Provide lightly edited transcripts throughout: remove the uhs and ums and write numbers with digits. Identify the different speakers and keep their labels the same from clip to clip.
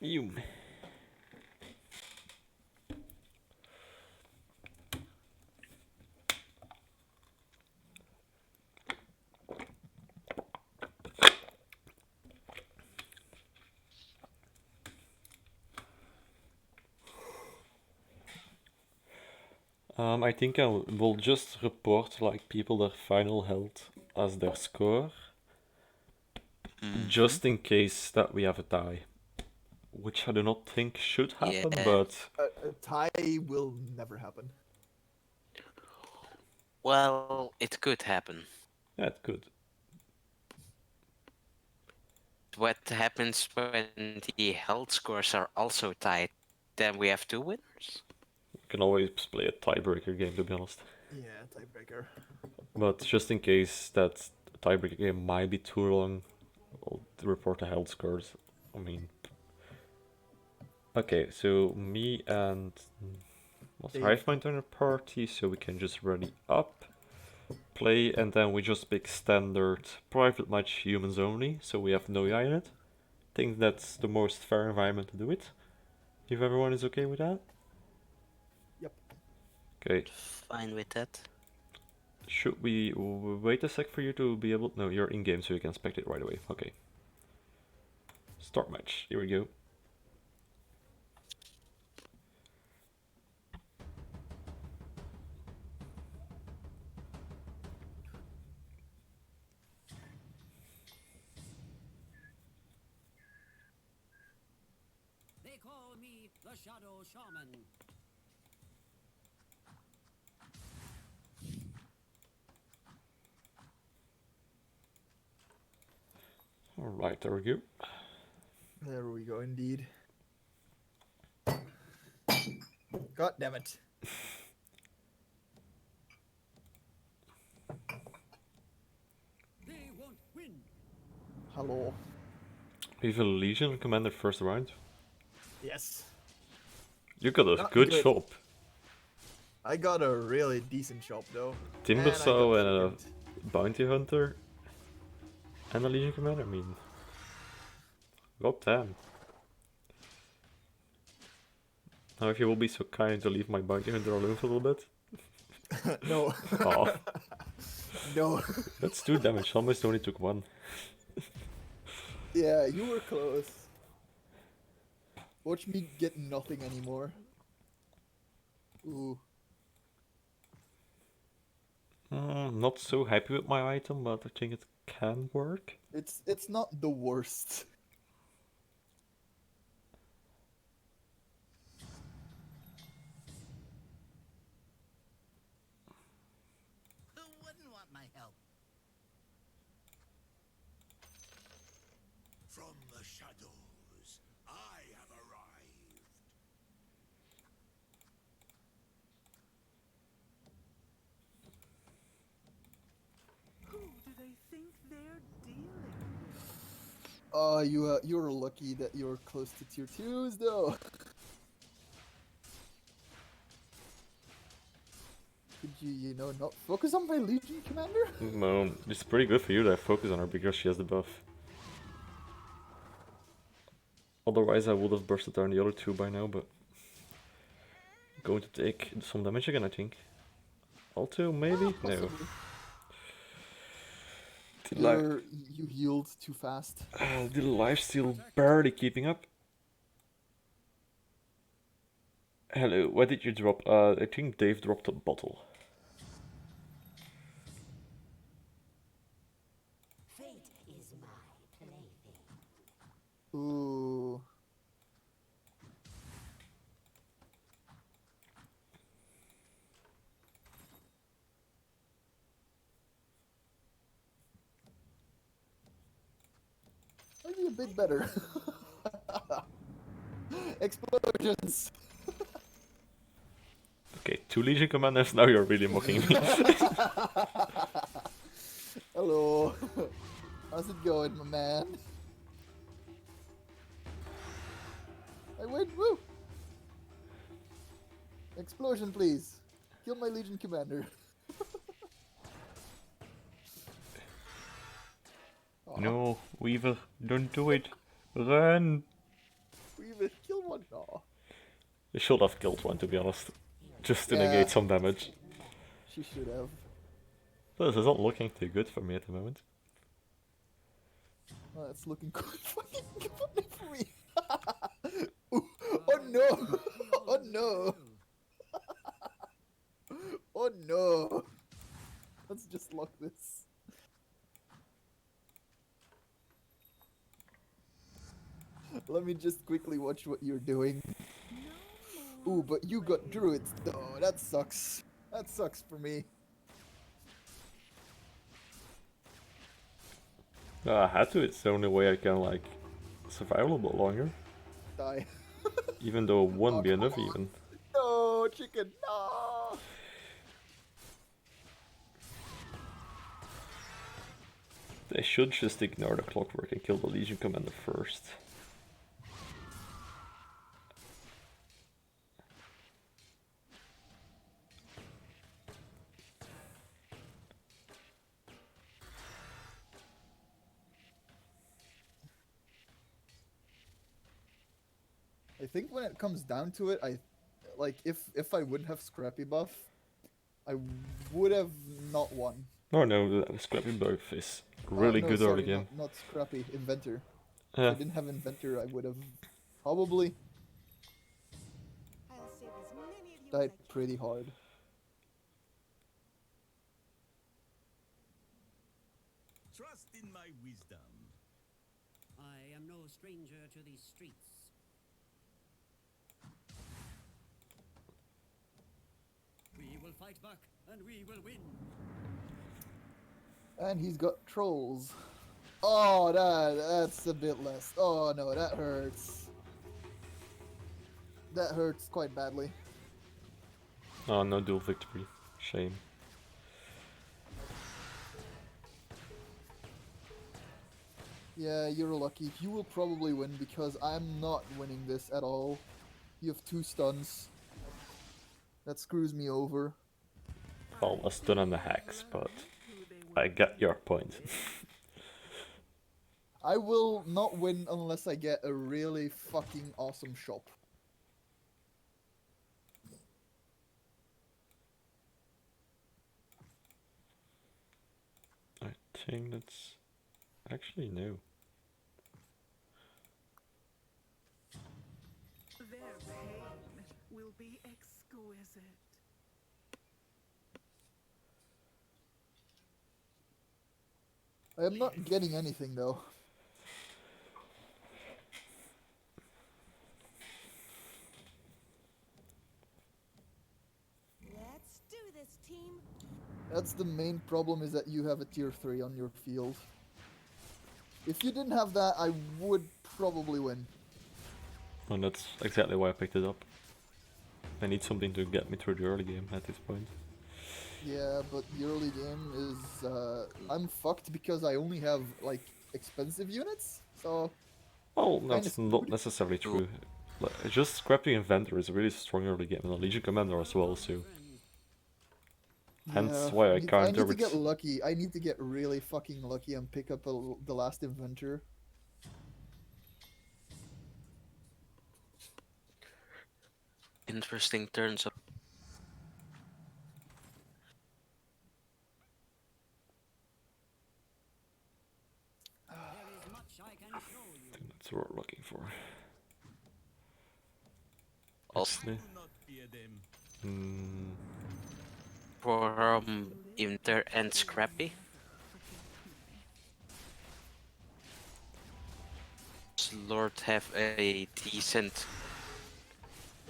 Speaker 1: You. I think I will just report like people their final health as their score, just in case that we have a tie, which I do not think should happen,
Speaker 2: Yeah.
Speaker 1: but
Speaker 3: A tie will never happen.
Speaker 2: Well, it could happen.
Speaker 1: yeah, it could.
Speaker 2: What happens when the health scores are also tied? Then we have two winners?
Speaker 1: We can always play a tiebreaker game, to be honest.
Speaker 3: Yeah, tiebreaker.
Speaker 1: But just in case that tiebreaker game might be too long, I'll report the health scores. I mean, okay, so me and what's
Speaker 3: Dave.
Speaker 1: Hivemind on a party, so we can just ready up, play, and then we just pick standard private match humans only, so we have no AI in it. Think that's the most fair environment to do it. If everyone is okay with that.
Speaker 3: Yep.
Speaker 1: Okay.
Speaker 2: Fine with that.
Speaker 1: Should we wait a sec for you to be able? No, you're in game, so you can spectate right away. Okay. Start match. Here we go.
Speaker 4: They call me the Shadow Shaman.
Speaker 1: All right, there we go.
Speaker 3: There we go, indeed. God damn it.
Speaker 4: They won't win.
Speaker 3: Hello.
Speaker 1: We have a Legion commander first round.
Speaker 3: Yes.
Speaker 1: You got a
Speaker 3: Not
Speaker 1: good
Speaker 3: good.
Speaker 1: shop.
Speaker 3: I got a really decent shop though.
Speaker 1: Timbersaw and a
Speaker 3: second.
Speaker 1: bounty hunter and a Legion commander. I mean, god damn. Now, if you will be so kind to leave my bounty hunter alone for a little bit.
Speaker 3: No.
Speaker 1: Oh,
Speaker 3: No.
Speaker 1: that's 2 damage. Almost only took 1.
Speaker 3: Yeah, you were close. Watch me get nothing anymore. Ooh.
Speaker 1: Not so happy with my item, but I think it can work.
Speaker 3: It's not the worst.
Speaker 4: Who wouldn't want my help?
Speaker 5: From the shadows, I have arrived.
Speaker 6: Who do they think they're dealing with?
Speaker 3: You're lucky that you're close to tier 2s though. Could you know, not focus on my Legion commander?
Speaker 1: No, it's pretty good for you to focus on her because she has the buff. Otherwise I would have bursted down the other 2 by now, but going to take some damage again, I think. Alto, maybe? No.
Speaker 3: You healed too fast.
Speaker 1: The lifesteal barely keeping up. Hello, what did you drop? I think Dave dropped a bottle.
Speaker 4: Fate is my plaything.
Speaker 3: Ooh. Maybe a bit better. Explosions.
Speaker 1: Okay, 2 Legion commanders, now you're really mocking me.
Speaker 3: Hello. How's it going, my man? I win, woo! Explosion, please. Kill my Legion commander.
Speaker 1: No, Weaver, don't do it. Run!
Speaker 3: We even kill one. No.
Speaker 1: You should have killed one, to be honest. Just to
Speaker 3: Yeah.
Speaker 1: negate some damage.
Speaker 3: She should have.
Speaker 1: This is not looking too good for me at the moment.
Speaker 3: Oh, it's looking quite fucking good for me. Ooh, oh no! Oh no! Oh no! Let's just lock this. Let me just quickly watch what you're doing. Ooh, but you got druids. Oh, that sucks. That sucks for me.
Speaker 1: I had to, it's the only way I can, like, survive a little bit longer.
Speaker 3: Die.
Speaker 1: Even though it wouldn't be
Speaker 3: come
Speaker 1: enough,
Speaker 3: on.
Speaker 1: even.
Speaker 3: No, chicken. No.
Speaker 1: They should just ignore the clockwork and kill the Legion Commander first.
Speaker 3: I think when it comes down to it, if I wouldn't have Scrappy buff, I would have not won.
Speaker 1: No, the Scrappy buff is really
Speaker 3: No,
Speaker 1: good
Speaker 3: sorry,
Speaker 1: early game.
Speaker 3: Not Scrappy, Inventor. If
Speaker 1: Yeah.
Speaker 3: I didn't have Inventor, I would have probably
Speaker 4: I'll save as many of you as I
Speaker 3: died
Speaker 4: can.
Speaker 3: pretty hard.
Speaker 5: Trust in my wisdom.
Speaker 4: I am no stranger to these streets. We will fight back, and we will win.
Speaker 3: And he's got trolls. Oh, that's a bit less. Oh no, that hurts. That hurts quite badly.
Speaker 1: Oh, no dual victory. Shame.
Speaker 3: Yeah, you're lucky. You will probably win because I'm not winning this at all. You have 2 stuns. That screws me over.
Speaker 1: Well, a stun on the hacks, but I get your point.
Speaker 3: I will not win unless I get a really fucking awesome shop.
Speaker 1: I think that's actually no.
Speaker 6: Their pain will be exquisite.
Speaker 3: I am not getting anything though.
Speaker 4: Let's do this, team.
Speaker 3: That's the main problem, is that you have a tier 3 on your field. If you didn't have that, I would probably win.
Speaker 1: And that's exactly why I picked it up. I need something to get me through the early game at this point.
Speaker 3: Yeah, but the early game is I'm fucked because I only have like expensive units. So
Speaker 1: Well,
Speaker 3: Kinda
Speaker 1: that's not necessarily true. Just Scrappy Inventor is a really strong early game, and a Legion Commander as well, so... Hence
Speaker 3: yeah,
Speaker 1: why I
Speaker 3: I need
Speaker 1: counter
Speaker 3: to get
Speaker 1: with...
Speaker 3: lucky. I need to get really fucking lucky and pick up the last inventor.
Speaker 2: Interesting turns of
Speaker 4: There is much I can show you.
Speaker 1: I think that's what we're looking for.
Speaker 2: Also-
Speaker 1: Actually,
Speaker 5: Do not fear them.
Speaker 2: for Inter and Scrappy. Does Lord have a decent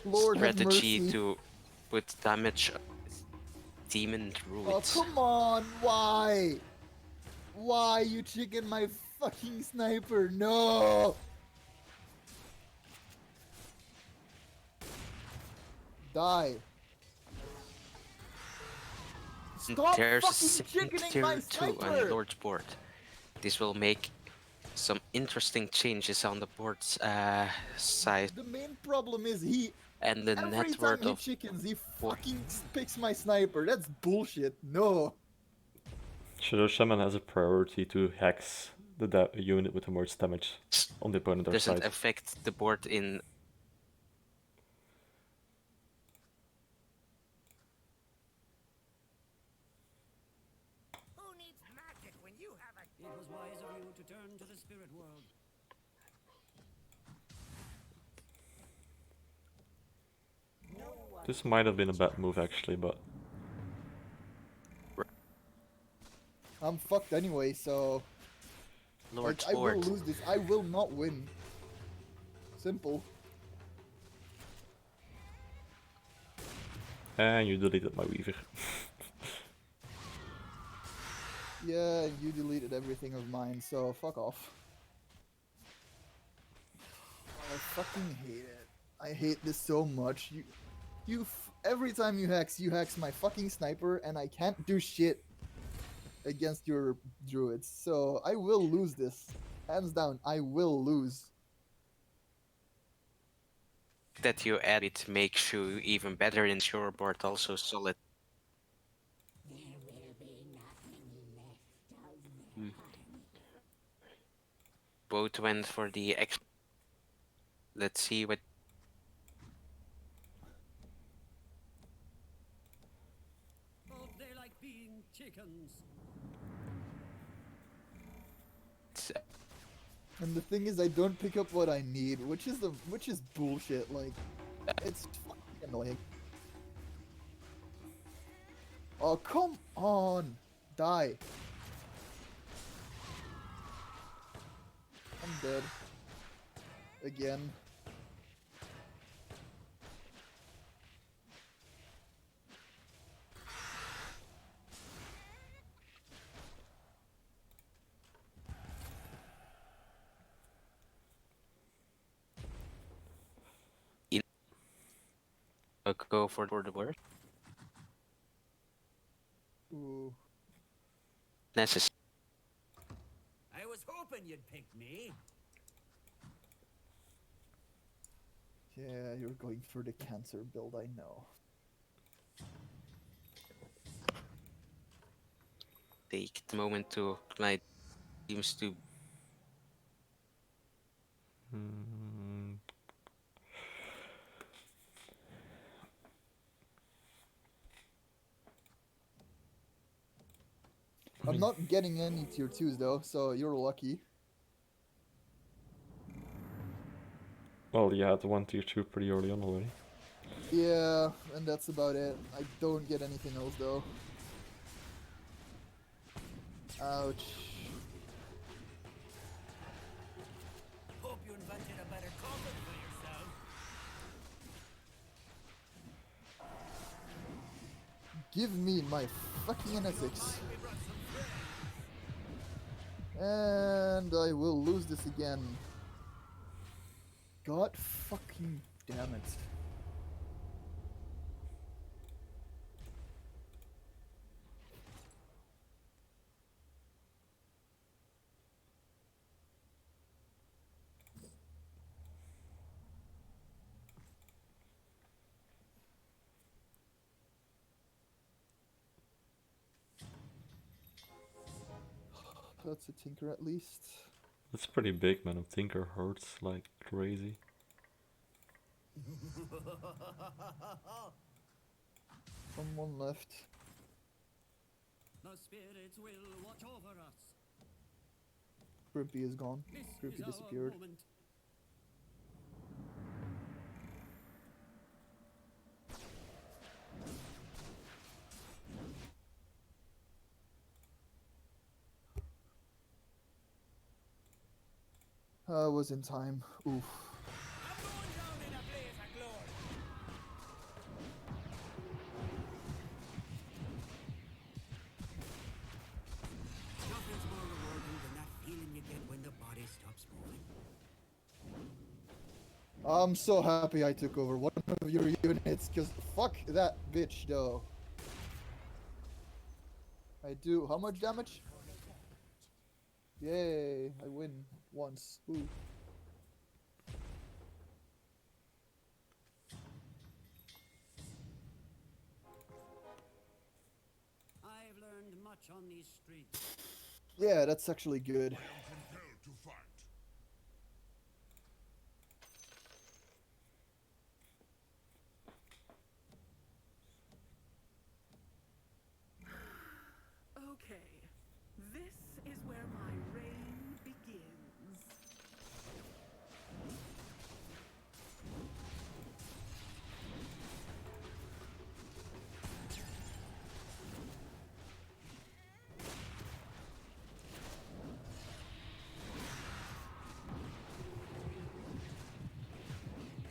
Speaker 3: Lord have
Speaker 2: strategy
Speaker 3: mercy.
Speaker 2: to put damage on demon
Speaker 3: Oh
Speaker 2: druids?
Speaker 3: come on! Why? Why you chicken my fucking sniper? No! Die. Stop
Speaker 2: There's
Speaker 3: fucking chickening my
Speaker 2: tier 2 on
Speaker 3: sniper!
Speaker 2: Lord's board. This will make some interesting changes on the board's size,
Speaker 3: The main problem is he
Speaker 2: and the
Speaker 3: every
Speaker 2: net
Speaker 3: time
Speaker 2: worth
Speaker 3: he
Speaker 2: of
Speaker 3: chickens, he fucking picks my sniper. That's bullshit. No.
Speaker 1: Shadow Shaman has a priority to hex the unit with the most damage on the opponent
Speaker 2: Doesn't
Speaker 1: side.
Speaker 2: affect the board in.
Speaker 4: Who needs magic when you have a... It was wise of you to turn to the spirit world.
Speaker 1: This might have been a bad move actually, but
Speaker 3: I'm fucked anyway, so
Speaker 2: Lord
Speaker 3: like I will
Speaker 2: Sword.
Speaker 3: lose this. I will not win. Simple.
Speaker 1: and you deleted my Weaver.
Speaker 3: Yeah, you deleted everything of mine, so fuck off. I fucking hate it. I hate this so much. Every time you hacks my fucking sniper, and I can't do shit against your druids. So I will lose this. Hands down, I will lose.
Speaker 2: That you add it makes you even better in your board also solid. Hmm. Both went for the X. Let's see what.
Speaker 4: Oh, they like being chickens.
Speaker 3: And the thing is, I don't pick up what I need, which is bullshit. Like, it's fucking annoying. Oh, come on! Die. I'm dead. Again.
Speaker 2: Go for the word.
Speaker 3: Ooh.
Speaker 2: Necessary.
Speaker 4: I was hoping you'd pick me.
Speaker 3: Yeah, you're going for the cancer build, I know.
Speaker 2: Take the moment to my teams to.
Speaker 1: Hmm.
Speaker 3: I'm not getting any tier 2s though, so you're lucky.
Speaker 1: Well, you had one tier 2 pretty early on already.
Speaker 3: Yeah, and that's about it. I don't get anything else though. Ouch.
Speaker 4: Hope you invented a better coffin for yourself.
Speaker 3: Give me my fucking NSX.
Speaker 4: We brought some friends.
Speaker 3: And I will lose this again. God fucking damn it. That's a tinker at least.
Speaker 1: That's pretty big, man. A Tinker hurts like crazy.
Speaker 3: Someone left.
Speaker 4: The spirits will watch over us.
Speaker 3: Grimpy is gone.
Speaker 4: This
Speaker 3: Grimpy
Speaker 4: is our
Speaker 3: disappeared.
Speaker 4: moment.
Speaker 3: I was in time. Oof.
Speaker 4: I'm going down in a blaze of glory. Nothing's more rewarding than that feeling you get when the body stops moving.
Speaker 3: I'm so happy I took over one of your units, cause fuck that bitch though. I do how much damage? Yay, I win once. Ooh.
Speaker 4: I've learned much on these streets.
Speaker 3: Yeah, that's actually good.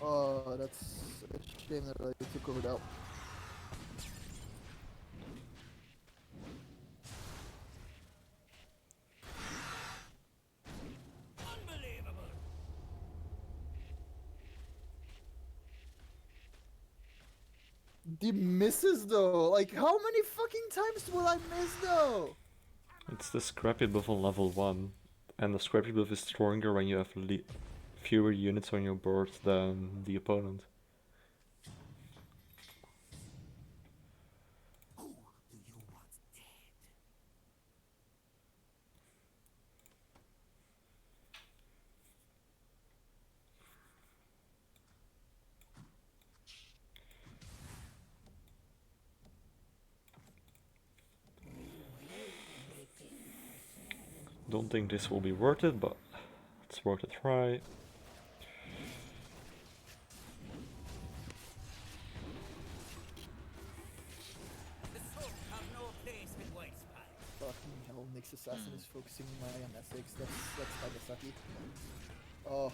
Speaker 3: Oh, that's a shame that I took over that.
Speaker 4: Unbelievable!
Speaker 3: The misses though. Like, how many fucking times will I miss though?
Speaker 1: It's the scrappy buff on level 1, and the scrappy buff is stronger when you have fewer units on your board than the opponent.
Speaker 4: Who do you want dead?
Speaker 1: Don't think this will be worth it, but it's worth a try.
Speaker 4: The soul have no place in White Spire.
Speaker 3: Fucking hell, Nyx Assassin is focusing my MSX. That's kinda sucky. Oh.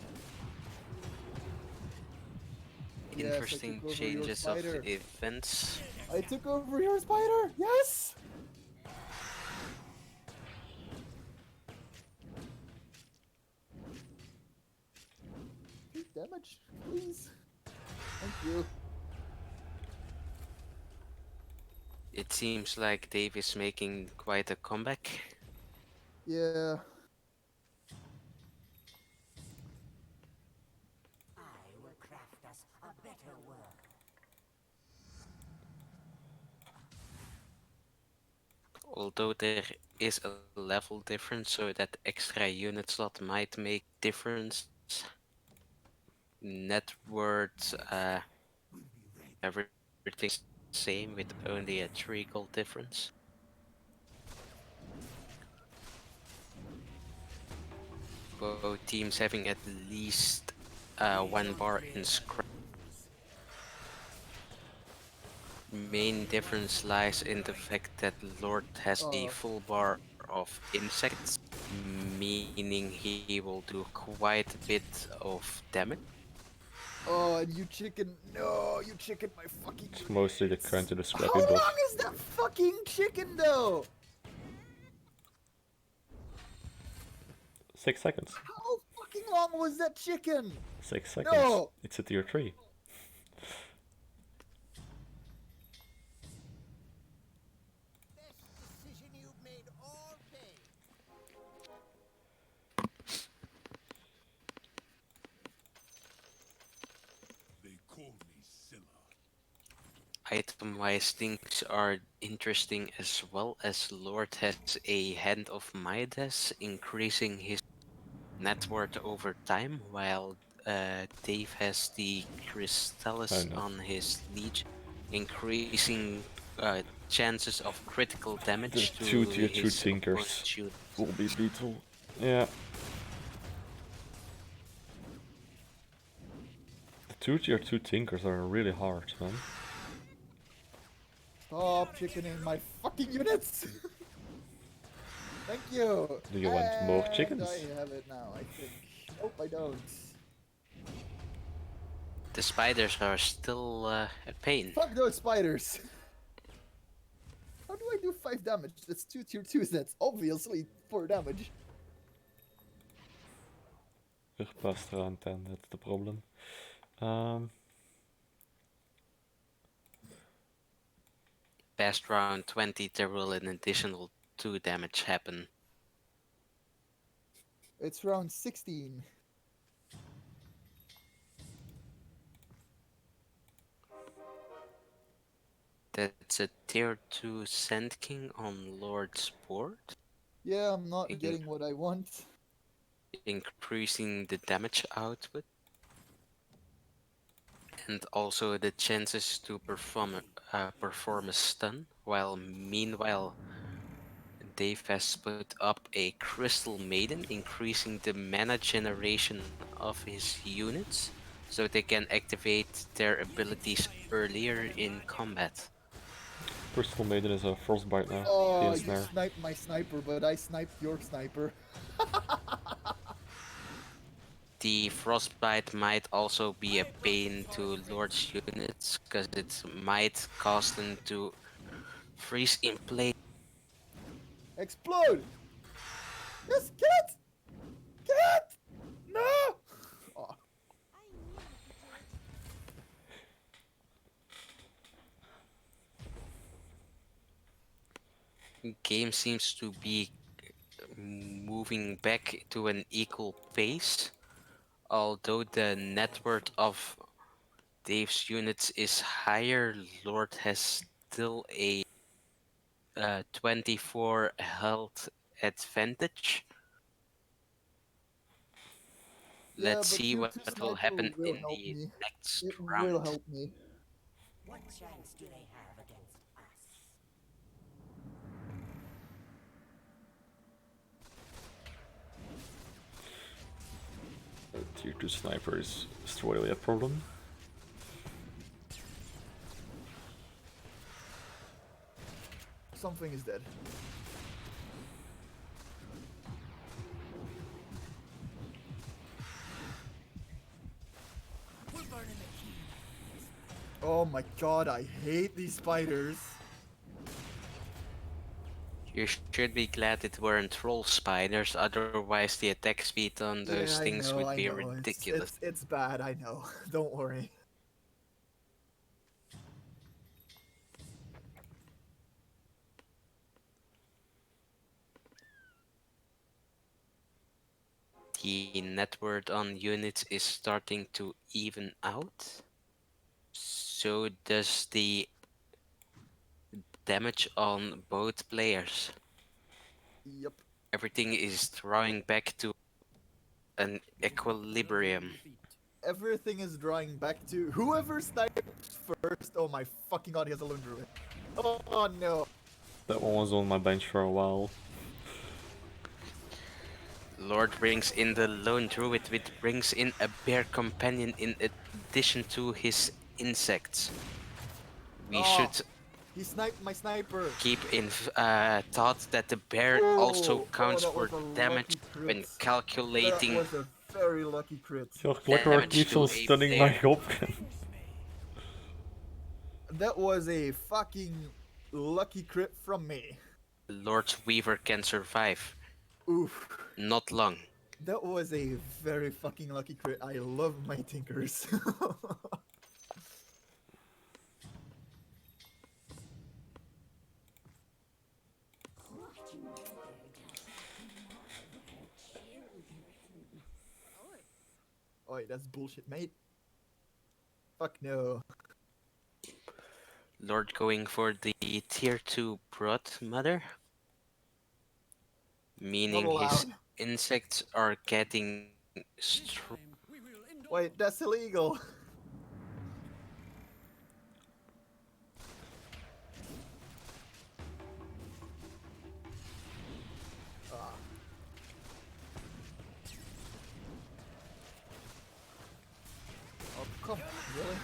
Speaker 3: Yes, I
Speaker 2: Interesting
Speaker 3: took over your
Speaker 2: changes of
Speaker 3: spider.
Speaker 2: events.
Speaker 3: I took over your spider! Yes! Damage, please. Thank you.
Speaker 2: It seems like Dave is making quite a comeback.
Speaker 3: Yeah.
Speaker 4: I will craft us a better world.
Speaker 2: Although there is a level difference, so that extra unit slot might make difference. Net worth, everything's the same with only a 3 gold difference. Both teams having at least 1 bar in scrap. Main difference lies in the fact that Lord has a full bar of insects, meaning he will do quite a bit of damage.
Speaker 3: Oh, and you chicken. No, you chicken my fucking.
Speaker 1: It's mostly the current to the
Speaker 3: How
Speaker 1: scrappy buff.
Speaker 3: long is that fucking chicken though?
Speaker 1: 6 seconds.
Speaker 3: How fucking long was that chicken?
Speaker 1: 6 seconds.
Speaker 3: No!
Speaker 1: It's a tier 3.
Speaker 5: Best decision you've made all day. They call me Scylla.
Speaker 2: Item-wise, things are interesting as well, as Lord has a Hand of Midas, increasing his net worth over time, while Dave has the Crystallis
Speaker 1: know.
Speaker 2: on his Legion, increasing chances of critical damage
Speaker 1: The 2
Speaker 2: to
Speaker 1: tier 2
Speaker 2: his
Speaker 1: tinkers
Speaker 2: opponent's unit.
Speaker 1: will be lethal. Yeah. The 2 tier 2 tinkers are really hard, man.
Speaker 3: Stop chickening my fucking units! Thank you!
Speaker 1: Do you want more
Speaker 3: And
Speaker 1: chickens?
Speaker 3: I have it now, I think. Nope, I don't.
Speaker 2: The spiders are still a pain.
Speaker 3: Fuck those spiders! How do I do 5 damage? That's 2 tier 2s, that's obviously 4 damage.
Speaker 1: Past around 10, that's the problem.
Speaker 2: Past round 20, there will an additional 2 damage happen.
Speaker 3: It's round 16.
Speaker 2: That's a tier 2 Sand King on Lord's board,
Speaker 3: Yeah, I'm not
Speaker 2: In-
Speaker 3: getting what I want.
Speaker 2: increasing the damage output. And also the chances to perform a stun, while meanwhile Dave has put up a Crystal Maiden, increasing the mana generation of his units, so they can activate their abilities earlier in combat.
Speaker 1: Crystal Maiden is a frostbite now.
Speaker 3: Oh,
Speaker 1: The
Speaker 3: you
Speaker 1: snare.
Speaker 3: sniped my sniper, but I sniped your sniper.
Speaker 2: The frostbite might also be a pain to Lord's units, because it might cause them to freeze in place.
Speaker 3: Explode! Yes, cat! Cat! No! Oh,
Speaker 5: I knew you could do it.
Speaker 2: Game seems to be moving back to an equal pace, although the net worth of Dave's units is higher. Lord has still a 24 health advantage.
Speaker 3: yeah,
Speaker 2: Let's
Speaker 3: but
Speaker 2: see
Speaker 3: tier
Speaker 2: what
Speaker 3: 2
Speaker 2: will
Speaker 3: sniper
Speaker 2: happen
Speaker 3: will
Speaker 2: in
Speaker 3: help
Speaker 2: the
Speaker 3: me.
Speaker 2: next
Speaker 3: It will
Speaker 2: round.
Speaker 3: help me.
Speaker 4: What chance do they have against us?
Speaker 1: Tier 2 sniper is really a problem.
Speaker 3: Something is dead.
Speaker 4: We're burning the key.
Speaker 3: Oh my god, I hate these spiders.
Speaker 2: You should be glad it weren't troll spiders, otherwise the attack speed on those
Speaker 3: Yeah,
Speaker 2: things would
Speaker 3: I
Speaker 2: be
Speaker 3: know.
Speaker 2: ridiculous.
Speaker 3: It's bad, I know. Don't worry.
Speaker 2: The net worth on units is starting to even out. So does the damage on both players.
Speaker 3: Yep.
Speaker 2: Everything is drawing back to an equilibrium.
Speaker 3: Everything is drawing back to whoever snipes first. Oh my fucking god, he has a lone druid. Oh no.
Speaker 1: That one was on my bench for a while.
Speaker 2: Lord brings in the lone druid, which brings in a bear companion in addition to his insects. We
Speaker 3: Oh,
Speaker 2: should
Speaker 3: he sniped my sniper.
Speaker 2: keep in thought that the bear also counts
Speaker 3: that
Speaker 2: for
Speaker 3: was a
Speaker 2: damage
Speaker 3: lucky crit.
Speaker 2: when
Speaker 3: That
Speaker 2: calculating
Speaker 3: was a very lucky crit.
Speaker 1: Your Blackrock
Speaker 2: damage
Speaker 1: keeps
Speaker 2: to
Speaker 1: on
Speaker 2: a
Speaker 1: stunning my
Speaker 2: player.
Speaker 1: Hopkins.
Speaker 3: That was a fucking lucky crit from me.
Speaker 2: Lord's Weaver can survive.
Speaker 3: Oof.
Speaker 2: Not long.
Speaker 3: That was a very fucking lucky crit. I love my tinkers. Oi, that's bullshit, mate. Fuck no.
Speaker 2: Lord going for the tier 2 brood mother. Meaning
Speaker 3: Not
Speaker 2: his
Speaker 3: allowed.
Speaker 2: insects are getting
Speaker 3: Wait, that's illegal. Ah. Oh, come on, really?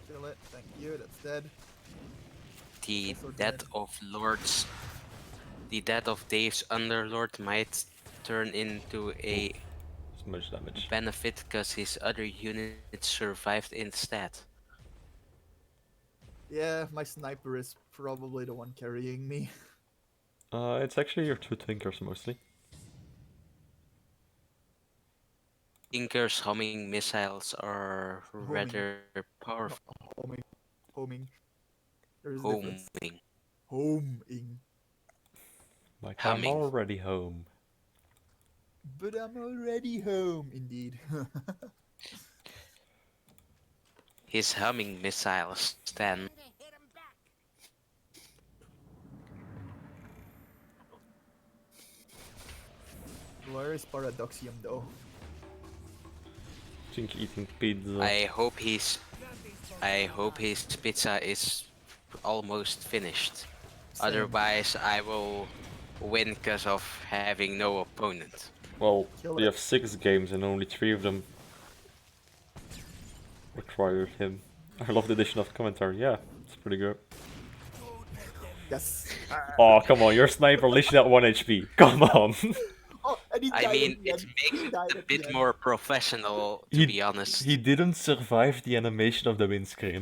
Speaker 3: Kill it, thank you, that's dead.
Speaker 2: the
Speaker 3: Also
Speaker 2: death
Speaker 3: dead.
Speaker 2: of Lord's. The death of Dave's Underlord might turn into a
Speaker 1: So much damage.
Speaker 2: benefit because his other units survived instead.
Speaker 3: Yeah, my sniper is probably the one carrying me.
Speaker 1: It's actually your 2 tinkers mostly.
Speaker 2: Tinker's homing missiles are
Speaker 3: Homing.
Speaker 2: rather powerful.
Speaker 3: Homing. Homing. There's a difference.
Speaker 2: Homing.
Speaker 3: Homing.
Speaker 1: Like, I'm
Speaker 2: Humming.
Speaker 1: already home.
Speaker 3: But I'm already home, indeed.
Speaker 2: His humming missiles then
Speaker 5: Time to hit 'em back.
Speaker 3: Where is Paradoxium, though?
Speaker 1: I think eating pizza.
Speaker 2: I hope his pizza is almost finished.
Speaker 3: Same.
Speaker 2: Otherwise I will win because of having no opponent.
Speaker 1: Well,
Speaker 3: Kill
Speaker 1: we
Speaker 3: it.
Speaker 1: have 6 games and only 3 of them require him. I love the addition of commentary, yeah, it's pretty good.
Speaker 3: Yes.
Speaker 1: Oh, come on, your sniper literally at 1 HP. Come on.
Speaker 3: Oh, And he
Speaker 2: I
Speaker 3: died
Speaker 2: mean,
Speaker 3: at the
Speaker 2: it
Speaker 3: end.
Speaker 2: makes
Speaker 3: He
Speaker 2: it
Speaker 3: died
Speaker 2: a
Speaker 3: at the
Speaker 2: bit
Speaker 3: end.
Speaker 2: more professional, to be honest.
Speaker 1: He didn't survive the animation of the windscreen.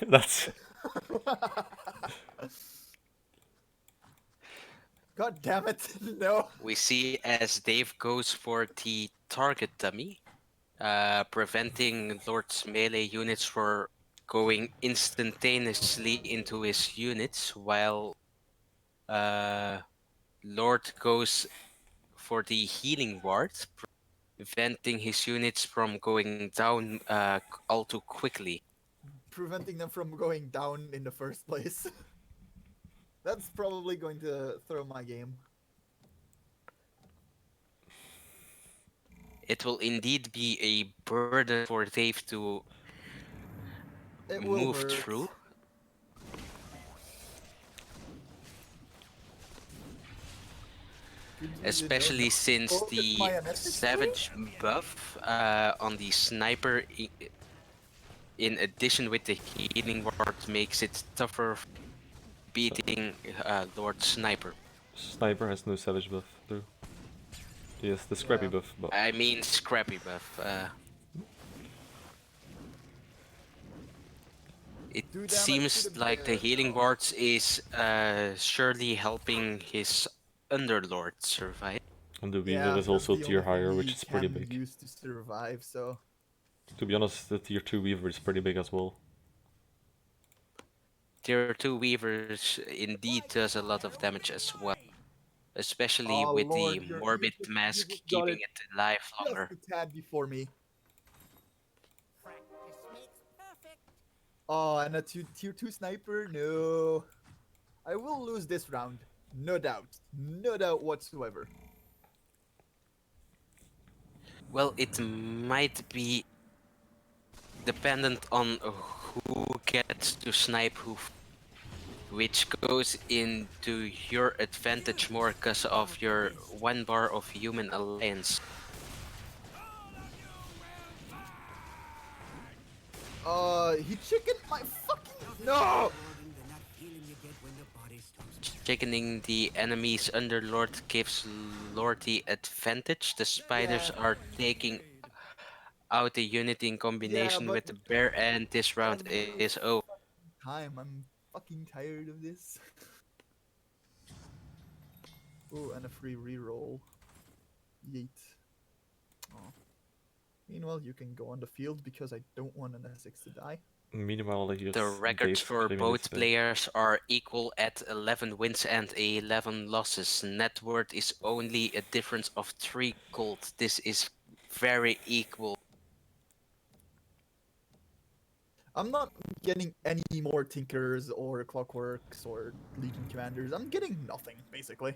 Speaker 1: That's
Speaker 3: God damn it! No.
Speaker 2: We see as Dave goes for the target dummy, preventing Lord's melee units from going instantaneously into his units, while Lord goes for the healing ward, preventing his units from going down all too quickly.
Speaker 3: Preventing them from going down in the first place. That's probably going to throw my game.
Speaker 2: It will indeed be a burden for Dave to
Speaker 3: It will
Speaker 2: move
Speaker 3: hurt.
Speaker 2: through.
Speaker 3: Good news is
Speaker 2: Especially
Speaker 3: no.
Speaker 2: since
Speaker 3: Oh, it's
Speaker 2: the
Speaker 3: my MSX
Speaker 2: Savage buff on the sniper, in addition with the healing ward, makes it tougher beating Lord Sniper.
Speaker 1: Sniper has no savage buff though. He has the scrappy
Speaker 3: Yeah.
Speaker 1: buff, but
Speaker 2: I mean Scrappy buff. It
Speaker 3: Do damage to
Speaker 2: seems
Speaker 3: the
Speaker 2: like the
Speaker 3: bear.
Speaker 2: healing
Speaker 3: Oh.
Speaker 2: wards is surely helping his Underlord survive.
Speaker 1: and the Weaver
Speaker 3: Yeah,
Speaker 1: is
Speaker 3: that's
Speaker 1: also
Speaker 3: the
Speaker 1: tier
Speaker 3: only thing
Speaker 1: higher, which
Speaker 3: he
Speaker 1: is pretty
Speaker 3: can
Speaker 1: big.
Speaker 3: use to survive. So
Speaker 1: To be honest, the tier 2 Weaver is pretty big as well.
Speaker 2: Tier 2 Weavers indeed does a lot of damage as well. Especially
Speaker 3: oh
Speaker 2: with the
Speaker 3: Lord,
Speaker 2: Morbid
Speaker 3: you
Speaker 2: Mask
Speaker 3: just got
Speaker 2: keeping
Speaker 3: it
Speaker 2: it alive
Speaker 3: just
Speaker 2: longer.
Speaker 3: a tad before me.
Speaker 5: Practice makes perfect.
Speaker 3: Oh, and a tier 2 sniper? No. I will lose this round. No doubt. No doubt whatsoever.
Speaker 2: Well, it might be dependent on who gets to snipe who, which goes into your advantage more because of your 1 bar of human alliance.
Speaker 3: He chickened my fucking...
Speaker 4: Nothing's
Speaker 3: No!
Speaker 4: more rewarding than that feeling you get when the body stops.
Speaker 2: Chickening the enemy's Underlord gives Lord the advantage. The spiders
Speaker 3: Yeah.
Speaker 2: are taking out the unit in
Speaker 3: Yeah,
Speaker 2: combination
Speaker 3: but
Speaker 2: with the bear, and this round
Speaker 3: every
Speaker 2: is over.
Speaker 3: time I'm fucking tired of this. Oh, and a free reroll. Yeet. Oh. Meanwhile, you can go on the field because I don't want an S6 to die.
Speaker 1: Meanwhile, here's
Speaker 2: The records
Speaker 1: Dave
Speaker 2: for
Speaker 1: claiming this
Speaker 2: both
Speaker 1: win.
Speaker 2: players are equal at 11 wins and 11 losses. Net worth is only a difference of 3 gold. This is very equal.
Speaker 3: I'm not getting any more Tinkers or Clockworks or Legion Commanders. I'm getting nothing, basically.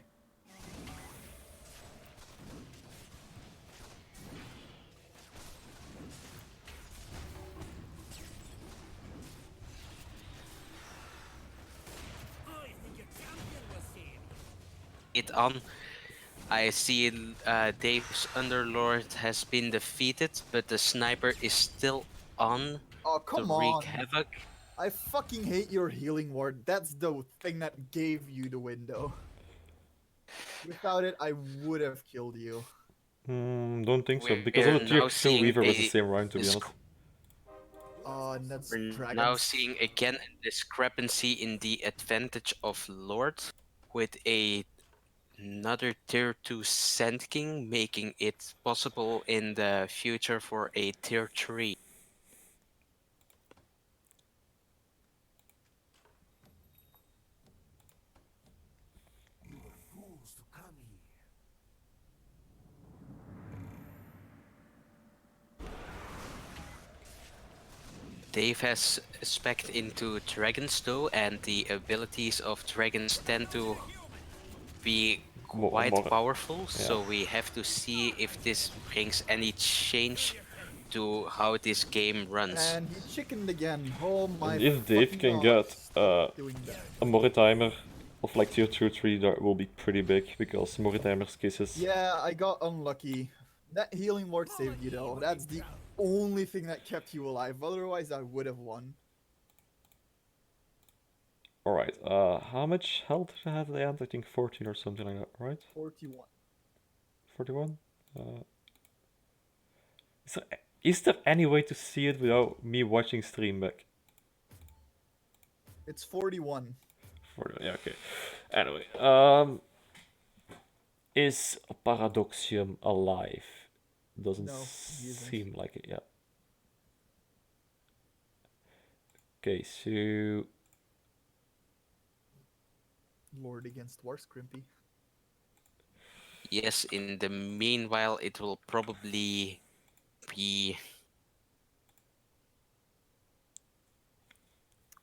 Speaker 4: I think your champion will see it.
Speaker 2: It on. I see Dave's Underlord has been defeated, but the sniper is still on
Speaker 3: Oh,
Speaker 2: to
Speaker 3: come
Speaker 2: wreak
Speaker 3: on.
Speaker 2: havoc.
Speaker 3: I fucking hate your healing ward. That's the thing that gave you the window. Without it, I would have killed you.
Speaker 1: Don't think so, because
Speaker 2: We're
Speaker 1: also tier
Speaker 2: now
Speaker 1: 2
Speaker 2: seeing
Speaker 1: Weaver was the
Speaker 2: a
Speaker 1: same round, to be honest.
Speaker 3: Oh, and that's
Speaker 2: We're
Speaker 3: dragons.
Speaker 2: now seeing again a discrepancy in the advantage of Lord with another tier 2 Sand King, making it possible in the future for a tier 3.
Speaker 4: You were fools to come here.
Speaker 2: Dave has spec'd into dragons though, and the abilities of dragons tend to be quite
Speaker 1: More-
Speaker 2: powerful, so we have to see if this brings any change to how this game runs.
Speaker 3: And he chickened again. Oh my
Speaker 1: And if Dave
Speaker 3: fucking
Speaker 1: can
Speaker 3: god.
Speaker 1: get
Speaker 3: Stop doing that.
Speaker 1: a Moritimer of like tier 2 or 3, that will be pretty big, because Moritimer's cases.
Speaker 3: Yeah, I got unlucky. That healing ward saved you though. That's the only thing that kept you alive. Otherwise, I would have won.
Speaker 1: Alright, how much health did I have at the end? I think 14 or something like that, right?
Speaker 3: 41.
Speaker 1: 41. Is there any way to see it without me watching stream back?
Speaker 3: It's 41.
Speaker 1: Yeah, okay. Anyway, is Paradoxium alive? Doesn't
Speaker 3: No, he isn't.
Speaker 1: seem like it yet. Okay, so
Speaker 3: Lord against War Scrimpy.
Speaker 2: Yes, in the meanwhile, it will probably be.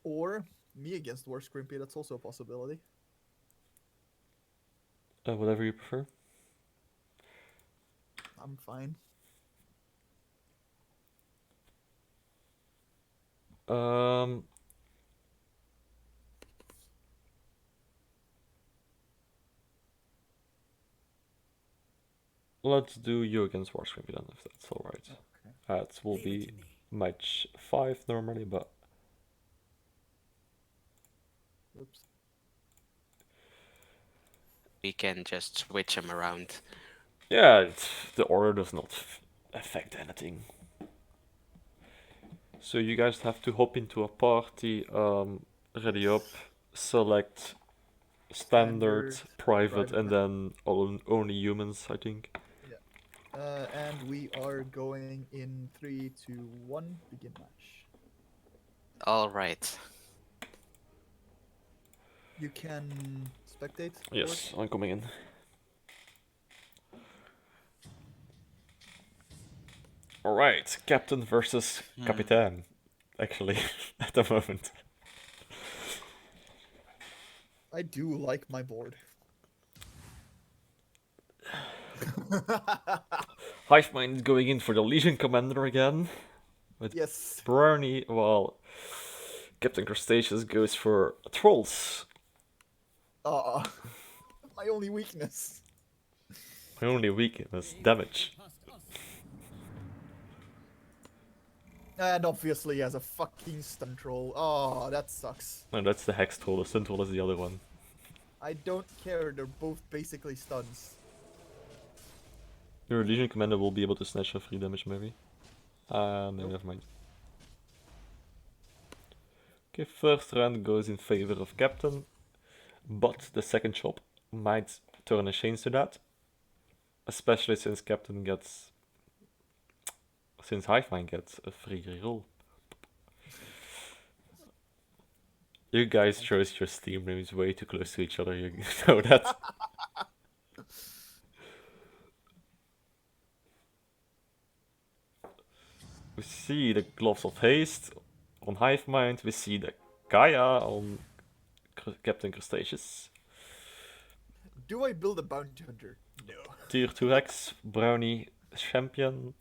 Speaker 3: Or me against War Scrimpy, that's also a possibility.
Speaker 1: whatever you prefer.
Speaker 3: I'm fine.
Speaker 1: Um, let's do you against Warscrimp then, if that's alright.
Speaker 3: Okay.
Speaker 1: That will
Speaker 4: Leave it
Speaker 1: be
Speaker 4: to me.
Speaker 1: match 5 normally, but
Speaker 3: Oops.
Speaker 2: We can just switch them around.
Speaker 1: yeah, the order does not affect anything. So you guys have to hop into a party, ready up, select standard, private, and then only humans, I think.
Speaker 3: And we are going in 3, 2, 1, begin match.
Speaker 2: All right.
Speaker 3: You can spectate?
Speaker 1: Yes, I'm coming in. Alright, Captain versus Capitan, actually, at the moment.
Speaker 3: I do like my board.
Speaker 1: Hivemind is going in for the Legion Commander again. With
Speaker 3: Yes.
Speaker 1: Brownie, while Captain Crustaceous goes for Trolls.
Speaker 3: My only weakness.
Speaker 1: My only weakness, damage.
Speaker 3: And obviously he has a fucking stun troll. Oh, that sucks.
Speaker 1: No, that's the Hex Troll, the Stun Troll is the other one.
Speaker 3: I don't care, they're both basically stuns.
Speaker 1: Your Legion Commander will be able to snatch a free damage, maybe. No,
Speaker 3: Nope.
Speaker 1: never mind. Okay, first round goes in favor of Captain, but the second chop might turn a change to that. Especially since Captain gets... Since Hivemind gets a free reroll. You guys chose your Steam names way too close to each other, you know that. We see the Gloves of Haste on Hivemind, we see the Gaia on Captain Crustaceous.
Speaker 3: Do I build a bounty hunter? No.
Speaker 1: Tier 2X, Brownie champion.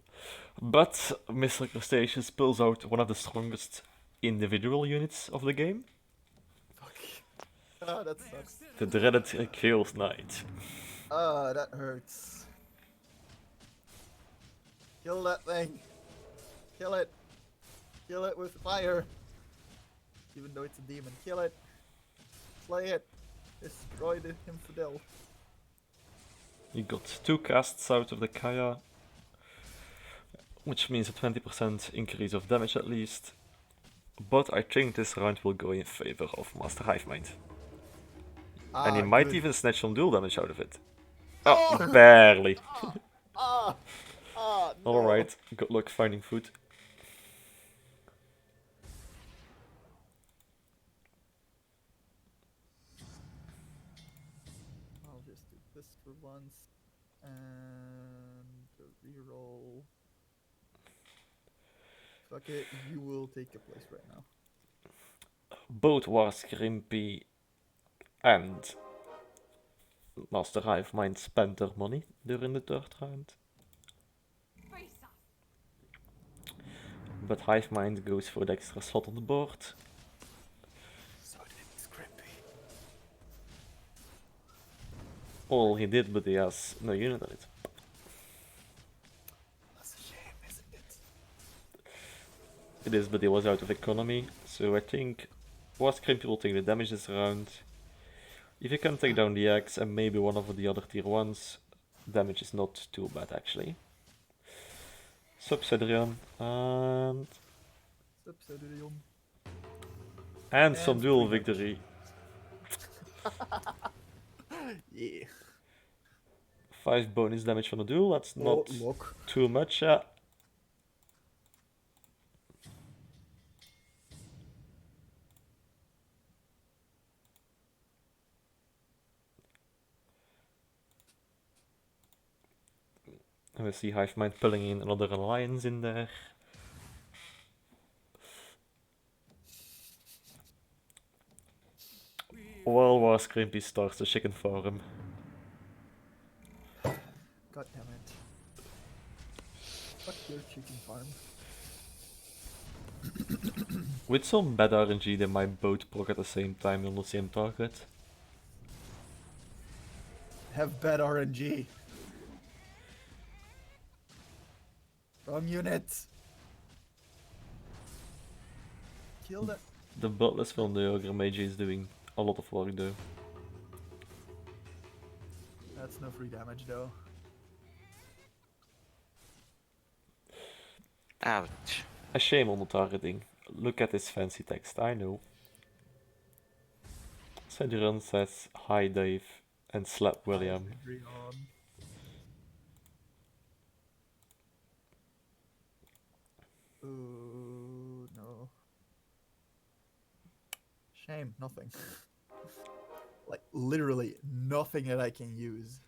Speaker 1: But Mr. Crustaceous pulls out one of the strongest individual units of the game.
Speaker 3: Fuck. Ah, that sucks.
Speaker 1: The dreaded Chaos Knight.
Speaker 3: Ah, that hurts. Kill that thing. Kill it. Kill it with fire. Even though it's a demon. Kill it. Slay it. Destroy the infidel.
Speaker 1: You got 2 casts out of the Kaya, which means a 20% increase of damage at least. But I think this round will go in favor of Master Hivemind. And he might
Speaker 3: good.
Speaker 1: even snatch some dual damage out of it. Oh, barely.
Speaker 3: No.
Speaker 1: Alright, good luck finding food.
Speaker 3: I'll just do this for once. And a reroll. Fuck it, you will take a place right now.
Speaker 1: Both Warscrimpi and Master Hivemind spent their money during the third round. But Hivemind goes for the extra slot on the board.
Speaker 3: So did Scrimpy.
Speaker 1: All he did, but he has no unit on it.
Speaker 3: That's a shame, isn't it?
Speaker 1: It is, but he was out of economy, so I think Warscrimpi will take the damage this round. If you can take down the X and maybe one of the other tier 1s, damage is not too bad actually. Subsidian
Speaker 3: Subsidium.
Speaker 1: and some
Speaker 3: And
Speaker 1: duel
Speaker 3: 3 damage.
Speaker 1: victory.
Speaker 3: Yeah.
Speaker 1: 5 bonus damage from the duel, that's
Speaker 3: Oh,
Speaker 1: not
Speaker 3: look.
Speaker 1: too much. And we see Hive Mind pulling in another alliance in there. While War Scrimpy starts the chicken farm.
Speaker 3: God damn it. Fuck your chicken farm.
Speaker 1: With some bad RNG, they might both proc at the same time on the same target.
Speaker 3: Have bad RNG. Wrong unit. Kill that.
Speaker 1: The Buttless from the Ogre Mage is doing a lot of work though.
Speaker 3: That's no free damage though.
Speaker 2: Ouch.
Speaker 1: A shame on the targeting. Look at this fancy text, I know. Cedron says, hi Dave, and slap William.
Speaker 3: Agree on. Ooh, no. Shame, nothing. Like, literally nothing that I can use.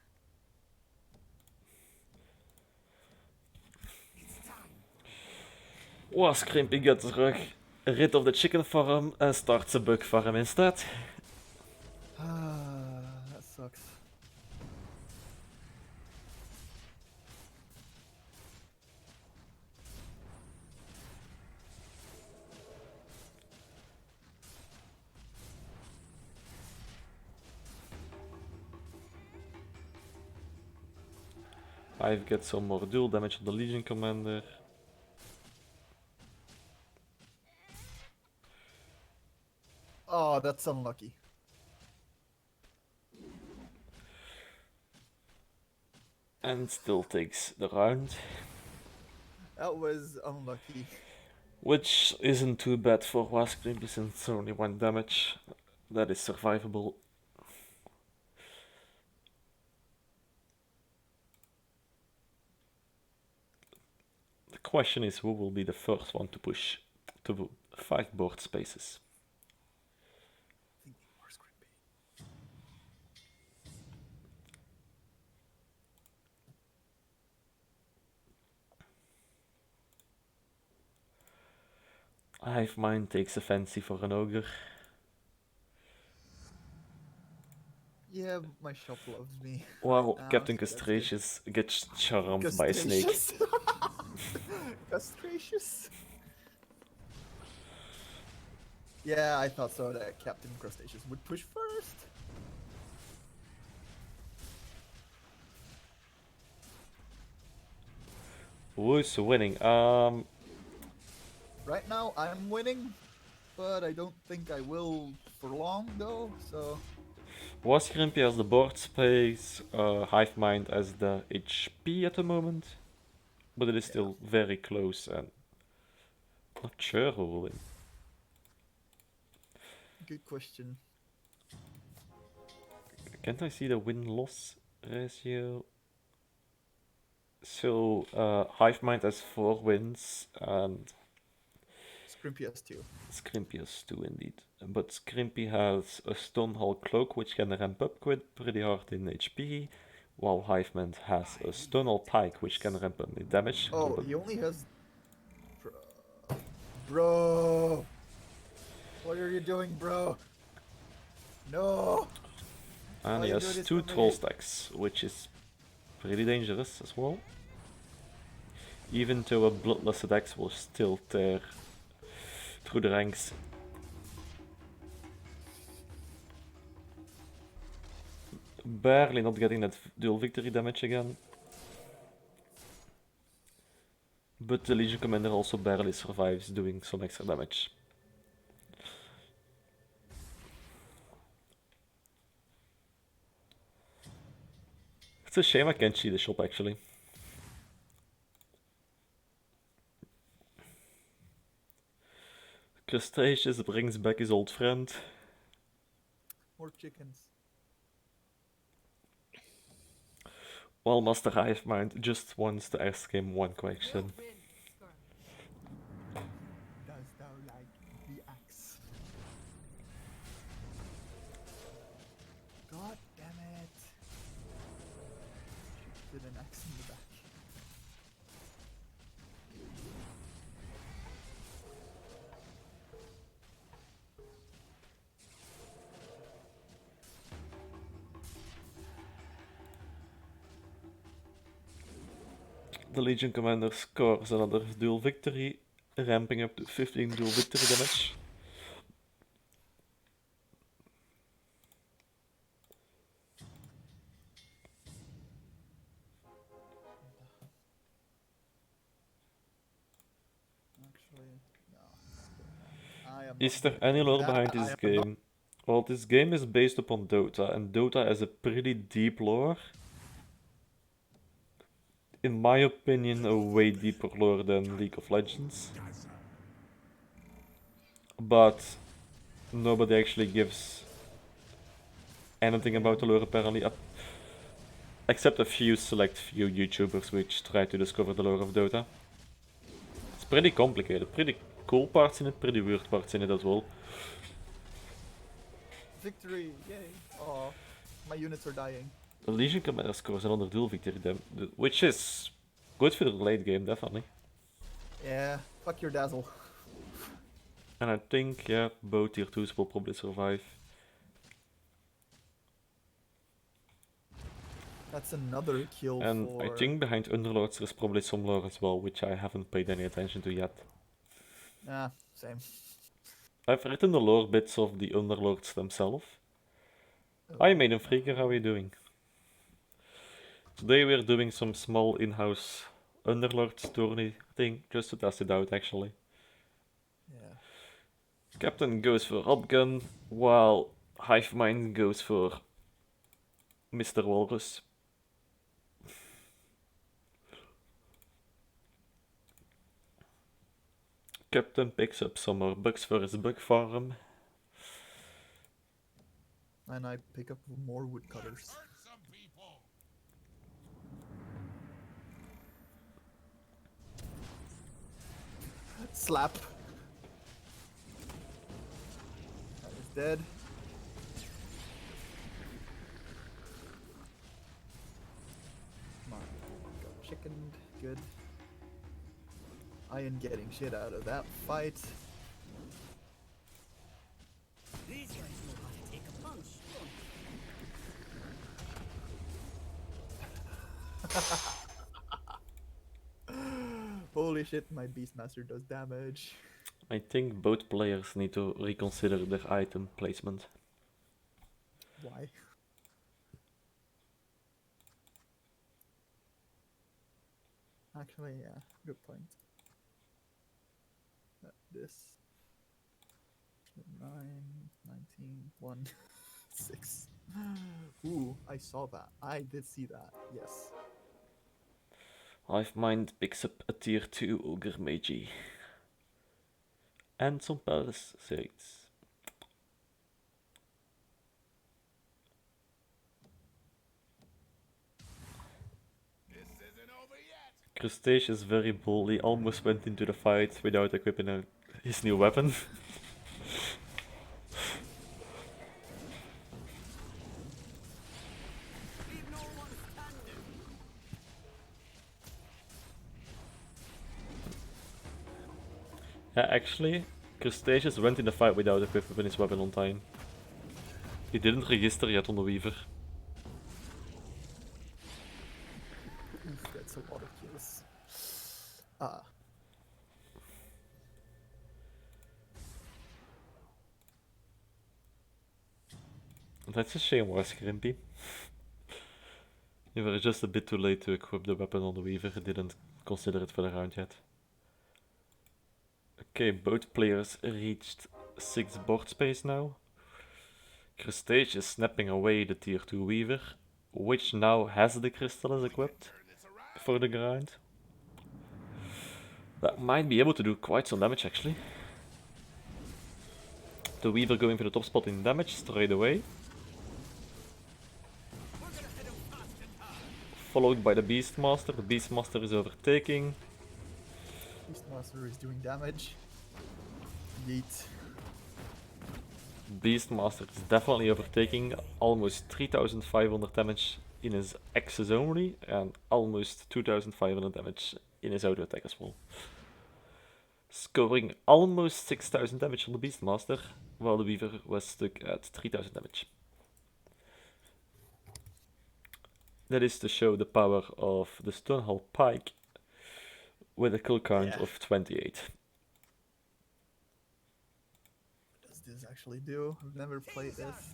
Speaker 1: War Scrimpy gets rid of the chicken farm and starts a bug farm instead.
Speaker 3: Ah, that sucks.
Speaker 1: I've got some more dual damage on the Legion Commander.
Speaker 3: Oh, that's unlucky.
Speaker 1: And still takes the round.
Speaker 3: That was unlucky.
Speaker 1: Which isn't too bad for War Scrimpy since it's only 1 damage. That is survivable. The question is who will be the first one to push to 5 board spaces. Hive Mind takes a fancy for an ogre.
Speaker 3: Yeah, my shop loves me.
Speaker 1: While
Speaker 3: now,
Speaker 1: Captain
Speaker 3: so that's good.
Speaker 1: Castracious gets charmed by a snake.
Speaker 3: Castracious? Yeah, I thought so that Captain Crustaceous would push first.
Speaker 1: Who's winning?
Speaker 3: Right now, I'm winning, but I don't think I will for long, though, so...
Speaker 1: War Scrimpy has the board space, Hive Mind has the HP at the moment, but it is still very close and not sure who will win.
Speaker 3: Good question.
Speaker 1: Can't I see the win-loss ratio? So, Hive Mind has 4 wins and
Speaker 3: Scrimpy has 2.
Speaker 1: Scrimpy has 2 indeed. But Scrimpy has a Stonehull Cloak which can ramp up pretty hard in HP, while Hive Mind has a Stonehull Pike which can ramp up in damage.
Speaker 3: Oh, he only has... Bro! What are you doing, bro? No!
Speaker 1: And
Speaker 3: Why
Speaker 1: he
Speaker 3: you do
Speaker 1: has
Speaker 3: this
Speaker 1: 2
Speaker 3: to me?
Speaker 1: Troll Stacks, which is pretty dangerous as well. Even though a Bloodlust attack will still tear through the ranks. Barely not getting that dual victory damage again. But the Legion Commander also barely survives doing some extra damage. It's a shame I can't see the shop actually. Crustaceous brings back his old friend.
Speaker 3: More chickens.
Speaker 1: While Master Hivemind just wants to ask him one question.
Speaker 3: Does thou like the axe? God damn it. Should put an axe in the back.
Speaker 1: The Legion Commander scores another dual victory, ramping up to 15 dual victory damage.
Speaker 3: Actually, no. I am
Speaker 1: Is
Speaker 3: not
Speaker 1: there
Speaker 3: gonna
Speaker 1: any
Speaker 3: do
Speaker 1: lore
Speaker 3: that.
Speaker 1: behind
Speaker 3: I
Speaker 1: this
Speaker 3: am not-
Speaker 1: game? Well, this game is based upon Dota, and Dota has a pretty deep lore. In my opinion, a way deeper lore than League of Legends. But nobody actually gives anything about the lore apparently, except a few select few YouTubers which try to discover the lore of Dota. It's pretty complicated, pretty cool parts in it, pretty weird parts in it as well.
Speaker 3: Victory! Yay! Oh, my units are dying.
Speaker 1: The Legion Commander scores another dual victory, which is good for the late game, definitely.
Speaker 3: Yeah, fuck your dazzle.
Speaker 1: And I think, yeah, both tier 2s will probably survive.
Speaker 3: That's another kill
Speaker 1: And
Speaker 3: for...
Speaker 1: I think behind Underlords there's probably some lore as well, which I haven't paid any attention to yet.
Speaker 3: Ah, same.
Speaker 1: I've written the lore bits of the Underlords themselves.
Speaker 3: Oh,
Speaker 1: Hi Maiden Freaker, how are you doing? Today we're doing some small in-house Underlords tourney thing, just to test it out actually.
Speaker 3: yeah.
Speaker 1: Captain goes for Hopgun, while Hivemind goes for Mr. Walrus. Captain picks up some more bugs for his bug farm.
Speaker 3: And I pick up more woodcutters. Slap. That is dead. Come on. Got chickened. Good. I am getting shit out of that fight.
Speaker 4: These guys know how to take a punch, don't
Speaker 3: Holy shit, my Beastmaster does damage.
Speaker 1: I think both players need to reconsider their item placement.
Speaker 3: Why? Actually, yeah, good point. This 9, 19, 1, 6. Ooh, I saw that. I did see that. Yes.
Speaker 1: Hivemind picks up a tier 2 Ogre Magi. And some Palisades. Crustaceous very boldly almost went into the fight without equipping his new weapon.
Speaker 4: leave no one standing.
Speaker 1: Yeah, actually, Crustaceous went in the fight without equipping his weapon on time. He didn't register yet on the Weaver.
Speaker 3: Oof, that's a lot of kills. Ah.
Speaker 1: That's a shame, was Grimpy. You were just a bit too late to equip the weapon on the Weaver, didn't consider it for the round yet. Okay, both players reached 6 board space now. Crustaceous snapping away the tier 2 Weaver, which now has the crystals equipped for the grind. That might be able to do quite some damage actually. The Weaver going for the top spot in damage straight away. Followed by the Beastmaster. The Beastmaster is overtaking.
Speaker 3: Beastmaster is doing damage. Yeet.
Speaker 1: Beastmaster is definitely overtaking, almost 3500 damage in his X's only, and almost 2500 damage in his auto attack as well. Scoring almost 6000 damage on the Beastmaster, while the Weaver was stuck at 3000 damage. That is to show the power of the Stonehull Pike with a kill count
Speaker 3: Yeah.
Speaker 1: of 28.
Speaker 3: What does this actually do? I've never played this.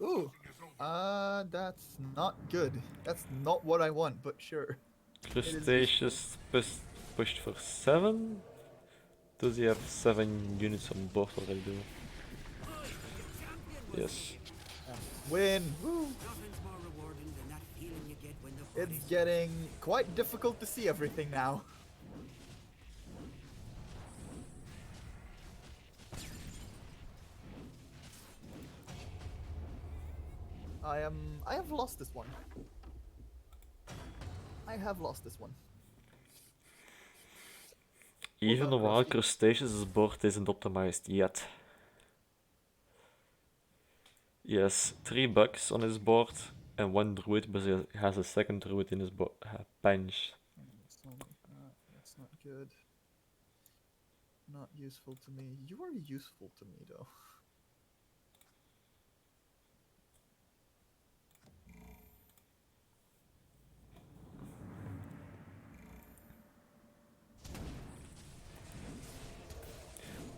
Speaker 3: Ooh. That's not good. That's not what I want, but sure.
Speaker 1: Crustaceous pushed for 7? Does he have 7 units on board already though? Yes.
Speaker 3: Win! Woo!
Speaker 4: Nothing's more rewarding than that feeling you get when the
Speaker 3: It's getting quite difficult to see everything now. I have lost this one. I have lost this one.
Speaker 1: Even
Speaker 3: about
Speaker 1: while
Speaker 3: Crusty?
Speaker 1: Crustaceous' board isn't optimized yet. He has 3 bugs on his board and 1 druid, but he has a second druid in his bench.
Speaker 3: That's not good. Not useful to me. You are useful to me though.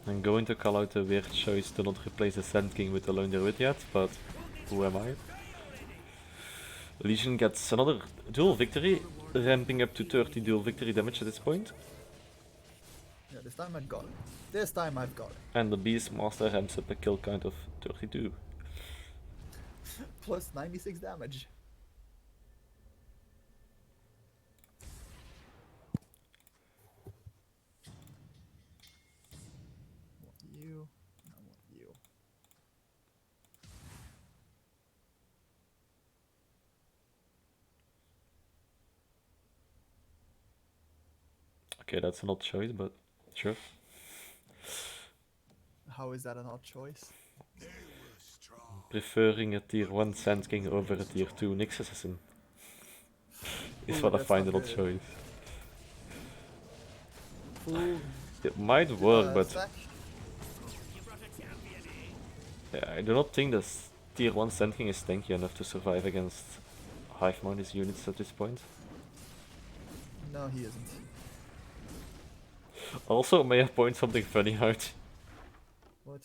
Speaker 1: I'm going to call out a weird choice to not replace the Sand King with the Lone Druid yet, but who am I? Legion gets another dual victory, ramping up to 30 dual victory damage at this point.
Speaker 3: Yeah, this time I've got it. This time I've got it.
Speaker 1: And the Beastmaster ramps up a kill count of 32.
Speaker 3: Plus 96 damage. I want you. I want you.
Speaker 1: Okay, that's an odd choice, but sure.
Speaker 3: How is that an odd choice?
Speaker 1: Preferring a tier 1 Sand King over a tier 2 Nyx Assassin is
Speaker 3: Ooh,
Speaker 1: what I
Speaker 3: that's
Speaker 1: find
Speaker 3: not
Speaker 1: an odd
Speaker 3: good.
Speaker 1: choice.
Speaker 3: Full
Speaker 1: It might work, but
Speaker 3: stack.
Speaker 1: yeah, I do not think that tier 1 Sand King is tanky enough to survive against Hive Mind's units at this point.
Speaker 3: No, he isn't.
Speaker 1: Also, may I point something funny out?
Speaker 3: What?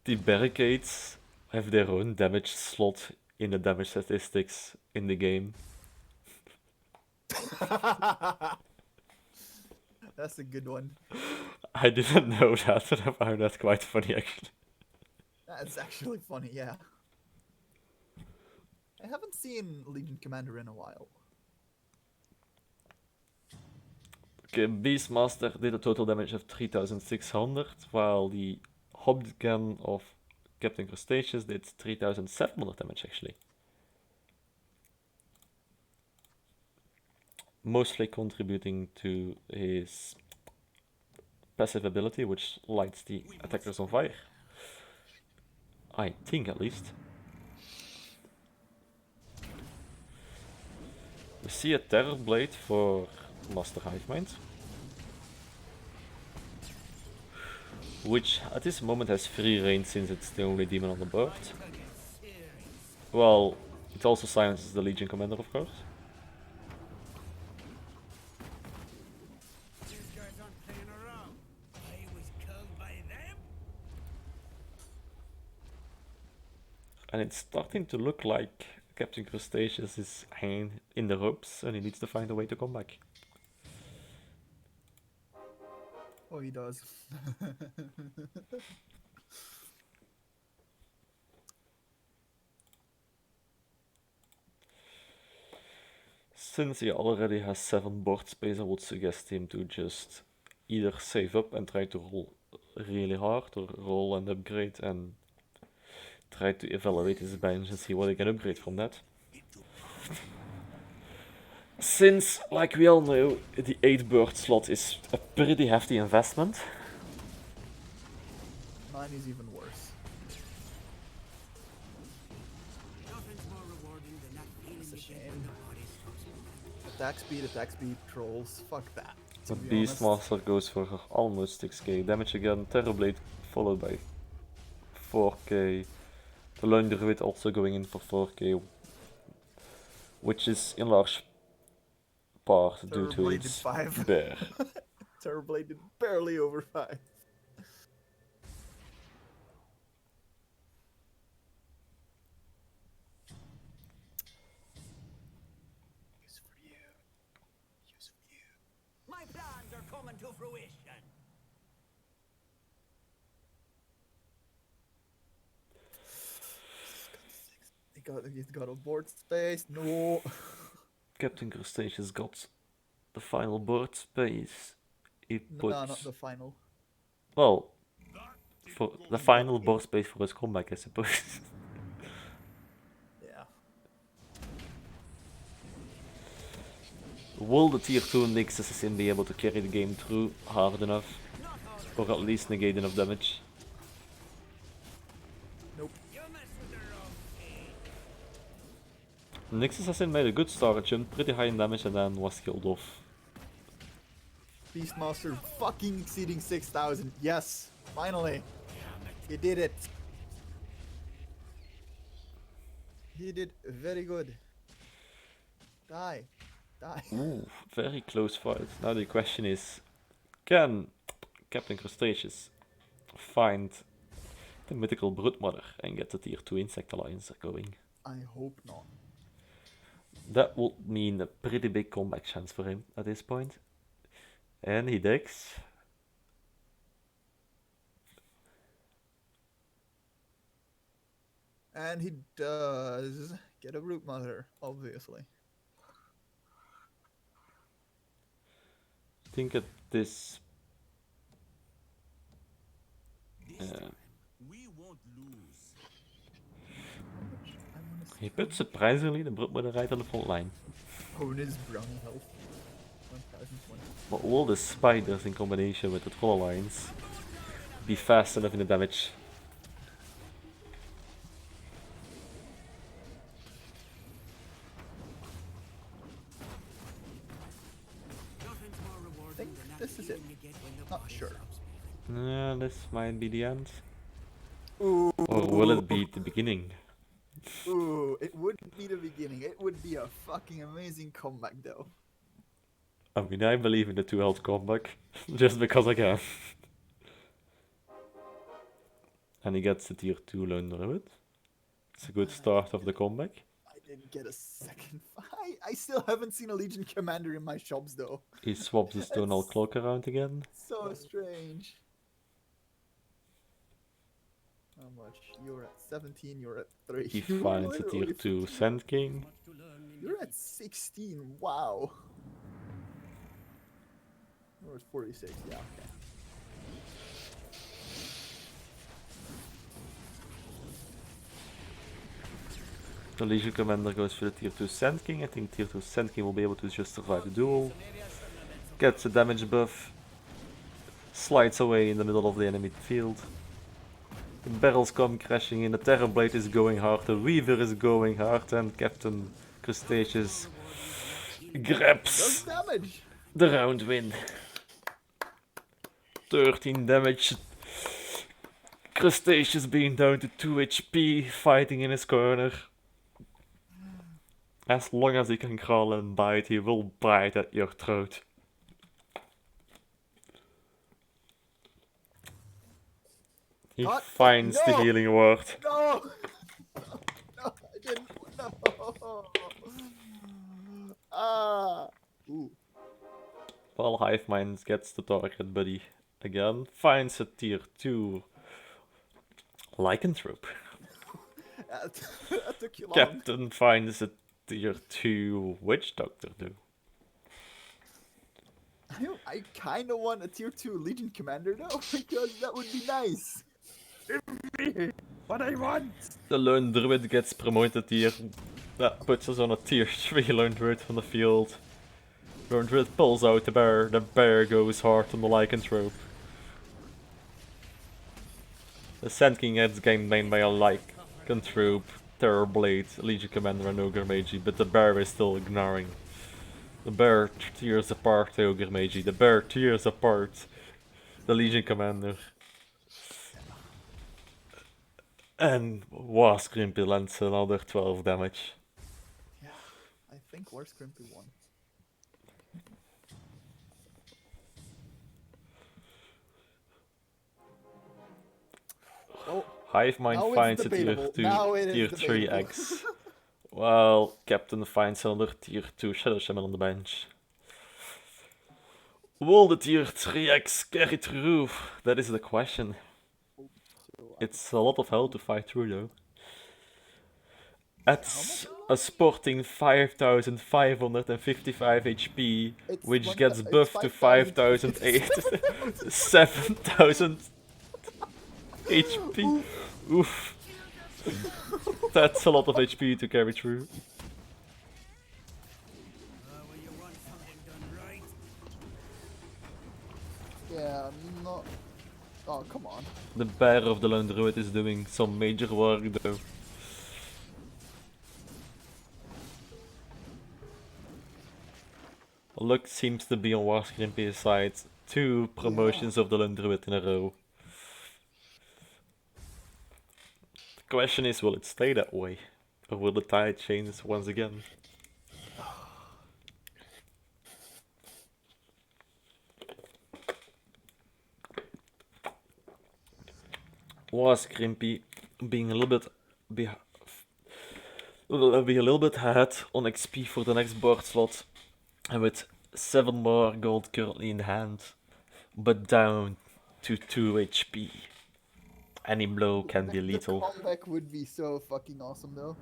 Speaker 1: The barricades have their own damage slot in the damage statistics in the game.
Speaker 3: That's a good one.
Speaker 1: I didn't know that, but I found that quite funny actually.
Speaker 3: That's actually funny, yeah. I haven't seen Legion Commander in a while.
Speaker 1: Okay, Beastmaster did a total damage of 3600, while the Hobbit Gun of Captain Crustaceous did 3700 damage actually. Mostly contributing to his passive ability, which lights the attackers on fire. I think at least. We see a Terror Blade for Master Hivemind, which at this moment has free reign since it's the only demon on the board. Well, it also silences the Legion Commander, of course.
Speaker 4: These guys aren't playing around. I was killed by them.
Speaker 1: And it's starting to look like Captain Crustaceous is hanging in the ropes and he needs to find a way to come back.
Speaker 3: Oh, he does.
Speaker 1: Since he already has 7 board space, I would suggest him to just either save up and try to roll really hard, or roll and upgrade and try to evaluate his bench and see what he can upgrade from that. Since, like we all know, the 8 bird slot is a pretty hefty investment.
Speaker 3: Mine is even worse.
Speaker 4: Nothing's more rewarding than that feeling
Speaker 3: It's a
Speaker 4: you get
Speaker 3: shame.
Speaker 4: when the body stops moving.
Speaker 3: Attack speed, trolls. Fuck that. To
Speaker 1: But
Speaker 3: be honest.
Speaker 1: Beastmaster goes for almost 6k damage again, Terrorblade followed by 4k, the Lone Druid also going in for 4k, which is in large part due to
Speaker 3: Terrorblade did
Speaker 1: its
Speaker 3: 5.
Speaker 1: bear.
Speaker 3: Terrorblade did barely over 5. Use for you. Use for you.
Speaker 4: My plans are coming to fruition.
Speaker 3: He's got a board space. No.
Speaker 1: Captain Crustaceous got the final board space. He
Speaker 3: No,
Speaker 1: puts,
Speaker 3: not the final.
Speaker 1: well, for the final board space for his comeback, I suppose.
Speaker 3: Yeah.
Speaker 1: Will the tier 2 Nyx Assassin be able to carry the game through hard enough? Or at least negate enough damage?
Speaker 4: You mess with the wrong thing.
Speaker 1: Nyx Assassin made a good start, jumped pretty high in damage and then was killed off.
Speaker 3: Beastmaster fucking exceeding 6,000. Yes. Finally. He did it. He did very good. Die. Die.
Speaker 1: Ooh, very close fight. Now the question is, can Captain Crustaceous find the mythical Broodmother and get the tier 2 Insect Alliance going?
Speaker 3: I hope not.
Speaker 1: That would mean a pretty big comeback chance for him at this point. And he digs.
Speaker 3: And he does get a Broodmother, obviously.
Speaker 1: I think at this...
Speaker 4: We won't lose.
Speaker 1: he put surprisingly the Broodmother right on the front line.
Speaker 3: Opponent's brownie health. 1020.
Speaker 1: But will the spiders in combination with the Troll Alliance be fast enough in the damage?
Speaker 4: Nothing's more
Speaker 3: I
Speaker 4: rewarding
Speaker 3: think
Speaker 4: than that
Speaker 3: this is it.
Speaker 4: feeling you get when the
Speaker 3: Not
Speaker 4: body
Speaker 3: sure.
Speaker 4: stops moving.
Speaker 1: Yeah, this might be the end.
Speaker 3: Ooh.
Speaker 1: Or will it be the beginning?
Speaker 3: Ooh, it would be the beginning. It would be a fucking amazing comeback, though.
Speaker 1: I mean, I believe in the 2 health comeback, just because I can. And he gets the tier 2 Lone Druid. It's a good start of the comeback.
Speaker 3: I didn't get a second. I still haven't seen a Legion commander in my shops, though.
Speaker 1: He swaps his tonal cloak around again.
Speaker 3: So strange. How much? You're at 17, you're at 3.
Speaker 1: He
Speaker 3: You're
Speaker 1: finds a tier
Speaker 3: literally
Speaker 1: 2 Sand King.
Speaker 4: Much to learn in
Speaker 3: You're at 16, wow. Or it's 46, yeah, okay.
Speaker 1: The Legion Commander goes for the tier 2 Sand King. I think tier 2 Sand King will be able to just survive the duel. Gets a damage buff. Slides away in the middle of the enemy field. The barrels come crashing in, the Terrorblade is going hard, the Weaver is going hard, and Captain Crustaceous
Speaker 3: Does
Speaker 1: grabs
Speaker 3: damage!
Speaker 1: the round win. 13 damage. Crustaceous being down to 2 HP, fighting in his corner. As long as he can crawl and bite, he will bite at your throat. He
Speaker 3: God,
Speaker 1: finds the
Speaker 3: no!
Speaker 1: healing word.
Speaker 3: No! No, I didn't. No! Ah! Ooh.
Speaker 1: Well, Hive Mind gets the target, but he again finds a tier 2 Lycanthrope.
Speaker 3: That took you long.
Speaker 1: Captain finds a tier 2 Witch Doctor do?
Speaker 3: I kind of want a tier 2 Legion Commander though, because that would be nice. What I want.
Speaker 1: The Lone Druid gets promoted here. That puts us on a tier 3 Lone Druid on the field. Lone Druid pulls out the bear goes hard on the Lycanthrope. The Sand King gets game main by a Lycanthrope, Terrorblade, Legion Commander and Ogre Magi, but the bear is still ignoring. The bear tears apart the Ogre Magi, the bear tears apart the Legion Commander. And War Screampy lands another 12 damage.
Speaker 3: Yeah, I think War Scrimpy won. Oh,
Speaker 1: Hive Mind
Speaker 3: now it's
Speaker 1: finds a tier
Speaker 3: debatable.
Speaker 1: 2,
Speaker 3: Now it is
Speaker 1: tier 3
Speaker 3: debatable.
Speaker 1: X. Well, Captain finds another tier 2 Shadow Shaman on the bench. Will the tier 3 X carry through? That is the question. It's a lot of hell to fight through though. At a sporting 5555 HP,
Speaker 3: It's
Speaker 1: which
Speaker 3: one
Speaker 1: gets
Speaker 3: thou- it's
Speaker 1: buffed to
Speaker 3: 5,000.
Speaker 1: 5008, 7000 HP. Oof. That's a lot of HP to carry through.
Speaker 4: When you want something done right,
Speaker 3: Yeah, not. Oh, come on.
Speaker 1: The bear of the Lone Druid is doing some major work though. Luck seems to be on War Scrimpi's side. 2 promotions of the Lone Druid in a row. The question is, will it stay that way? Or will the tide change once again? War Scrimpy being a little bit will be a little bit ahead on XP for the next board slot, and with 7 more gold currently in hand, but down to 2 HP. Any blow can be
Speaker 3: The
Speaker 1: lethal.
Speaker 3: comeback would be so fucking awesome though.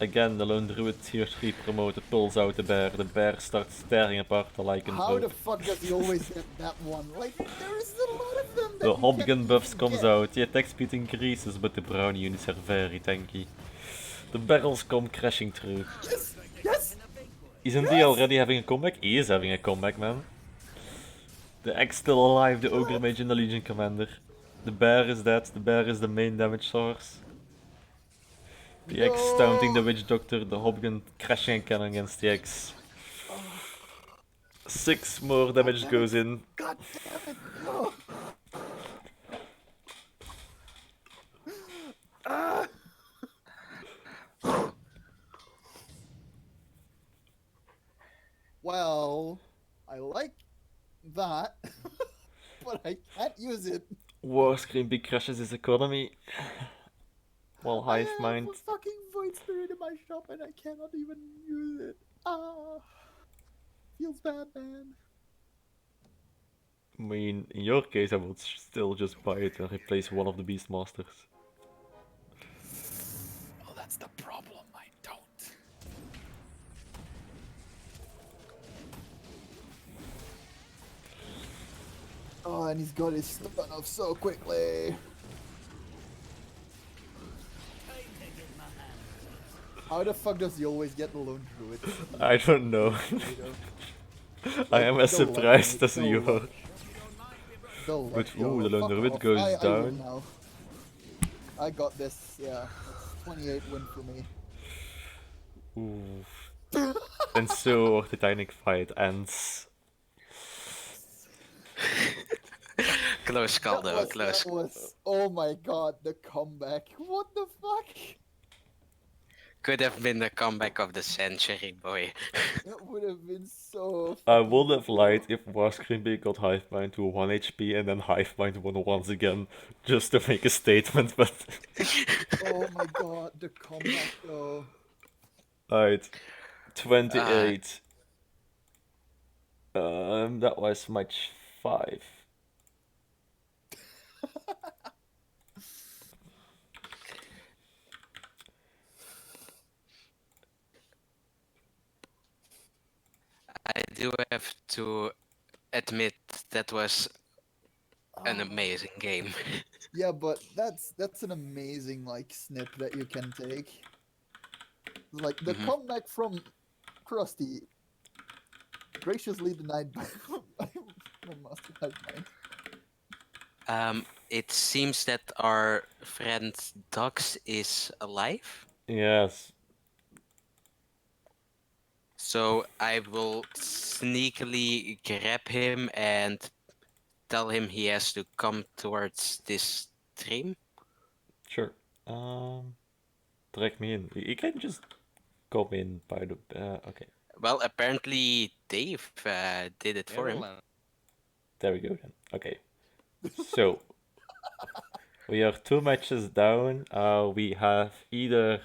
Speaker 1: Again, the Lone Druid tier 3 promoted pulls out the bear starts tearing apart the
Speaker 3: How the
Speaker 1: Lycanthrope.
Speaker 3: fuck does he always get that one? Like, there's a lot of them that
Speaker 1: The
Speaker 3: you
Speaker 1: Hobgun
Speaker 3: can't
Speaker 1: buffs
Speaker 3: even
Speaker 1: comes
Speaker 3: get.
Speaker 1: out, the attack speed increases, but the brownie units are very tanky. The barrels come crashing through.
Speaker 3: Yes! Yes!
Speaker 1: Isn't he already having a comeback? He is having a comeback, man. The X still alive, the Ogre Mage and the Legion Commander. The bear is dead, the bear is the main damage source. The X stunting the Witch Doctor, the Hobgun crashing a cannon against the X. 6 more damage goes in.
Speaker 3: God damn it! No! Ah! Well, I like that, but I can't use it.
Speaker 1: War Scream crashes his economy. While
Speaker 3: I
Speaker 1: Hive
Speaker 3: have
Speaker 1: Mind.
Speaker 3: a fucking Void Spirit in my shop and I cannot even use it. Ah, feels bad, man.
Speaker 1: I mean, in your case, I would still just buy it and replace one of the Beastmasters.
Speaker 3: Oh, that's the problem. I don't. Oh, and he's got his stun off so quickly. How the fuck does he always get the Lone Druid?
Speaker 1: I don't know. I am as
Speaker 3: Don't let
Speaker 1: surprised
Speaker 3: me,
Speaker 1: as
Speaker 3: don't
Speaker 1: you
Speaker 3: let
Speaker 1: are.
Speaker 3: Don't
Speaker 1: But
Speaker 3: let go.
Speaker 1: ooh, the Lone
Speaker 3: Fuck
Speaker 1: Druid
Speaker 3: off.
Speaker 1: goes
Speaker 3: I win
Speaker 1: down.
Speaker 3: now. I got this. Yeah, that's 28 win for me.
Speaker 1: Ooh. And so the Titanic fight ends.
Speaker 2: Close call though, close.
Speaker 3: That was. Oh my god, the comeback. What the fuck?
Speaker 2: Could have been the comeback of the century, boy.
Speaker 3: That would have been so.
Speaker 1: I
Speaker 3: fucking
Speaker 1: would have
Speaker 3: cool.
Speaker 1: liked if Warscream got Hive Mind to 1 HP and then Hive Mind won once again, just to make a statement, but...
Speaker 3: Oh my god, the comeback though.
Speaker 1: Alright. 28. That was match 5.
Speaker 2: do have to admit that was an
Speaker 3: Ah,
Speaker 2: amazing game.
Speaker 3: yeah, but that's an amazing like snip that you can take. Like the
Speaker 2: Mhm.
Speaker 3: comeback from Krusty, graciously denied by by Master Hive Mind.
Speaker 2: It seems that our friend Dux is alive.
Speaker 1: Yes.
Speaker 2: So I will sneakily grab him and tell him he has to come towards this stream.
Speaker 1: Sure. Drag me in. You can just come in by the. Okay.
Speaker 2: Well, apparently Dave did it for him.
Speaker 7: Neverland.
Speaker 1: There we go then. Okay. So we are 2 matches down. We have either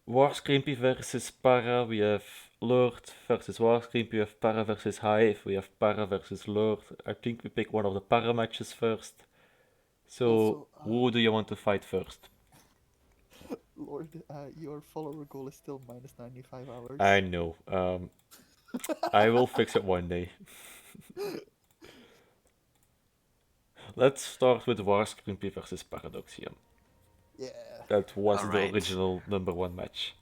Speaker 1: Warscreampy versus Para. We have Lord versus Warscreampy. We have Para versus Hive. We have Para versus Lord. I think we pick one of the Para matches first. So
Speaker 3: Also,
Speaker 1: who do you want to fight first?
Speaker 3: Lord, your follower goal is still minus 95 hours.
Speaker 1: I know. I will fix it one day. Let's start with Warscreampy versus Paradoxium.
Speaker 3: Yeah.
Speaker 1: That was the
Speaker 2: Alright.
Speaker 1: original #1 match.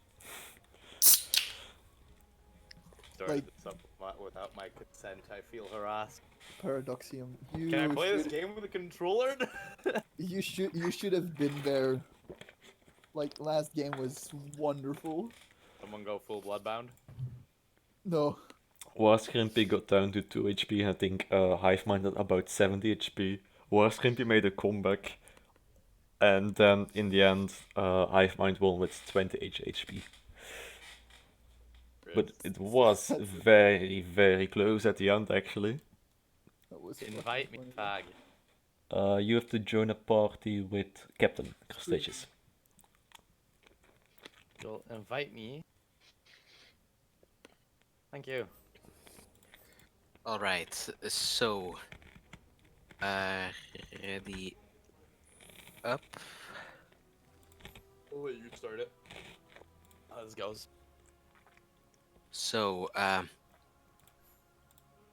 Speaker 7: Started
Speaker 3: Like-
Speaker 7: this up without my consent. I feel harassed.
Speaker 3: Paradoxium, you
Speaker 7: Can I play this
Speaker 3: should,
Speaker 7: game with a controller?
Speaker 3: you should have been there. Like last game was wonderful.
Speaker 7: Someone go full bloodbound.
Speaker 3: No,
Speaker 1: Warscreampy got down to 2 HP. I think Hive Mind at about 70 HP. Warscreampy made a comeback. And then in the end, Hive Mind won with 28 HP. But it was very, very close at the end, actually.
Speaker 3: that was
Speaker 7: Invite me,
Speaker 3: fucking
Speaker 7: fag.
Speaker 1: You have to join a party with Captain Crustaceous.
Speaker 7: You'll invite me. Thank you.
Speaker 2: Alright, so ready up.
Speaker 7: I'll let you start it. How this goes.
Speaker 2: So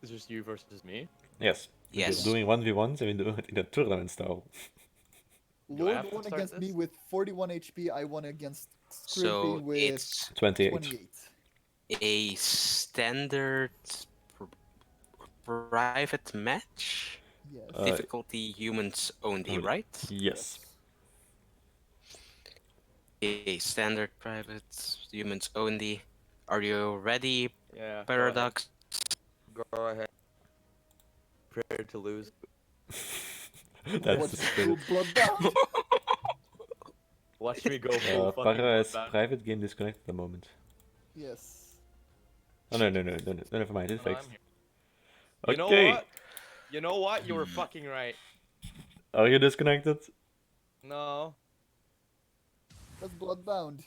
Speaker 7: It's just you versus me.
Speaker 1: Yes.
Speaker 2: yes.
Speaker 1: We're doing 1v1s and we do it in a tournament style.
Speaker 7: Do I
Speaker 3: Lord
Speaker 7: have to
Speaker 3: won
Speaker 7: start
Speaker 3: against me
Speaker 7: this?
Speaker 3: with 41 HP. I won against Scrimpy
Speaker 2: So
Speaker 3: with
Speaker 2: it's
Speaker 1: 28.
Speaker 3: 28.
Speaker 2: a standard private match.
Speaker 3: Yes.
Speaker 2: Difficulty humans only,
Speaker 1: only.
Speaker 2: right?
Speaker 1: Yes.
Speaker 2: A standard private humans only. Are you ready,
Speaker 7: Yeah.
Speaker 2: Paradox?
Speaker 7: Go ahead. Prepared to lose.
Speaker 1: That's
Speaker 3: What's
Speaker 1: the
Speaker 3: the
Speaker 1: spirit.
Speaker 3: bloodbound?
Speaker 7: Watch me go full fucking
Speaker 1: Para is
Speaker 7: bloodbound.
Speaker 1: private game disconnected at the moment.
Speaker 3: Yes.
Speaker 1: Oh no, never mind, it's
Speaker 7: No, I'm
Speaker 1: fixed.
Speaker 7: here. You know
Speaker 1: Okay,
Speaker 7: what? You know what? You were fucking right.
Speaker 1: are you disconnected?
Speaker 7: No.
Speaker 3: That's bloodbound.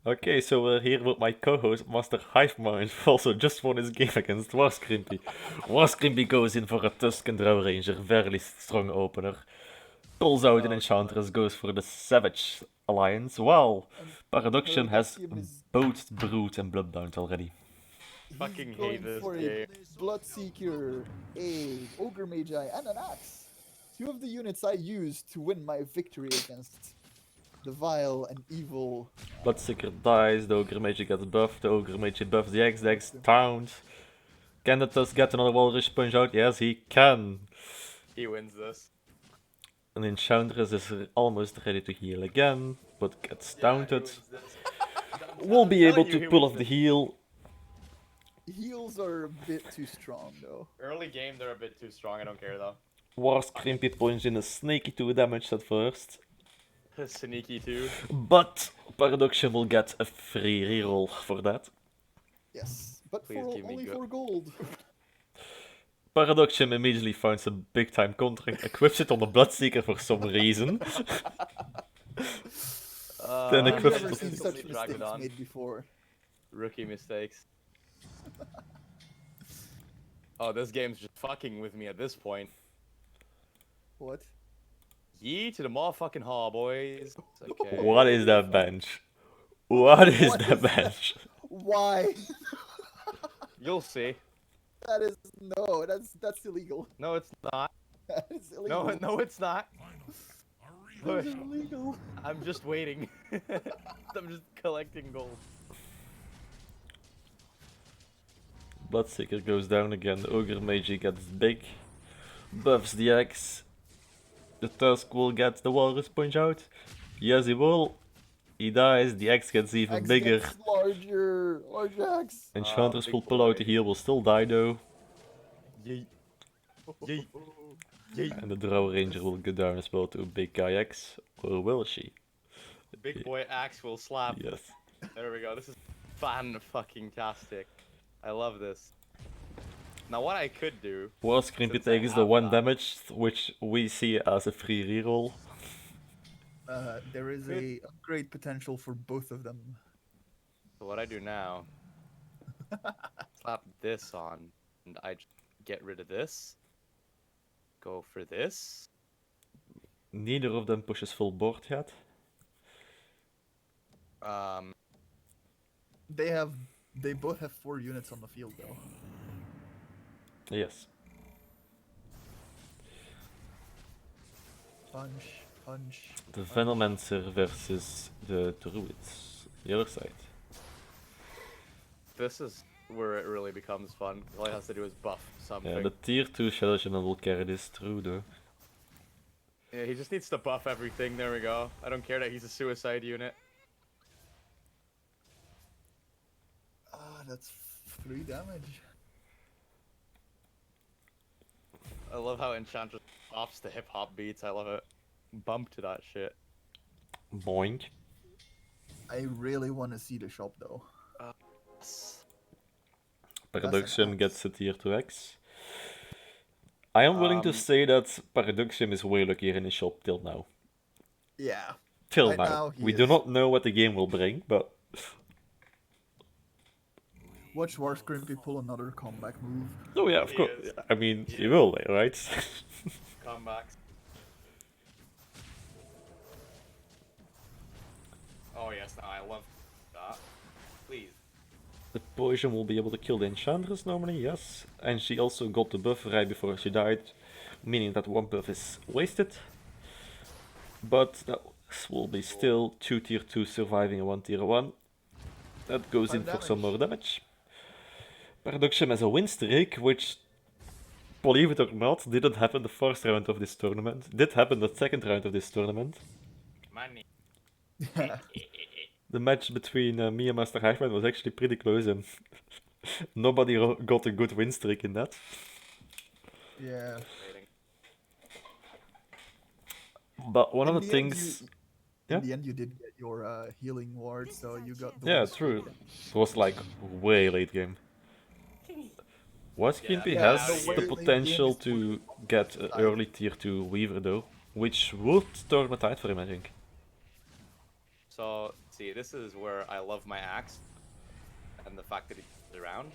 Speaker 1: Okay, so we're here with my co-host, Master Hivemind, who also just won his game against Warscreampy. Warscreampy goes in for a Tusk and Drow Ranger, very strong opener. Pulls out an
Speaker 7: Oh,
Speaker 1: Enchantress, goes for the Savage Alliance, while
Speaker 3: And
Speaker 1: Paradoxium has
Speaker 3: Paradoxium is
Speaker 1: both Brute and Bloodbound already.
Speaker 3: he's
Speaker 7: Fucking hate
Speaker 3: going
Speaker 7: this
Speaker 3: for a
Speaker 7: game.
Speaker 3: Bloodseeker, a Ogre Magi, and an Axe. Two of the units I used to win my victory against the vile and evil.
Speaker 1: Bloodseeker dies, the Ogre Mage gets buffed, the Ogre Mage buffs the X-Dex, towns. Can the Tusk get another Walrus Punch out? Yes, he can.
Speaker 7: He wins this.
Speaker 1: An Enchantress is almost ready to heal again, but gets taunted. Will be able to pull off the heal.
Speaker 3: Heals are a bit too strong though.
Speaker 7: Early game, they're a bit too strong. I don't care though.
Speaker 1: Warscreampy punches in a sneaky 2 damage at first,
Speaker 7: Sneaky too.
Speaker 1: but Paradoxium will get a free reroll for that.
Speaker 3: Yes, but
Speaker 7: Please
Speaker 3: for
Speaker 7: give me
Speaker 3: only
Speaker 7: go-
Speaker 3: 4 gold.
Speaker 1: Paradoxium immediately finds a big time contract, equips it on the Bloodseeker for some reason. Then
Speaker 3: I've
Speaker 1: equips
Speaker 3: never
Speaker 1: it
Speaker 3: seen
Speaker 7: Complete
Speaker 3: such mistakes
Speaker 7: Dragodon.
Speaker 3: made before.
Speaker 7: Rookie mistakes. Oh, this game's just fucking with me at this point.
Speaker 3: What?
Speaker 7: Yee to the motherfucking hall, boys. Okay.
Speaker 1: What is that bench? What is
Speaker 3: What
Speaker 1: that
Speaker 3: is that?
Speaker 1: bench?
Speaker 3: Why?
Speaker 7: You'll see.
Speaker 3: That is no. That's illegal.
Speaker 7: No, it's not.
Speaker 3: That is illegal.
Speaker 7: No, no, it's not.
Speaker 3: That is illegal.
Speaker 7: I'm just waiting. I'm just collecting gold.
Speaker 1: Bloodseeker goes down again. Ogre Magi gets big. Buffs the axe. The Tusk will get the Walrus Punch out. Yes, he will. He dies. The axe gets even
Speaker 3: Axe
Speaker 1: bigger.
Speaker 3: gets larger axe.
Speaker 1: Enchantress
Speaker 7: big
Speaker 1: will pull out
Speaker 7: boy.
Speaker 1: the heal. Will still die though.
Speaker 7: Yeet. Yeet. Yeet.
Speaker 1: And the Drow Ranger will go down as well to a big guy axe. Or will she?
Speaker 7: Big boy axe will slap.
Speaker 1: Yes.
Speaker 7: There we go. This is fan-fucking-tastic. I love this. Now what I could do...
Speaker 1: War Scream
Speaker 7: Since I
Speaker 1: takes the
Speaker 7: have
Speaker 1: 1
Speaker 7: that.
Speaker 1: damage, which we see as a free reroll.
Speaker 3: There is a upgrade potential for both of them.
Speaker 7: So what I do now... slap this on, and I just get rid of this. Go for this.
Speaker 1: Neither of them pushes full board yet.
Speaker 3: They both have 4 units on the field though.
Speaker 1: Yes.
Speaker 3: Punch.
Speaker 1: The Venomancer versus the Druids. The other side.
Speaker 7: This is where it really becomes fun. All he has to do is buff something.
Speaker 1: Yeah, the tier 2 Shadow Shaman will carry this through though.
Speaker 7: Yeah, he just needs to buff everything. There we go. I don't care that he's a suicide unit.
Speaker 3: That's 3 damage.
Speaker 7: I love how Enchantress pops the hip-hop beats. I love it. Bump to that shit.
Speaker 1: Boink.
Speaker 3: I really want to see the shop though.
Speaker 1: Paradoxium gets a tier 2x. I am willing to say that Paradoxium is way luckier in his shop till now.
Speaker 3: Yeah.
Speaker 1: Till
Speaker 3: Right
Speaker 1: now.
Speaker 3: now, he
Speaker 1: We do
Speaker 3: is.
Speaker 1: not know what the game will bring, but
Speaker 3: Watch War Scrimpy pull another comeback move.
Speaker 1: oh yeah, of
Speaker 7: He
Speaker 1: course.
Speaker 7: is.
Speaker 1: I mean, he will, right?
Speaker 7: Comebacks. Oh yes, now I love that. Please.
Speaker 1: The poison will be able to kill the Enchantress normally, yes. And she also got the buff right before she died, meaning that 1 buff is wasted. But that will be still 2 tier 2 surviving and 1 tier 1. That goes in
Speaker 3: 5
Speaker 1: for some
Speaker 3: damage.
Speaker 1: more damage. Paradoxium has a win streak, which, believe it or not, didn't happen the first round of this tournament. Did happen the second round of this tournament.
Speaker 7: Money.
Speaker 1: The match between me and Master Hackman was actually pretty close, and nobody got a good win streak in that.
Speaker 3: Yeah.
Speaker 1: But one of
Speaker 3: In
Speaker 1: the
Speaker 3: the end,
Speaker 1: things...
Speaker 3: In
Speaker 1: Yeah?
Speaker 3: the end, you did get your healing ward, so you got the
Speaker 1: Yeah,
Speaker 3: win streak.
Speaker 1: true. It was like way late game. Waskimpy
Speaker 7: Yeah,
Speaker 1: has
Speaker 7: the
Speaker 1: the
Speaker 3: way late
Speaker 1: potential
Speaker 3: game is
Speaker 1: to get an early tier 2 Weaver though, which would turn the tide for him, I think.
Speaker 7: So, see, this is where I love my axe, and the fact that he's around.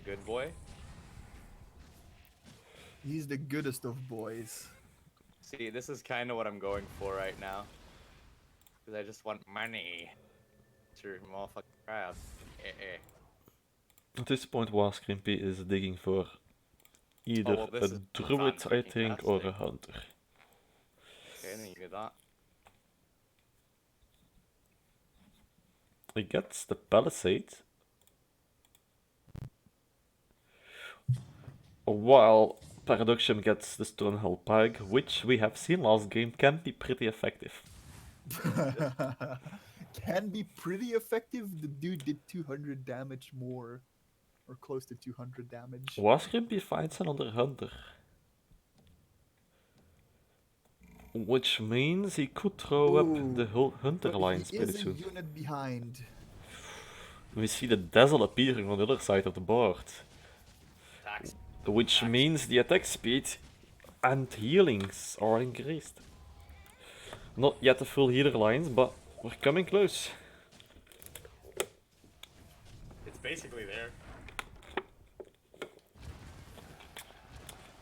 Speaker 7: Good boy.
Speaker 3: He's the goodest of boys.
Speaker 7: See, this is kind of what I'm going for right now. Because I just want money. Sure, motherfucking crap.
Speaker 1: At this point, Waskimpy is digging for either
Speaker 7: well, this
Speaker 1: a
Speaker 7: is
Speaker 1: druid, I
Speaker 7: fan-fucking-tastic.
Speaker 1: think, or a hunter.
Speaker 7: Okay, then you get that.
Speaker 1: He gets the palisade, while Paradoxium gets the Stonehull Pike, which we have seen last game can be pretty effective.
Speaker 3: Can be pretty effective. The dude did 200 damage more, or close to 200 damage.
Speaker 1: Waskimpy finds another hunter. Which means he could throw up the
Speaker 3: Ooh,
Speaker 1: whole Hunter
Speaker 3: But
Speaker 1: Alliance
Speaker 3: he
Speaker 1: pretty
Speaker 3: is a
Speaker 1: soon.
Speaker 3: unit behind.
Speaker 1: We see the Dazzle appearing on the other side of the board.
Speaker 7: Tax.
Speaker 1: Which means the attack speed and healings are increased. Not yet a full healer alliance, but we're coming close.
Speaker 7: It's basically there.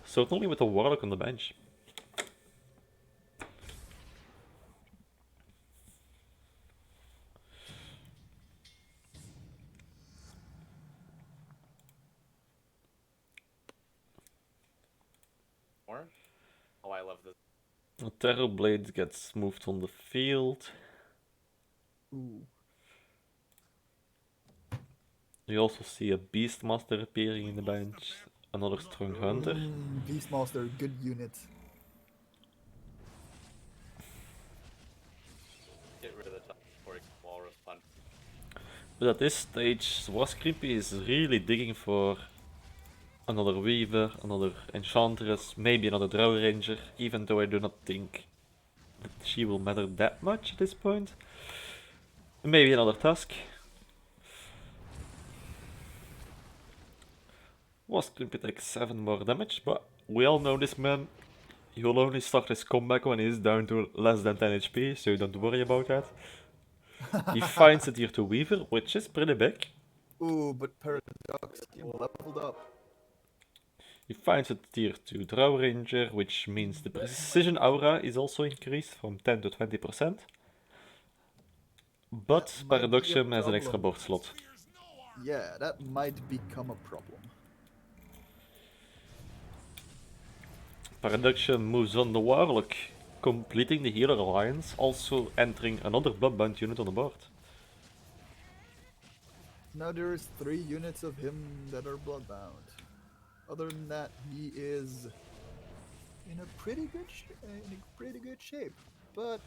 Speaker 1: Certainly with a Warlock on the bench.
Speaker 7: more. Oh, I love this.
Speaker 1: A Terrorblade gets moved on the field.
Speaker 3: Ooh.
Speaker 1: You also see a Beastmaster appearing in the bench. Another strong hunter.
Speaker 3: Beastmaster, good unit.
Speaker 7: Get rid of the top before Walrus Punch.
Speaker 1: But at this stage, Wascreepy is really digging for another Weaver, another Enchantress, maybe another Drow Ranger, even though I do not think that she will matter that much at this point. Maybe another Tusk. Wascreepy takes 7 more damage, but we all know this man. He will only start his comeback when he is down to less than 10 HP, so don't worry about that. He finds a tier 2 Weaver, which is pretty big.
Speaker 3: Ooh, but Paradoxium leveled up.
Speaker 1: He finds a tier 2 Drow Ranger, which means the precision aura is also increased from 10 to 20%. But
Speaker 3: That might be a
Speaker 1: Paradoxium has an extra
Speaker 3: problem.
Speaker 1: board slot.
Speaker 3: Yeah, that might become a problem.
Speaker 1: Paradoxium moves on the Warlock, completing the Healer Alliance, also entering another Bloodbound unit on the board.
Speaker 3: Now there's 3 units of him that are bloodbound. Other than that, he is in a pretty good shape, but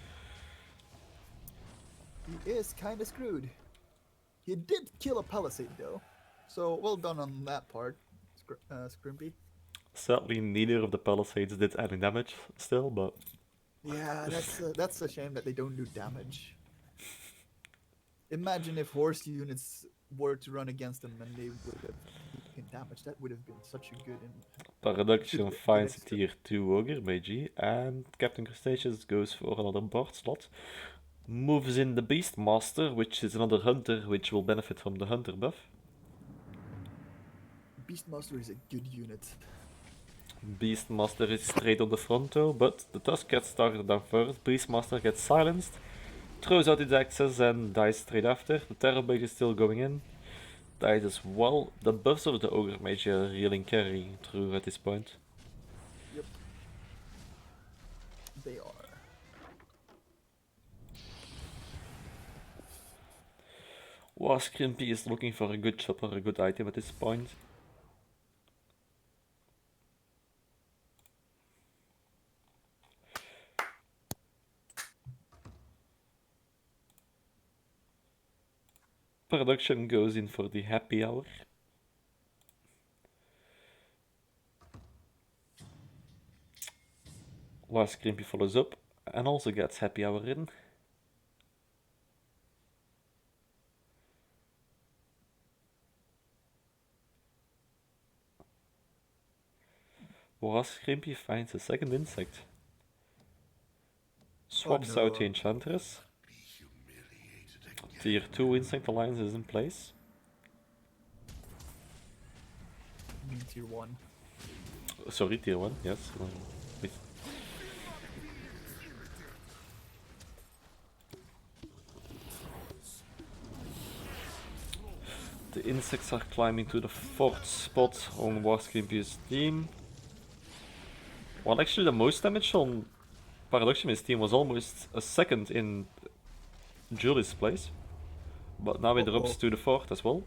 Speaker 3: he is kind of screwed. He did kill a Palisade though, so well done on that part, Scrimpy.
Speaker 1: Sadly, neither of the Palisades did any damage still, but
Speaker 3: Yeah, that's a shame that they don't do damage. Imagine if horse units were to run against them and they would have taken damage. That would have been such a good.
Speaker 1: Paradoxium finds a
Speaker 3: extra.
Speaker 1: tier 2 Ogre by G, and Captain Crustaceus goes for another board slot. Moves in the Beastmaster, which is another hunter, which will benefit from the hunter buff.
Speaker 3: Beastmaster is a good unit.
Speaker 1: Beastmaster is straight on the front though, but the Tusk gets started down first. Beastmaster gets silenced, throws out his axes and dies straight after. The Terrorblade is still going in, dies as well. The buffs of the Ogre Mage are really carrying through at this point.
Speaker 3: Yep. They are.
Speaker 1: Wascreepy is looking for a good chopper, a good item at this point. Production goes in for the happy hour. Wascreepy follows up and also gets happy hour in. Wascreepy finds a second insect. Swaps out the Enchantress. Tier 2 insect alliance is in place.
Speaker 3: Tier 1.
Speaker 1: Sorry, tier 1, yes. Wait. The insects are climbing to the 4th spot on Wascreepy's team. Well, actually the most damage on Paradoxium's team was almost a second in Julie's place. But now it drops to the 4th as well.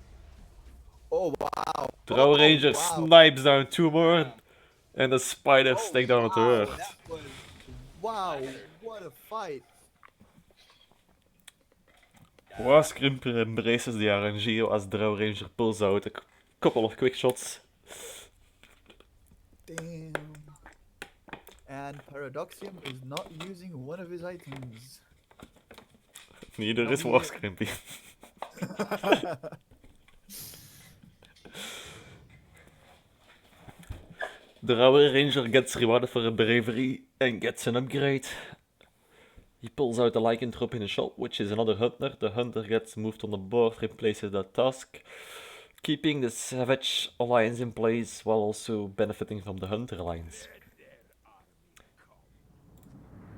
Speaker 3: Oh wow!
Speaker 1: Drow Ranger
Speaker 3: wow.
Speaker 1: snipes down 2 more, and the spiders take down a
Speaker 3: Wow,
Speaker 1: 3rd.
Speaker 3: that was wow! What a fight!
Speaker 1: Wascreepy embraces the RNG as Drow Ranger pulls out a couple of quick shots.
Speaker 3: Damn. And Paradoxium is not using one of his items.
Speaker 1: Neither is
Speaker 3: No,
Speaker 1: Wascreepy. The Drow Ranger gets rewarded for a bravery and gets an upgrade. He pulls out a Lycanthrope in a shop, which is another hunter. The hunter gets moved on the board, replaces the Tusk, keeping the Savage Alliance in place while also benefiting from the Hunter Alliance.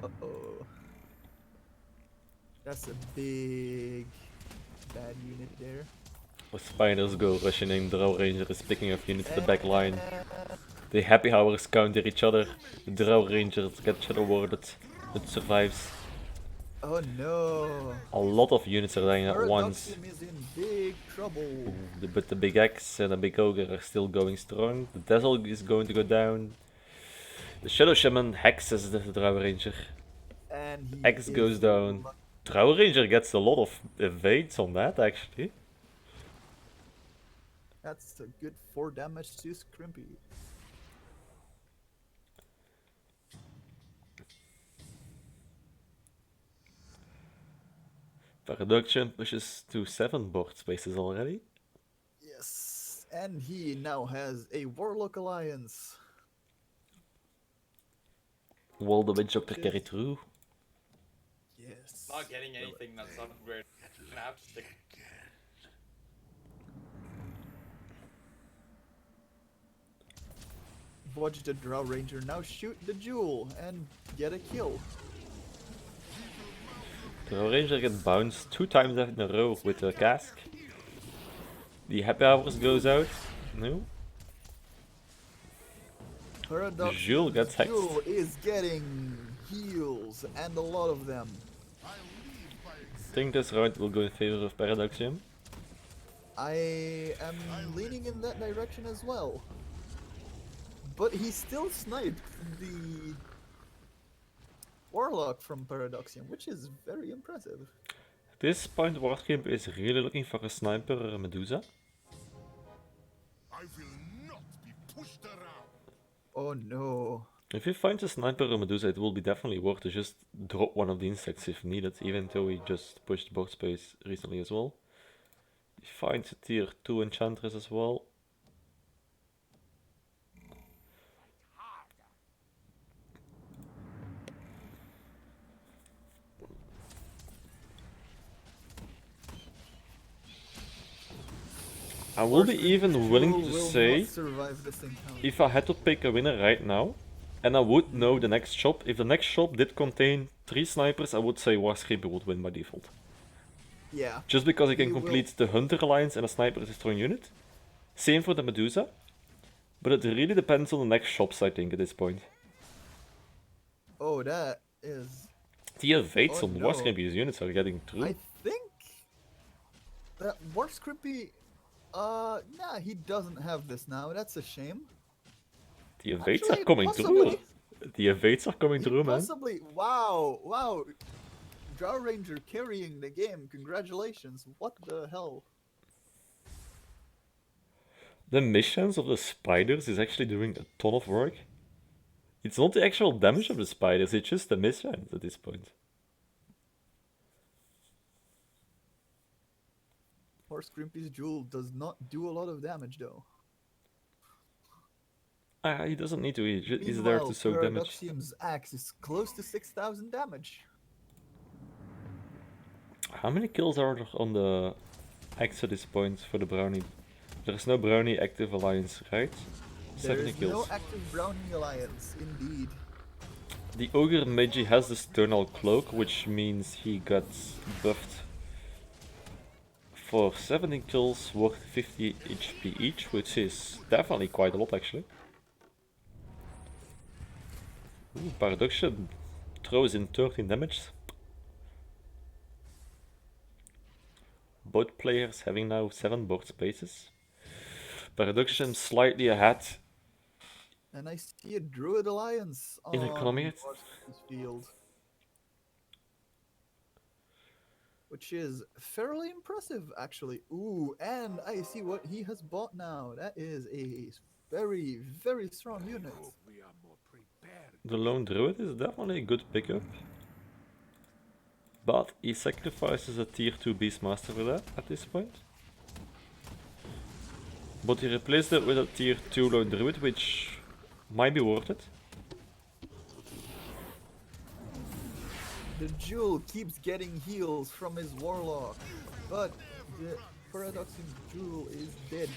Speaker 3: Uh-oh. That's a big bad unit there.
Speaker 1: The spiders go rushing in, Drow Ranger is picking up units to the back line. The happy hours counter each other. The Drow Rangers get shadow warded. It survives.
Speaker 3: Oh no.
Speaker 1: A lot of units are dying at once.
Speaker 3: Paradoxium is in big trouble.
Speaker 1: But the big axe and the big ogre are still going strong. The Dazzle is going to go down. The Shadow Shaman hexes the Drow Ranger.
Speaker 3: And he
Speaker 1: Axe
Speaker 3: is
Speaker 1: goes down. Drow Ranger gets a lot of evades on that actually.
Speaker 3: That's a good 4 damage to Scrimpy.
Speaker 1: Paradoxian pushes to 7 board spaces already.
Speaker 3: Yes. And he now has a Warlock Alliance.
Speaker 1: Will the Witch Doctor carry through?
Speaker 3: Yes.
Speaker 7: Not getting anything that's not weird. Gonna have to stick.
Speaker 3: Watch the Drow Ranger now shoot the jewel and get a kill.
Speaker 1: The Ranger gets bounced 2 times in a row with a cask. The happy hours goes out. No.
Speaker 3: Paradox
Speaker 1: Jewel gets hexed.
Speaker 3: Jewel is getting heals and a lot of them.
Speaker 1: I think this round will go in favor of Paradoxium.
Speaker 3: I am leaning in that direction as well. But he still sniped the Warlock from Paradoxium, which is very impressive.
Speaker 1: At this point, Warcamp is really looking for a sniper Medusa.
Speaker 8: I will not be pushed around.
Speaker 3: Oh no.
Speaker 1: If he finds a sniper Medusa, it will be definitely worth to just drop one of the insects if needed, even though he just pushed board space recently as well. He finds a tier 2 enchantress as well. I will be even willing to say, if I had to pick a winner right now, and I would know the next shop, if the next shop did contain 3 snipers, I would say Warscraper would win by default.
Speaker 3: Yeah.
Speaker 1: Just because he can
Speaker 3: You
Speaker 1: complete the Hunter Alliance and a sniper is a strong unit. Same for the Medusa. But it really depends on the next shops, I think, at this point.
Speaker 3: Oh, that is...
Speaker 1: The evades
Speaker 3: Oh,
Speaker 1: on
Speaker 3: no.
Speaker 1: Warscraper's units are getting through.
Speaker 3: I think that Warscrappy, nah, he doesn't have this now. That's a shame.
Speaker 1: The evades
Speaker 3: Actually,
Speaker 1: are coming through.
Speaker 3: possibly.
Speaker 1: The evades are coming
Speaker 3: He
Speaker 1: through, man.
Speaker 3: possibly, wow, wow. Drow Ranger carrying the game. Congratulations. What the hell?
Speaker 1: The missions of the spiders is actually doing a ton of work. It's not the actual damage of the spiders, it's just the missions at this point.
Speaker 3: Horse Grimpy's Jewel does not do a lot of damage though.
Speaker 1: He doesn't need to, he's there to soak damage.
Speaker 3: Paradoxium's axe is close to 6,000 damage.
Speaker 1: How many kills are there on the axe at this point for the brownie? There's no brownie active alliance, right? 70
Speaker 3: There's
Speaker 1: kills.
Speaker 3: no active Brownie Alliance, indeed.
Speaker 1: The Ogre Magi has the Sternal Cloak, which means he got buffed for 17 kills worth 50 HP each, which is definitely quite a lot actually. Ooh, Paradoxian throws in 13 damage. Both players having now 7 board spaces. Paradoxian slightly ahead.
Speaker 3: And I see a Druid Alliance on
Speaker 1: In economy?
Speaker 3: Warscrappy's field. Which is fairly impressive, actually. Ooh, and I see what he has bought now. That is a very, very strong unit.
Speaker 8: We are more prepared.
Speaker 1: The Lone Druid is definitely a good pickup. But he sacrifices a tier 2 Beastmaster for that at this point. But he replaced it with a tier 2 Lone Druid, which might be worth it.
Speaker 3: The Jewel keeps getting heals from his Warlock, but the Paradoxium Jewel is dead.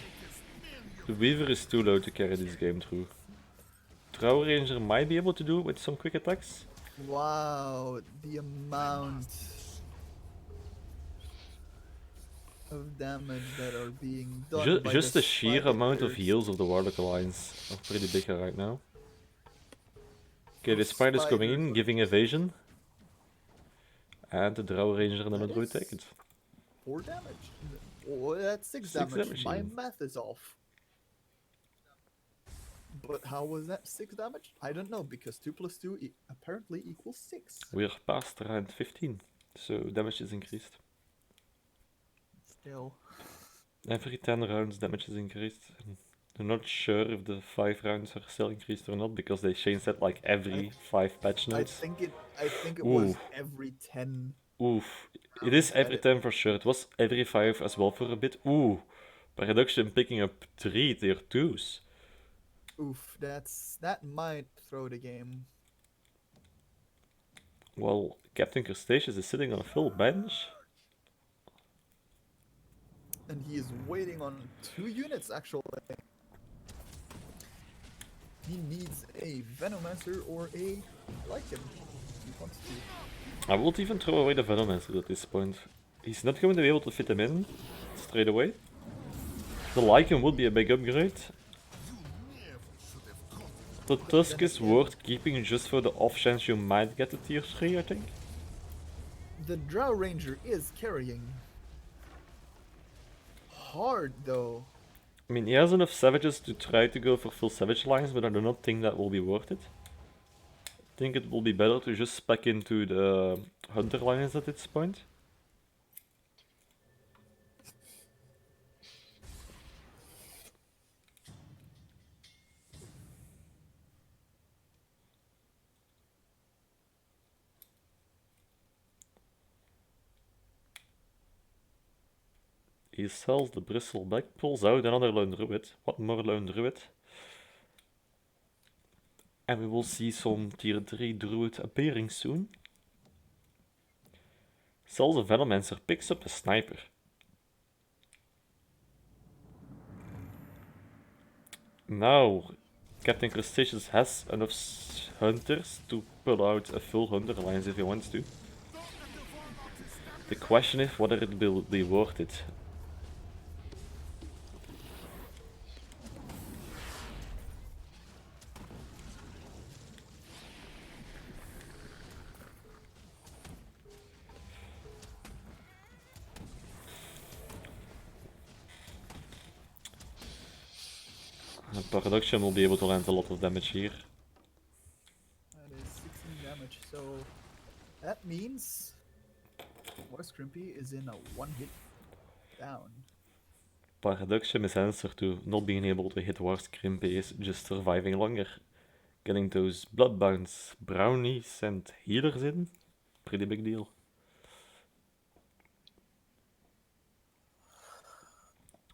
Speaker 1: The Weaver is too low to carry this game through. Drow Ranger might be able to do with some quick attacks.
Speaker 3: Wow, the amount. of damage that are being done by
Speaker 1: Just the sheer amount of
Speaker 3: spiders.
Speaker 1: heals of the Warlock Alliance are pretty big right now. Okay, the
Speaker 3: Those
Speaker 1: spider's coming in,
Speaker 3: spiders
Speaker 1: giving evasion. And the Drow Ranger and the
Speaker 3: That
Speaker 1: Druid
Speaker 3: is-
Speaker 1: take it.
Speaker 3: 4 damage. Oh, that's 6
Speaker 1: 6
Speaker 3: damage.
Speaker 1: damage
Speaker 3: My
Speaker 1: even.
Speaker 3: math is off. But how was that 6 damage? I don't know, because 2 plus 2 apparently equals 6.
Speaker 1: We're past round 15, so damage is increased.
Speaker 3: Still.
Speaker 1: Every 10 rounds damage is increased. I'm not sure if the 5 rounds are still increased or not, because they changed that like every 5 patch
Speaker 3: I
Speaker 1: notes.
Speaker 3: think it
Speaker 1: Ooh.
Speaker 3: was every 10.
Speaker 1: Oof. It is every
Speaker 3: Edit.
Speaker 1: 10 for sure. It was every 5 as well for a bit. Ooh. Paradoxian picking up 3 tier 2s.
Speaker 3: Oof, that might throw the game.
Speaker 1: Well, Captain Crustaceous is sitting on a full bench.
Speaker 3: And he is waiting on 2 units actually. He needs a Venomancer or a Lycan. He wants to.
Speaker 1: I won't even throw away the Venomancer at this point. He's not going to be able to fit him in straight away. The Lycan would be a big upgrade. The Tusk is worth keeping just for the off chance you might get a tier 3, I think.
Speaker 3: The Drow Ranger is carrying. Hard though.
Speaker 1: I mean, he has enough savages to try to go for full savage lines, but I do not think that will be worth it. I think it will be better to just spec into the hunter lines at this point. He sells the bristleback, pulls out another lone druid. One more lone druid. And we will see some tier 3 druid appearing soon. Sells a Venomancer, picks up a sniper. Now, Captain Crustaceous has enough hunters to pull out a full hunter alliance if he wants to. The question is whether it will be worth it. Paradoxian will be able to land a lot of damage here.
Speaker 3: That is 16 damage. So that means War Scrimpy is in a 1-hit down.
Speaker 1: Paradoxian answer to not being able to hit War Scrimpy is just surviving longer. Getting those Bloodbounds, Brownies and healers in, pretty big deal.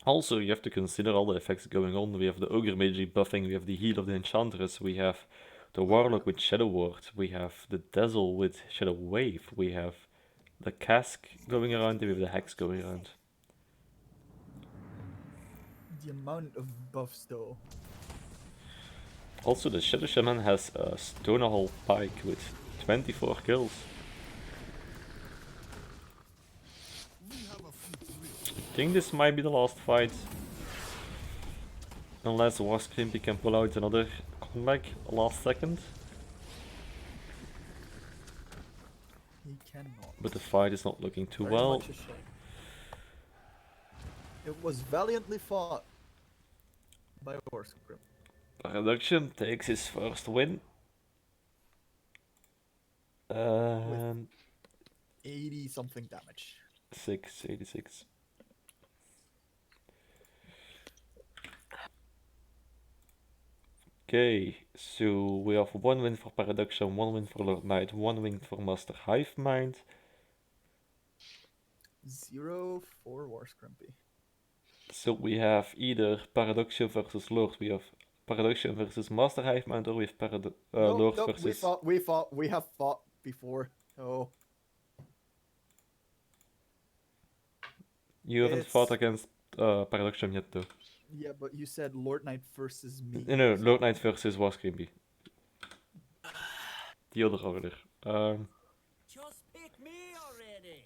Speaker 1: Also, you have to consider all the effects going on. We have the Ogre Magi buffing, we have the heal of the Enchantress, we have the Warlock with Shadow Ward, we have the Dazzle with Shadow Wave, we have the Cask going around, and we have the Hex going around.
Speaker 3: The amount of buffs though.
Speaker 1: Also, the Shadow Shaman has a Stonehall Pike with 24 kills. I think this might be the last fight. Unless War Scrimpy can pull out another comeback last second.
Speaker 3: He cannot.
Speaker 1: But the fight is not looking too
Speaker 3: Very
Speaker 1: well.
Speaker 3: much a shame. It was valiantly fought by War Scrimpy.
Speaker 1: Paradoxian takes his first win.
Speaker 3: 80 something damage.
Speaker 1: 686. Okay, so we have 1 win for Paradoxian, 1 win for Lord Knight, 1 win for Master Hive Mind.
Speaker 3: 0 for War Scrimpy.
Speaker 1: So we have either Paradoxian versus Lord, we have Paradoxian versus Master Hive Mind, or we have Lord
Speaker 3: Nope,
Speaker 1: versus...
Speaker 3: we have fought before. Oh,
Speaker 1: You haven't
Speaker 3: It's-
Speaker 1: fought against Paradoxian yet though.
Speaker 3: yeah, but you said Lord Knight versus me.
Speaker 1: No, Lord Knight versus War Scrimpy. The other order.
Speaker 5: Just pick me already.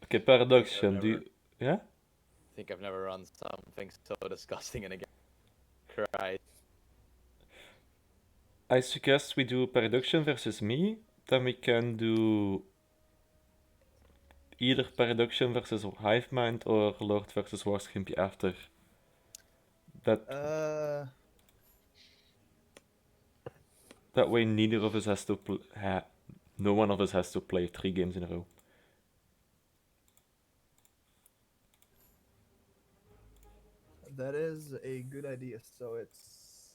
Speaker 1: Okay, Paradoxian, do you... Yeah?
Speaker 7: I think I've never run something so disgusting in a game. Christ.
Speaker 1: I suggest we do Paradoxian versus me, then we can do either Paradoxian versus Hive Mind or Lord versus Warschimpy after. That way neither of us has to no one of us has to play 3 games in a row.
Speaker 3: That is a good idea. So it's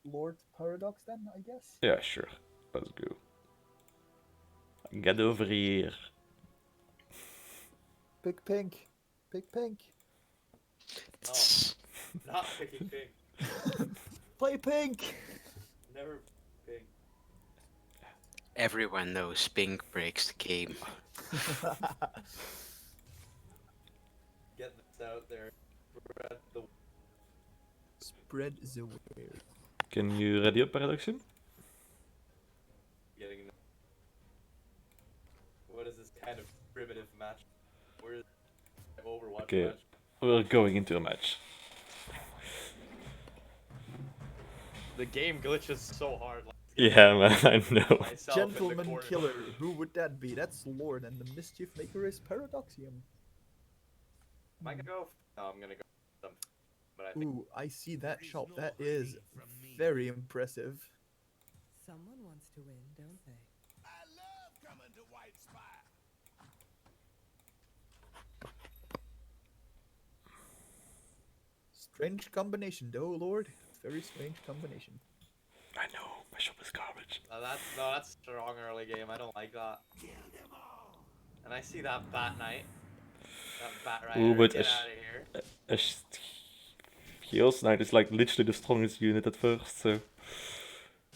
Speaker 3: Lord Paradox then, I guess.
Speaker 1: Yeah, sure. Let's go. Get over here.
Speaker 3: Pick pink. Pick pink.
Speaker 7: No, not picking pink.
Speaker 3: Play pink.
Speaker 7: Never pink.
Speaker 2: Everyone knows pink breaks the game.
Speaker 7: Get this out there. Spread the
Speaker 3: Spread the word.
Speaker 1: Can you ready up Paradoxian?
Speaker 7: getting. What is this kind of primitive match? Where is Overwatch
Speaker 1: Okay,
Speaker 7: match?
Speaker 1: we're going into a match.
Speaker 7: The game glitches so hard. Like,
Speaker 1: Yeah, man, I know.
Speaker 7: myself in the
Speaker 3: Gentleman
Speaker 7: corner.
Speaker 3: killer. Who would that be? That's Lord, and the mischief maker is Paradoxium.
Speaker 7: Am I gonna go? No, I'm gonna go. But I think
Speaker 3: Ooh, I see that shop. That is very impressive.
Speaker 6: Someone wants to win, don't they?
Speaker 8: I love coming to White Spire.
Speaker 3: Strange combination, though, Lord. Very strange combination.
Speaker 1: I know, my shop is garbage.
Speaker 7: that's a strong early game. I don't like that. And I see that Bat Knight. That Bat Rider.
Speaker 1: Ooh, but
Speaker 7: Get out of here.
Speaker 1: Heals Knight is like literally the strongest unit at first, so...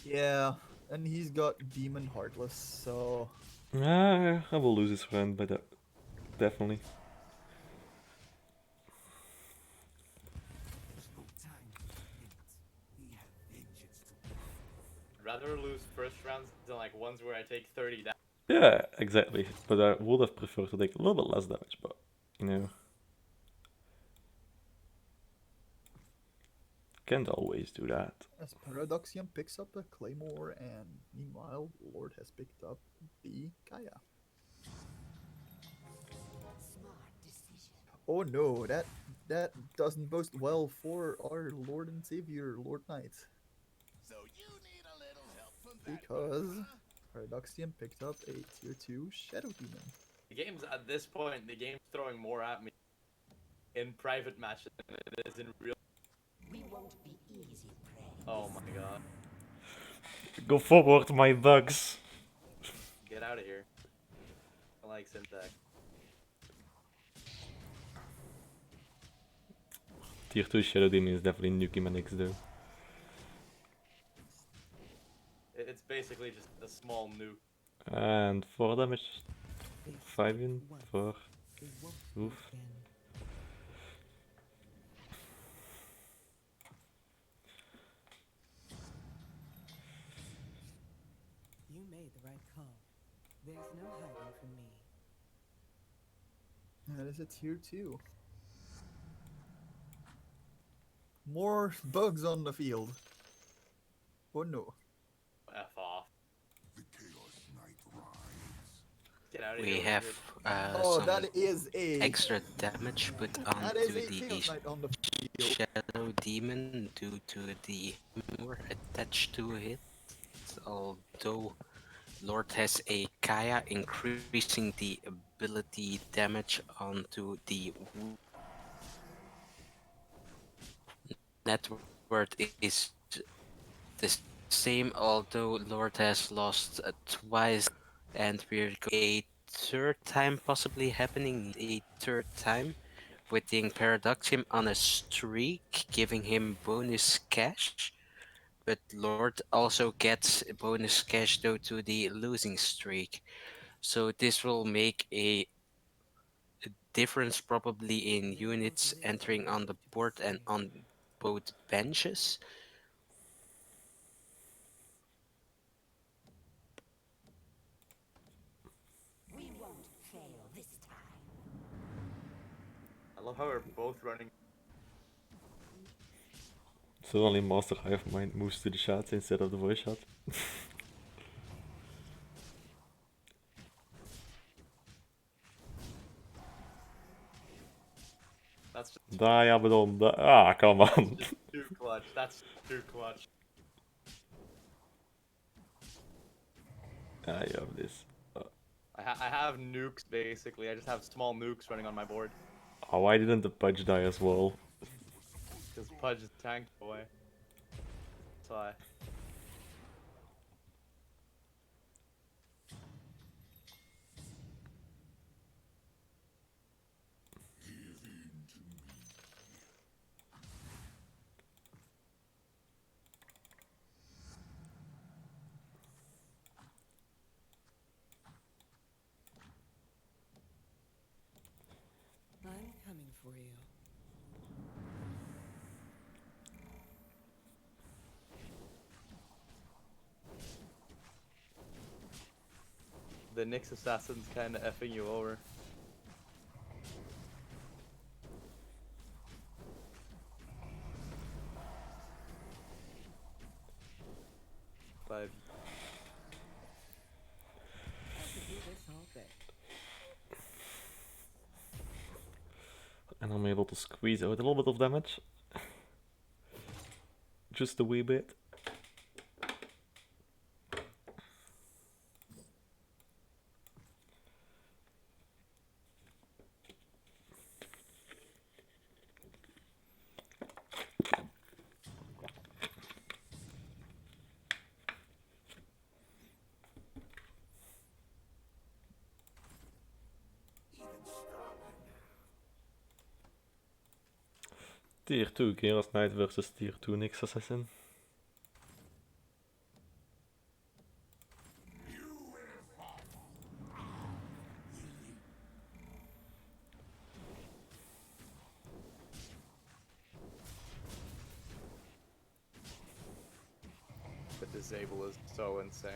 Speaker 3: Yeah, and he's got Demon Heartless, so...
Speaker 1: I will lose this round by that. Definitely.
Speaker 7: I'd rather lose first rounds than like ones where I take 30 damage.
Speaker 1: Yeah, exactly. But I would have preferred to take a little bit less damage, but, you know... Can't always do that.
Speaker 3: As Paradoxium picks up a Claymore, and meanwhile, Lord has picked up the Kaya. Oh no, that doesn't boast well for our Lord and Savior, Lord Knight.
Speaker 8: So you need a little help from that.
Speaker 3: Because Paradoxium picked up a tier 2 Shadow Demon.
Speaker 7: The game's at this point, the game's throwing more at me in private matches than it is in real.
Speaker 5: We won't be easy prey.
Speaker 7: Oh my god.
Speaker 1: Go forward, my bugs!
Speaker 7: Get out of here. I like syntax.
Speaker 1: Tier 2 Shadow Demon is definitely nuking my next though.
Speaker 7: It's basically just a small nuke.
Speaker 1: And 4 damage. 5 in, 4.
Speaker 6: It won't
Speaker 1: Oof.
Speaker 6: again. You made the right call. There's no hiding from me.
Speaker 3: That is a tier 2. More bugs on the field. Oh no.
Speaker 7: F off.
Speaker 8: The Chaos Knight rides.
Speaker 7: Get out of
Speaker 2: We
Speaker 7: here.
Speaker 2: have
Speaker 3: Oh,
Speaker 2: some
Speaker 3: that is a...
Speaker 2: extra damage put
Speaker 3: That is
Speaker 2: onto
Speaker 3: a
Speaker 2: the
Speaker 3: Chaos Knight on the field.
Speaker 2: Shadow Demon due to the more attached to it. Although Lord has a Kaya increasing the ability damage onto the network is the same, although Lord has lost twice, and we're a third time possibly happening a third time, putting Paradoxium on a streak, giving him bonus cash. But Lord also gets bonus cash though to the losing streak. So this will make a difference probably in units entering on the board and on both benches.
Speaker 5: We won't fail this time.
Speaker 7: I love how we're both running.
Speaker 1: Suddenly Master Hive Mind moves to the chat instead of the voice chat.
Speaker 7: That's just
Speaker 1: Die, Abaddon. Ah, come on.
Speaker 7: just too clutch. That's too clutch.
Speaker 1: I have this.
Speaker 7: I have nukes basically. I just have small nukes running on my board
Speaker 1: Oh, why didn't the Pudge die as well?
Speaker 7: because Pudge is tanked away. That's why.
Speaker 6: I'm coming for you.
Speaker 7: The Nyx assassin's kind of effing you over. But
Speaker 6: I could do this all day.
Speaker 1: And I'm able to squeeze out a little bit of damage. Just a wee bit. Tier 2 Chaos Knight versus Tier 2 Nyx Assassin.
Speaker 7: the disable is so insane.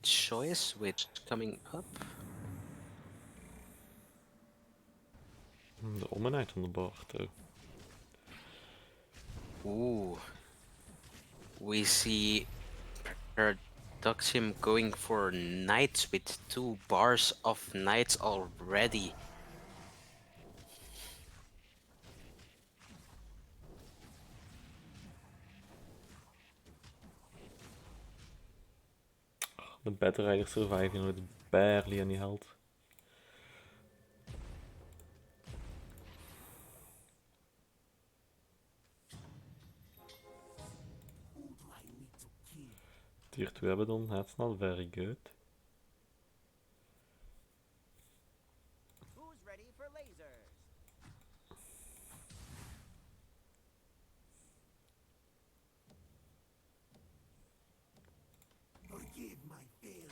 Speaker 2: Choice which coming up.
Speaker 1: The Omenite on the board though.
Speaker 2: Ooh. We see Produxium going for knights with 2 bars of knights already.
Speaker 1: The Battle Rider surviving with barely any health. Tier 2 Abaddon, that's not very good.
Speaker 5: Who's ready for lasers?
Speaker 4: Forgive my failures.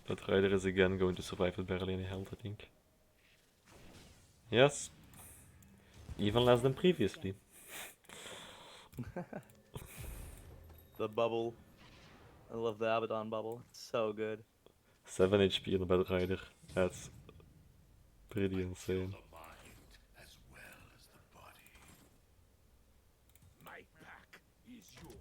Speaker 1: That Rider is again going to survive with barely any health, I think. Yes. Even less than previously.
Speaker 7: The bubble. I love the Abaddon bubble. It's so good.
Speaker 1: 7 HP on the Battle Rider. That's pretty insane.
Speaker 8: The mind as well as the body. My pack is yours.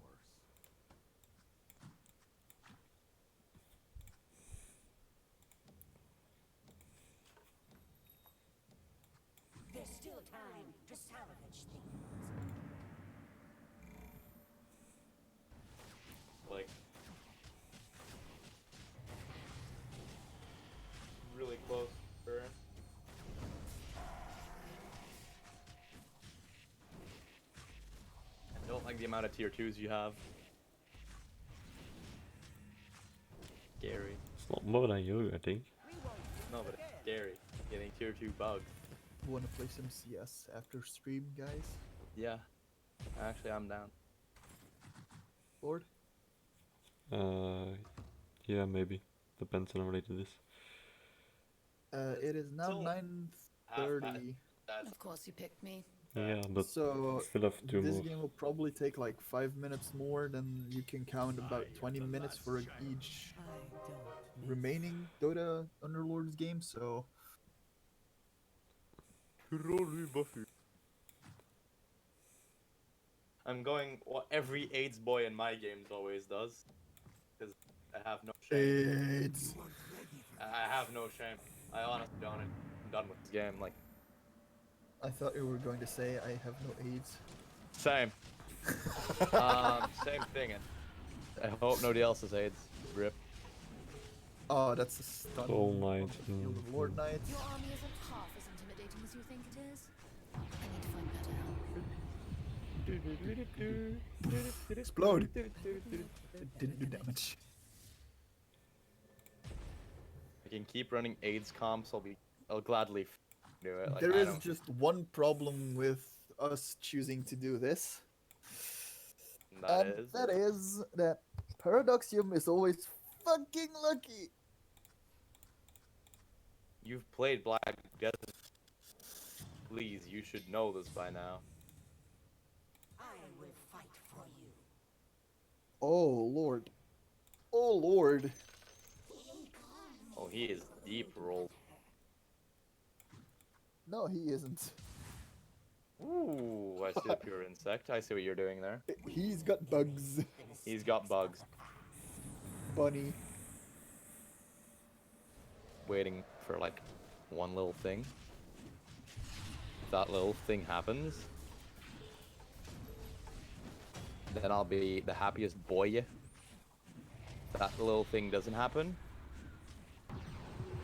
Speaker 7: Like, really close for. I don't like the amount of tier 2s you have. Scary.
Speaker 1: It's not more than you, I think.
Speaker 7: No, but it's scary. Getting tier 2 bugs.
Speaker 3: Want to play some CS after stream, guys?
Speaker 7: Yeah. Actually, I'm down.
Speaker 3: Lord?
Speaker 1: Yeah, maybe. Depends on how late it is.
Speaker 3: It is now
Speaker 7: Still
Speaker 3: 9:30.
Speaker 6: Of course you picked me.
Speaker 1: Yeah, but
Speaker 3: So
Speaker 1: still have two
Speaker 3: this
Speaker 1: more.
Speaker 3: game will probably take like 5 minutes more. Then you can count about 20 minutes for each
Speaker 6: I don't miss.
Speaker 3: remaining Dota Underlords game. So
Speaker 7: I'm going what every AIDS boy in my games always does. Because I have no shame.
Speaker 3: it's
Speaker 7: I have no shame. I honestly don't. I'm done with this game. Like,
Speaker 3: I thought you were going to say I have no AIDS.
Speaker 7: same. Same thing. I hope nobody else has AIDS. Rip.
Speaker 3: Oh, that's a stun.
Speaker 1: All
Speaker 3: on
Speaker 1: Knight,
Speaker 3: the Field of Lord Knight.
Speaker 9: Your army isn't half as intimidating as you think it is. I need to find better help.
Speaker 3: Explode. It didn't do damage.
Speaker 7: I can keep running AIDS comps. I'll gladly do it. Like,
Speaker 3: There
Speaker 7: I
Speaker 3: is
Speaker 7: don't-
Speaker 3: just one problem with us choosing to do this. That is that Paradoxium is always fucking lucky.
Speaker 7: You've played Black Desert. Please, you should know this by now.
Speaker 5: I will fight for you.
Speaker 3: Oh lord. Oh lord.
Speaker 7: Oh, he is deep rolled.
Speaker 3: No, he isn't.
Speaker 7: Ooh, I see the pure insect. I see what you're doing there.
Speaker 3: He's got bugs.
Speaker 7: He's got bugs.
Speaker 3: Bunny.
Speaker 7: Waiting for like one little thing. If that little thing happens, then I'll be the happiest boy. If that little thing doesn't happen,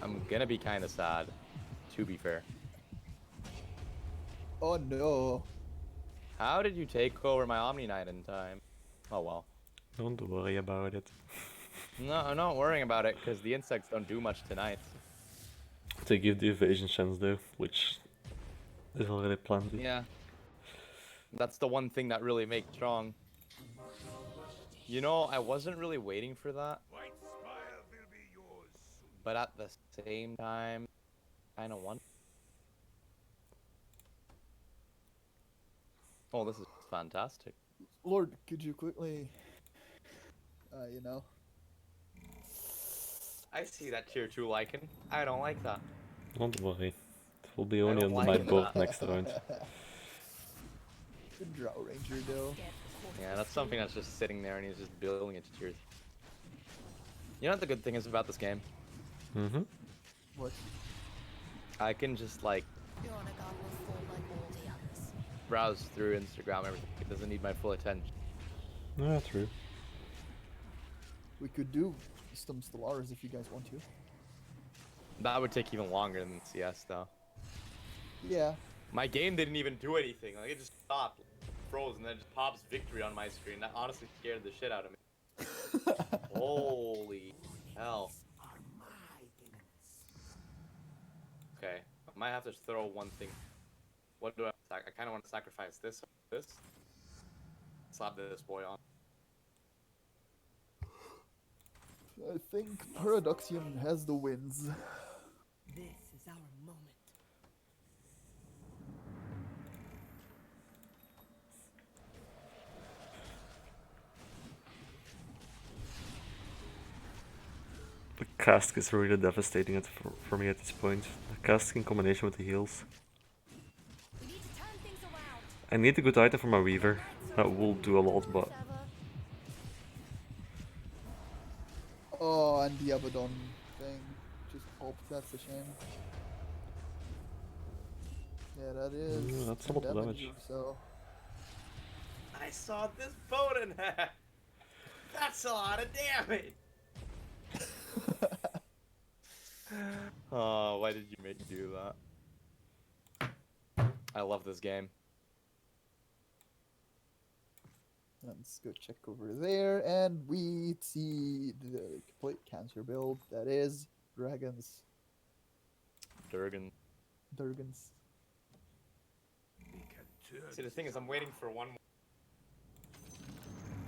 Speaker 7: I'm gonna be kind of sad, to be fair.
Speaker 3: Oh no.
Speaker 7: How did you take over my Omni Knight in time? Oh well.
Speaker 1: Don't worry about it.
Speaker 7: No, I'm not worrying about it because the insects don't do much tonight.
Speaker 1: They give the evasion chance though, which is already plenty.
Speaker 7: Yeah. That's the one thing that really makes strong. You know, I wasn't really waiting for that,
Speaker 8: White Spire will be yours soon.
Speaker 7: but at the same time, kind of want. Oh, this is fantastic.
Speaker 3: Lord, could you quickly you know.
Speaker 7: I see that tier 2 lichen. I don't like that.
Speaker 1: Don't worry. It will be
Speaker 7: I
Speaker 1: only
Speaker 7: don't
Speaker 1: on the
Speaker 7: like
Speaker 1: night board
Speaker 7: that.
Speaker 1: next round.
Speaker 3: The Drow Ranger though.
Speaker 7: Yeah, that's something that's just sitting there and he's just building it to tier. You know what the good thing is about this game?
Speaker 1: Mm-hmm.
Speaker 3: What?
Speaker 7: I can just like
Speaker 9: Your honor guard will fall like all the others.
Speaker 7: browse through Instagram, everything. It doesn't need my full attention.
Speaker 1: Yeah, true.
Speaker 3: We could do some Stellaris if you guys want to.
Speaker 7: That would take even longer than CS though.
Speaker 3: Yeah.
Speaker 7: My game didn't even do anything. Like it just stopped, froze, and then just pops victory on my screen. That honestly scared the shit out of me. Holy hell.
Speaker 4: Are my enemies.
Speaker 7: Okay, I might have to throw one thing. What do I? I kind of want to sacrifice this. Slap this boy on.
Speaker 3: I think Paradoxium has the wins.
Speaker 6: This is our moment.
Speaker 1: The cask is really devastating for me at this point. The cask in combination with the heals.
Speaker 9: We need to turn things around.
Speaker 1: I need a good item for my Weaver. That will do a lot, but
Speaker 3: Oh, and the Abaddon thing just popped. That's a shame. Yeah, that is
Speaker 1: that's a
Speaker 3: 10
Speaker 1: lot of damage.
Speaker 3: or so.
Speaker 7: I saw this boat in half. That's a lot of damage. Oh, why did you make me do that? I love this game.
Speaker 3: Let's go check over there, and we see the complete cancer build. That is dragons,
Speaker 7: Durgan.
Speaker 3: Durgans.
Speaker 8: We can turn
Speaker 7: See, the thing is, I'm waiting for one more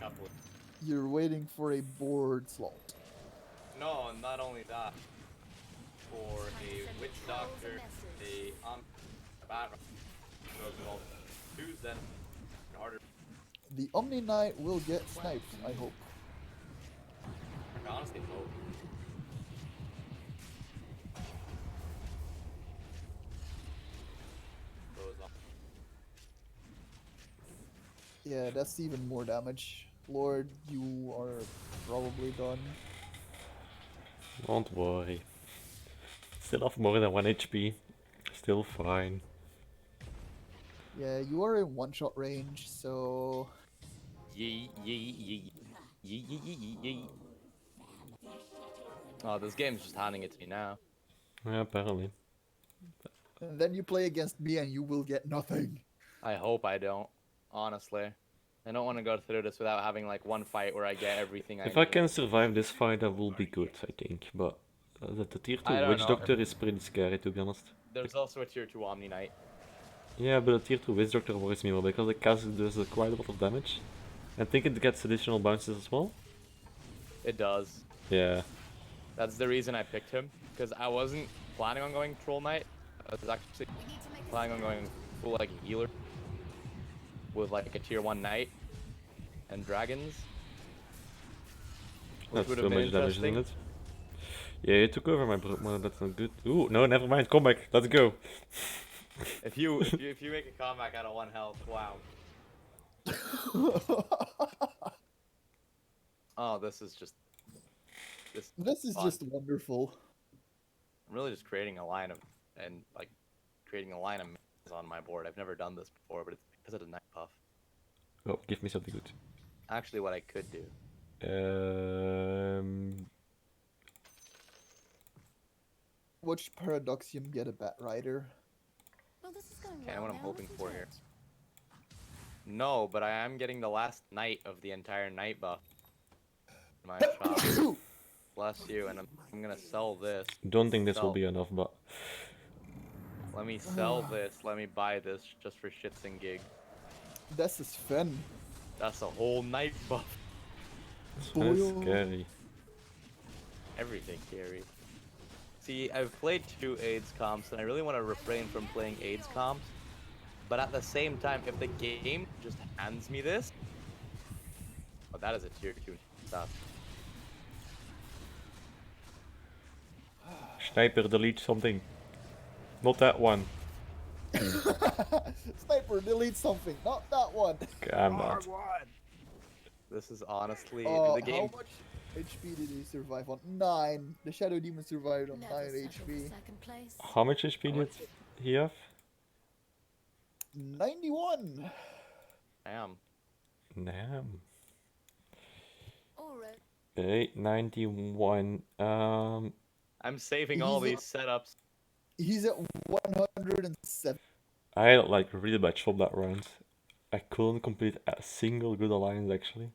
Speaker 7: couple.
Speaker 3: You're waiting for a board slot.
Speaker 7: No, not only that. For a witch doctor, a bat, choose then harder.
Speaker 3: The Omni Knight will get sniped, I hope.
Speaker 7: I honestly hope. Goes on.
Speaker 3: Yeah, that's even more damage. Lord, you are probably done.
Speaker 1: Don't worry. Still have more than 1 HP. Still fine.
Speaker 3: Yeah, you are in one-shot range, so...
Speaker 7: Yee yee yee yee yee yee yee. Oh, this game's just handing it to me now.
Speaker 1: Yeah, apparently.
Speaker 3: And then you play against me and you will get nothing.
Speaker 7: I hope I don't. Honestly, I don't want to go through this without having like one fight where I get everything I
Speaker 1: If
Speaker 7: need.
Speaker 1: I can survive this fight, that will be good, I think. But the tier 2
Speaker 7: I don't
Speaker 1: Witch
Speaker 7: know.
Speaker 1: Doctor is pretty scary, to be honest.
Speaker 7: There's also a tier 2 Omni Knight.
Speaker 1: Yeah, but the tier 2 Witch Doctor worries me more because it does quite a lot of damage. I think it gets additional bounces as well.
Speaker 7: It does.
Speaker 1: Yeah.
Speaker 7: That's the reason I picked him, because I wasn't planning on going Troll Knight. I was actually planning on going full like a healer with like a tier 1 Knight and dragons. Which
Speaker 1: That's
Speaker 7: would
Speaker 1: too
Speaker 7: have been
Speaker 1: much damage,
Speaker 7: interesting.
Speaker 1: isn't it? Yeah, you took over my bro. That's not good. Ooh, no, never mind. Come back. Let's go.
Speaker 7: If you make a comeback out of 1 health, wow. Oh, this is just
Speaker 3: This is
Speaker 7: fun.
Speaker 3: just wonderful.
Speaker 7: I'm really just creating a line of minions on my board. I've never done this before, but it's because of the night buff.
Speaker 1: Oh, give me something good.
Speaker 7: Actually, what I could do.
Speaker 3: Watch Paradoxium get a Bat Rider.
Speaker 9: Well, this is going
Speaker 7: Okay,
Speaker 9: well
Speaker 7: what I'm
Speaker 9: now,
Speaker 7: hoping
Speaker 9: isn't
Speaker 7: for
Speaker 9: it?
Speaker 7: here. No, but I am getting the last night of the entire night buff. In my shop. Bless you, and I'm gonna sell this.
Speaker 1: Don't think this will be enough, but
Speaker 7: Let me sell this. Let me buy this just for shits and gigs.
Speaker 3: That's his Fen.
Speaker 7: That's a whole night buff.
Speaker 1: it's very
Speaker 3: Boyo.
Speaker 1: scary.
Speaker 7: Everything, Gary. See, I've played 2 AIDS comps, and I really want to refrain from playing AIDS comps. But at the same time, if the game just hands me this... Oh, that is a tier 2 stuff.
Speaker 1: Sniper, delete something. Not that one.
Speaker 3: Sniper, delete something. Not that one.
Speaker 1: Okay, I'm not.
Speaker 8: hard one.
Speaker 7: This is honestly...
Speaker 3: How
Speaker 7: the game...
Speaker 3: much HP did he survive on? 9. The Shadow Demon survived on 9
Speaker 9: Never settle for
Speaker 3: HP.
Speaker 9: second place.
Speaker 1: How much HP did he have?
Speaker 3: 91.
Speaker 7: Damn.
Speaker 1: Damn.
Speaker 9: Alright.
Speaker 1: 891.
Speaker 7: I'm saving all
Speaker 3: Easy.
Speaker 7: these setups.
Speaker 3: He's at 107.
Speaker 1: I had like really bad shot that round. I couldn't complete a single good alliance actually.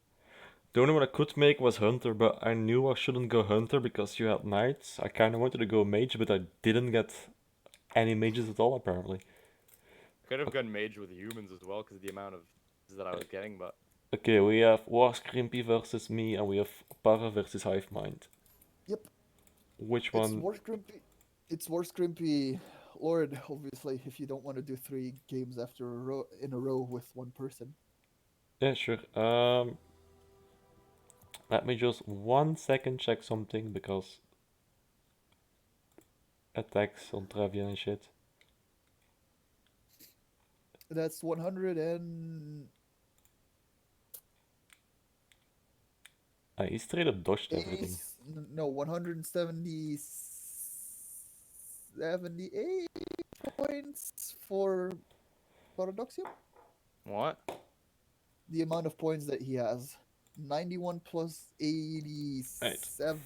Speaker 1: The only one I could make was Hunter, but I knew I shouldn't go Hunter because you had Knights. I kinda wanted to go Mage, but I didn't get any mages at all apparently.
Speaker 7: Could have gone mage with humans as well, because of the amount of that I was getting, but...
Speaker 1: Okay, we have War Scrimpy versus me, and we have Para versus Hive Mind.
Speaker 3: Yep.
Speaker 1: Which
Speaker 3: It's
Speaker 1: one?
Speaker 3: War Scrimpy. It's War Scrimpy. Lord, obviously, if you don't want to do 3 games in a row with one person.
Speaker 1: Yeah, sure. Let me just 1 second check something because attacks on Travian and shit.
Speaker 3: That's 100 and...
Speaker 1: He straight up dodged everything.
Speaker 3: No, 170... 78? points for Paradoxium?
Speaker 7: What?
Speaker 3: The amount of points that he has. 91 plus 87.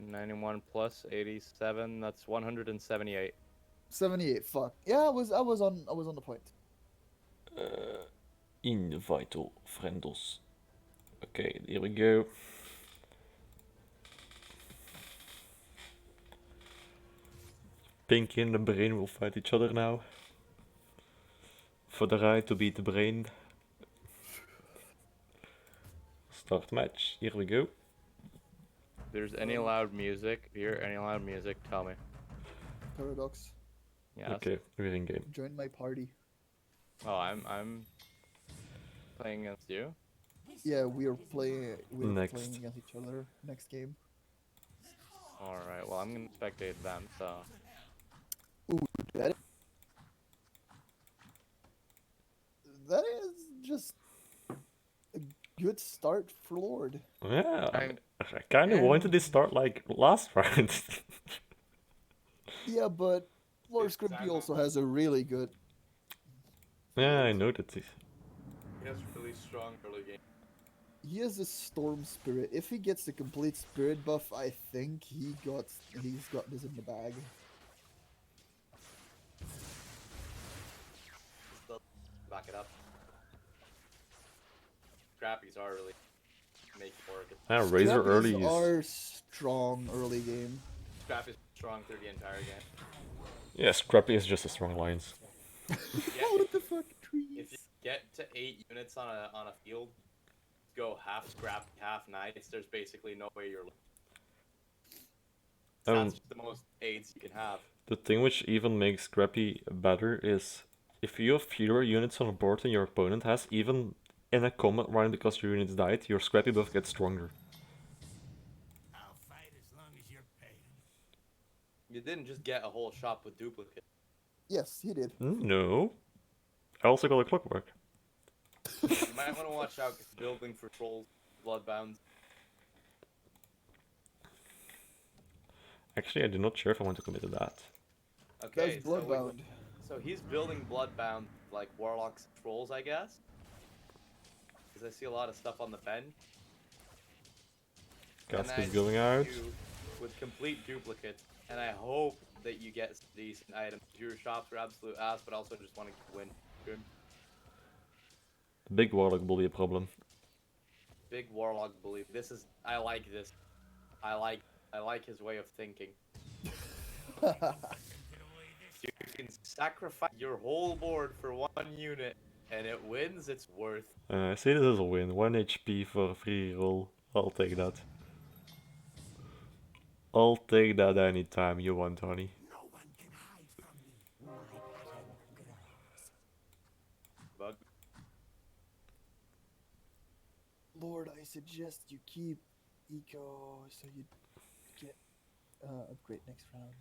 Speaker 7: 91 plus 87. That's 178.
Speaker 3: 78. Fuck. Yeah, I was on the point.
Speaker 1: Invite all friendos. Okay, here we go. Pinky and the brain will fight each other now. For the right to beat the brain. Start match. Here we go.
Speaker 7: If there's any loud music, any loud music, tell me.
Speaker 3: Paradox.
Speaker 7: Yes.
Speaker 1: Okay, we're in game.
Speaker 3: Join my party.
Speaker 7: Oh, I'm playing against you.
Speaker 3: Yeah, we're playing
Speaker 1: Next.
Speaker 3: against each other next game.
Speaker 7: All right. Well, I'm gonna spectate them. So.
Speaker 3: That is just a good start for Lord.
Speaker 1: Yeah,
Speaker 7: I'm-
Speaker 1: I kind of wanted this start like last round.
Speaker 3: Yeah, but Lord Scrimpy also has a really good.
Speaker 1: Yeah, I noticed it.
Speaker 7: He has really strong early game.
Speaker 3: He has a Storm Spirit. If he gets the complete Spirit buff, I think he's got this in the bag.
Speaker 7: Still back it up. Scrappies are really make it work.
Speaker 1: Ah, Razor
Speaker 3: Scrappies
Speaker 1: early is...
Speaker 3: are strong early game.
Speaker 7: Scrappy's strong through the entire game.
Speaker 1: Yeah, Scrappy is just a strong lines.
Speaker 7: Yeah,
Speaker 3: What the fuck,
Speaker 7: if
Speaker 3: trees?
Speaker 7: you get to 8 units on a field, go half scrappy, half nice. There's basically no way you're. That's just the most aids you can have.
Speaker 1: The thing which even makes Scrappy better is if you have fewer units on the board than your opponent has, even in a combat round because your units died, your Scrappy buff gets stronger.
Speaker 8: I'll fight as long as you're paying.
Speaker 7: You didn't just get a whole shop with duplicate.
Speaker 3: Yes, he did.
Speaker 1: No. I also got a clockwork.
Speaker 7: You might want to watch out because building for trolls, bloodbound.
Speaker 1: Actually, I'm not sure if I want to commit to that.
Speaker 7: Okay,
Speaker 3: That's Bloodbound.
Speaker 7: So he's building bloodbound like warlocks and trolls, I guess. Because I see a lot of stuff on the bench. And
Speaker 1: Cask is
Speaker 7: then
Speaker 1: going out.
Speaker 7: you with complete duplicates, and I hope that you get some decent items. Your shops are absolute ass, but also just want to win. Good.
Speaker 1: The big warlock will be a problem.
Speaker 7: Big warlock bully. This is. I like this. I like his way of thinking. You can sacrifice your whole board for one unit, and it wins. It's worth.
Speaker 1: I see this as a win. 1 HP for a free roll. I'll take that. I'll take that anytime you want, honey.
Speaker 4: No one can hide from me. My pattern grows.
Speaker 7: Bug.
Speaker 3: Lord, I suggest you keep Eco so you get upgrade next round.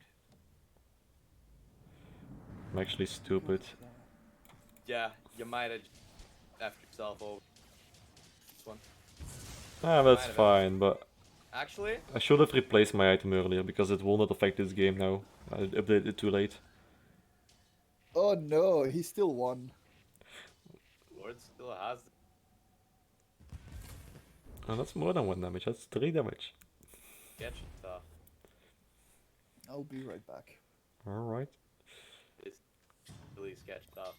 Speaker 1: I'm actually stupid.
Speaker 7: Yeah, you might have effed yourself over. This one.
Speaker 1: Ah, that's
Speaker 7: Might have.
Speaker 1: fine, but
Speaker 7: Actually,
Speaker 1: I should have replaced my item earlier because it will not affect this game now. I updated it too late.
Speaker 3: Oh no, he still won.
Speaker 7: Lord still has.
Speaker 1: And that's more than 1 damage, that's 3 damage.
Speaker 7: Sketch stuff.
Speaker 3: I'll be right back.
Speaker 1: Alright.
Speaker 7: It's really sketch stuff.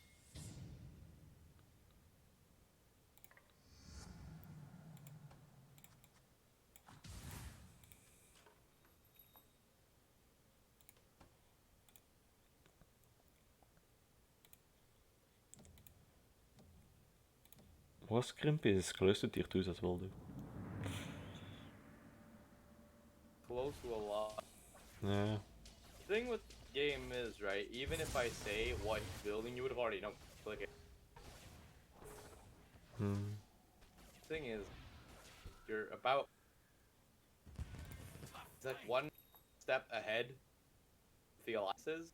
Speaker 1: Was Crimpy is close to tier 2's as well, though.
Speaker 7: Close to a lot.
Speaker 1: Yeah.
Speaker 7: The thing with the game is, right, even if I say what he's building, you would have already known. Click it. The thing is, you're about. It's like one step ahead of the alliances.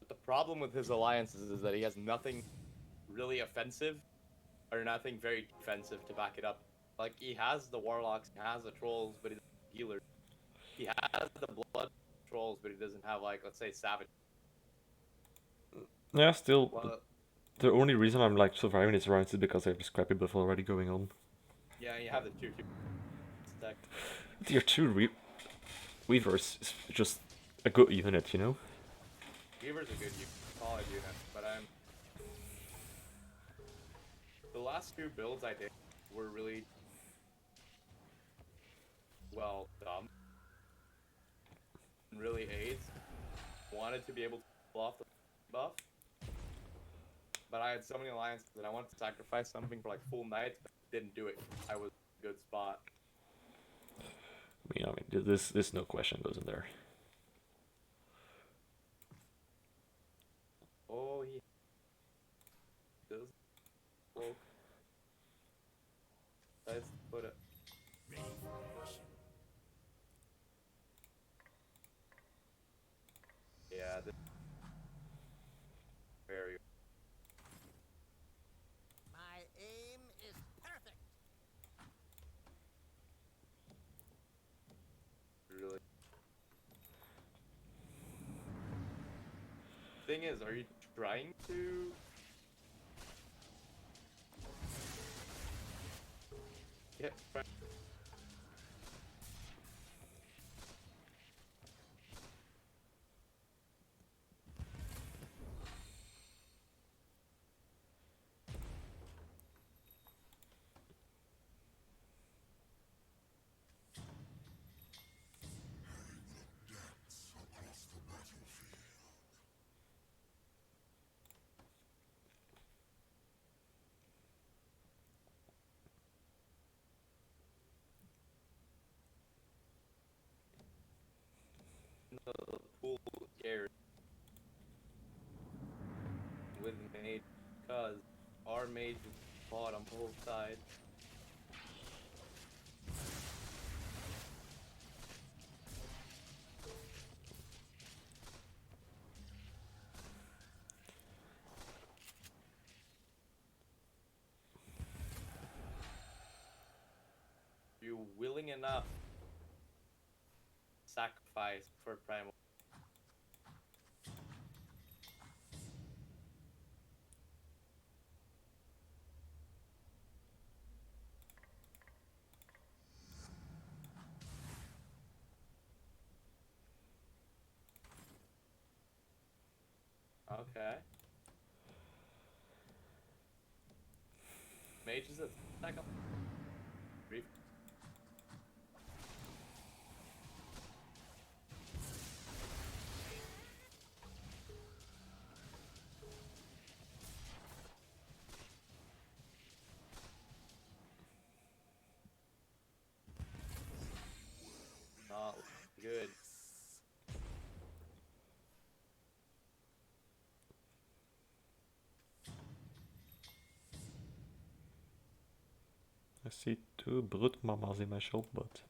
Speaker 7: But the problem with his alliances is that he has nothing really offensive or nothing very defensive to back it up. Like, he has the warlocks, he has the trolls, but he's a healer. He has the blood trolls, but he doesn't have like, let's say, savage.
Speaker 1: Yeah, still,
Speaker 7: Well,
Speaker 1: the only reason I'm like surviving these rounds is because I have a scrappy buff already going on.
Speaker 7: yeah, you have the tier 2 stack.
Speaker 1: Tier 2 Weavers is just a good unit, you know?
Speaker 7: Weaver's a good unit, solid unit, but the last 2 builds I did were really well done. And really aids. Wanted to be able to pull off the buff. But I had so many alliances that I wanted to sacrifice something for like full knights, but didn't do it. I was in a good spot.
Speaker 1: I mean, this no question goes in there.
Speaker 7: Oh, he does. Well, let's put it.
Speaker 8: Ready for action.
Speaker 7: Yeah, this very
Speaker 5: My aim is perfect.
Speaker 7: really. Thing is, are you trying to? Get the pool area with mage, because our mage is bought on both sides. You willing enough sacrifice for primal? Okay. Mage is a second. Brief. Not good.
Speaker 1: I see 2 brute mamas in my shop, but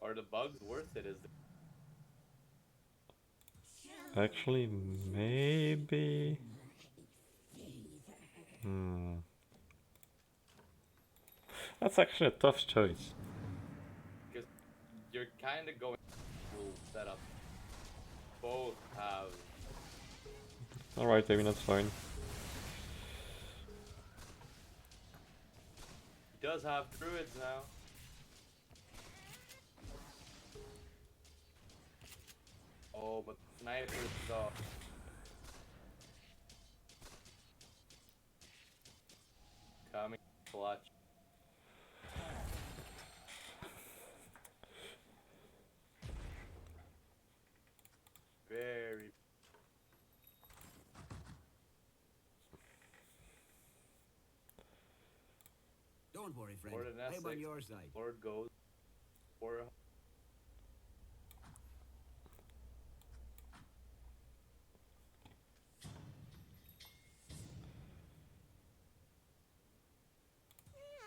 Speaker 7: Are the bugs worth it? Is
Speaker 1: actually maybe. That's actually a tough choice.
Speaker 7: because you're kind of going full setup. Both have.
Speaker 1: Alright, I mean that's fine.
Speaker 7: He does have druids now. Oh, but snipers though. Coming clutch. Very.
Speaker 4: Don't worry, friend.
Speaker 7: Lord and
Speaker 4: I'm
Speaker 7: Essex.
Speaker 4: on your side.
Speaker 7: Lord goes for.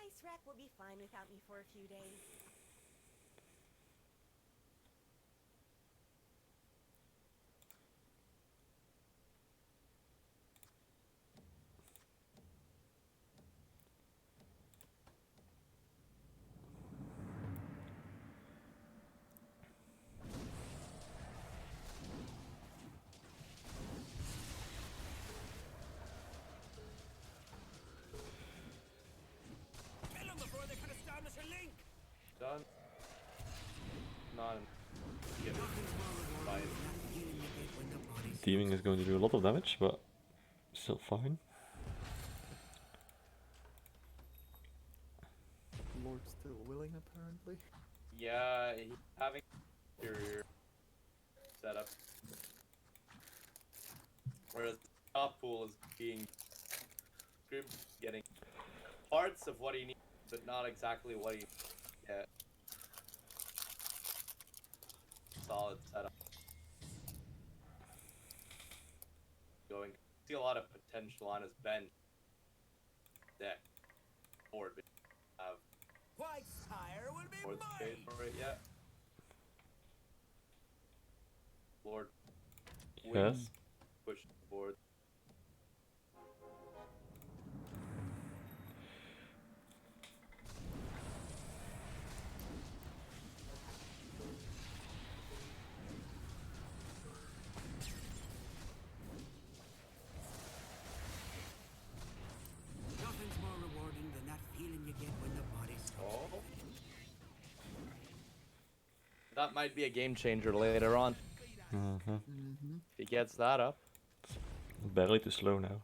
Speaker 10: Ice Rack will be fine without me for a few days.
Speaker 7: Done. Not give it. Fine.
Speaker 4: That feeling you get when the body
Speaker 1: Teaming is going to do a lot of damage, but still fine.
Speaker 3: Lord's still willing, apparently.
Speaker 7: Yeah, he's having superior setup. Whereas the top pool is being getting parts of what he needs, but not exactly what he needs yet. Solid setup. Going see a lot of potential on his bench deck board, but have
Speaker 5: White Spire will be
Speaker 7: more space
Speaker 5: mine.
Speaker 7: for it yet. Lord
Speaker 1: Yes.
Speaker 7: push the board.
Speaker 4: Nothing's more rewarding than that feeling you get when the body stops.
Speaker 7: Oh. That might be a game changer later on.
Speaker 1: Mm-hmm.
Speaker 3: Mm-hmm.
Speaker 7: If he gets that up.
Speaker 1: Barely too slow now.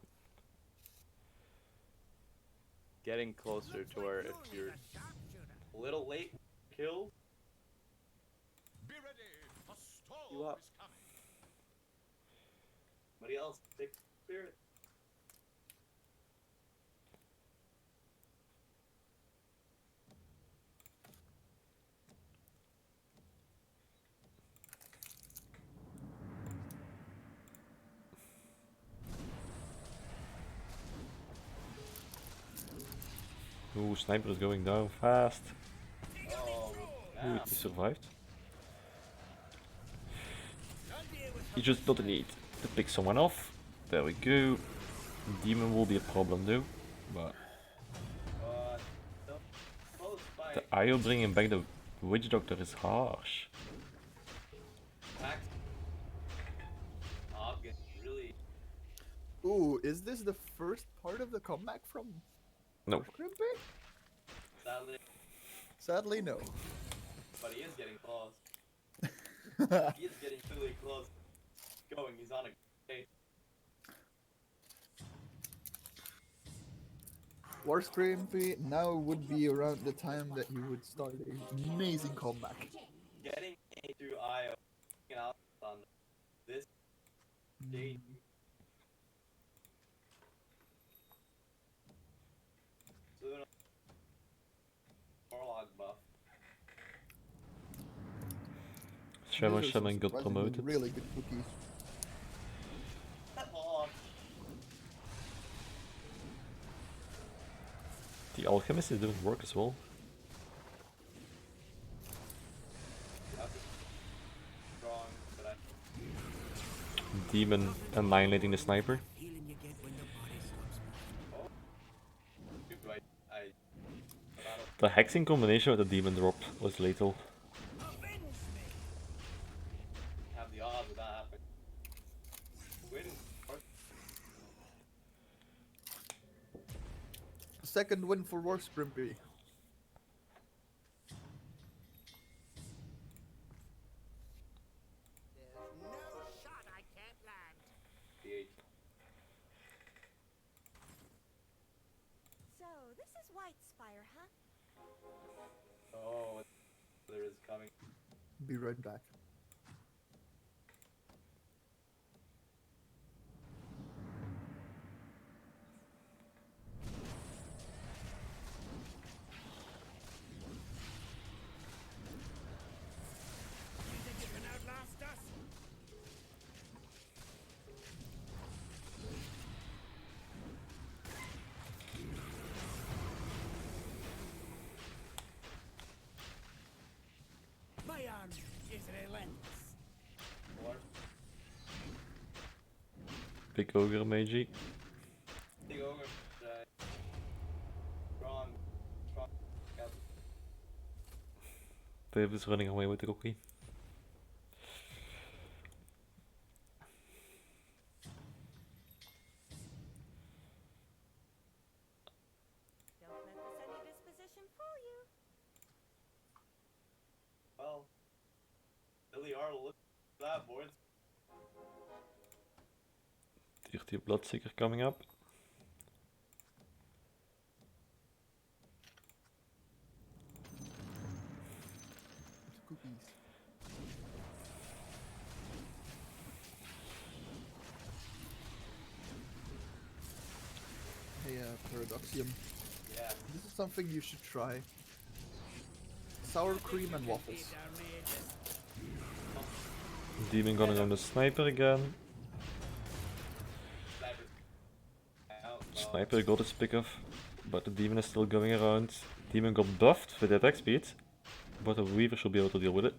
Speaker 7: Getting closer to where if you're a little late kill,
Speaker 8: Be ready. A storm
Speaker 7: You up.
Speaker 8: is coming.
Speaker 7: somebody else take spirit.
Speaker 1: Ooh, sniper is going down fast.
Speaker 7: Oh,
Speaker 1: Ooh,
Speaker 7: now.
Speaker 1: he survived. You just don't need to pick someone off. There we go. Demon will be a problem though, but
Speaker 7: So close by
Speaker 1: the IO bringing back the witch doctor is harsh.
Speaker 7: Max. Hopkins really
Speaker 3: Ooh, is this the first part of the comeback from
Speaker 1: No.
Speaker 3: Crimpy?
Speaker 7: sadly,
Speaker 3: Sadly, no.
Speaker 7: but he is getting close. He is getting really close. Going, he's on a pace.
Speaker 3: War Crimpy now would be around the time that he would start an amazing comeback.
Speaker 7: Getting into IO out on this stage. Soon Warlock buff.
Speaker 1: Shaman
Speaker 3: These are some
Speaker 1: Shaman got
Speaker 3: surprisingly
Speaker 1: promoted.
Speaker 3: Really good cookies.
Speaker 7: Oh,
Speaker 1: The alchemist is doing work as well.
Speaker 7: that's strong, but I
Speaker 1: Demon annihilating the sniper.
Speaker 4: Feeling you get when the body stops moving.
Speaker 7: I
Speaker 1: The hexing combination with the demon drop was lethal.
Speaker 7: have the odds of that happening. Win.
Speaker 3: Second win for War Crimpy.
Speaker 5: There's no shot I can't land.
Speaker 7: DH.
Speaker 10: So, this is White Spire, huh?
Speaker 7: Oh, there is coming.
Speaker 3: Be right back.
Speaker 5: You think you can outlast us? My arm is relentless.
Speaker 7: Or
Speaker 1: Big ogre Meiji.
Speaker 7: big ogre. Strong. Strong. Yep.
Speaker 1: Dave is running away with the cookie.
Speaker 10: Don't let the sunny disposition fool you.
Speaker 1: Dirty Bloodseeker coming up.
Speaker 3: Cookies. Hey, Paradoxium.
Speaker 7: Yeah.
Speaker 3: This is something you should try. Sour cream and waffles.
Speaker 1: Demon gonna go on the sniper again. Sniper got his pick off, but the demon is still going around. Demon got buffed for the attack speed, but the Weaver should be able to deal with it.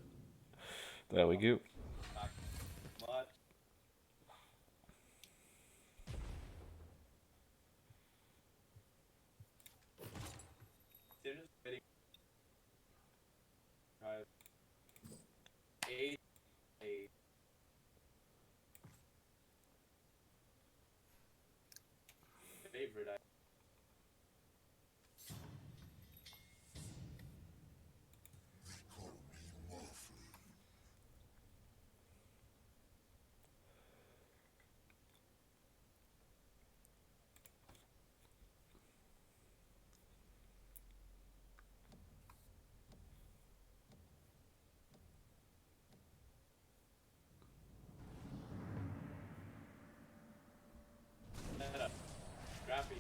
Speaker 1: There we go.
Speaker 7: Favorite. Scrappy.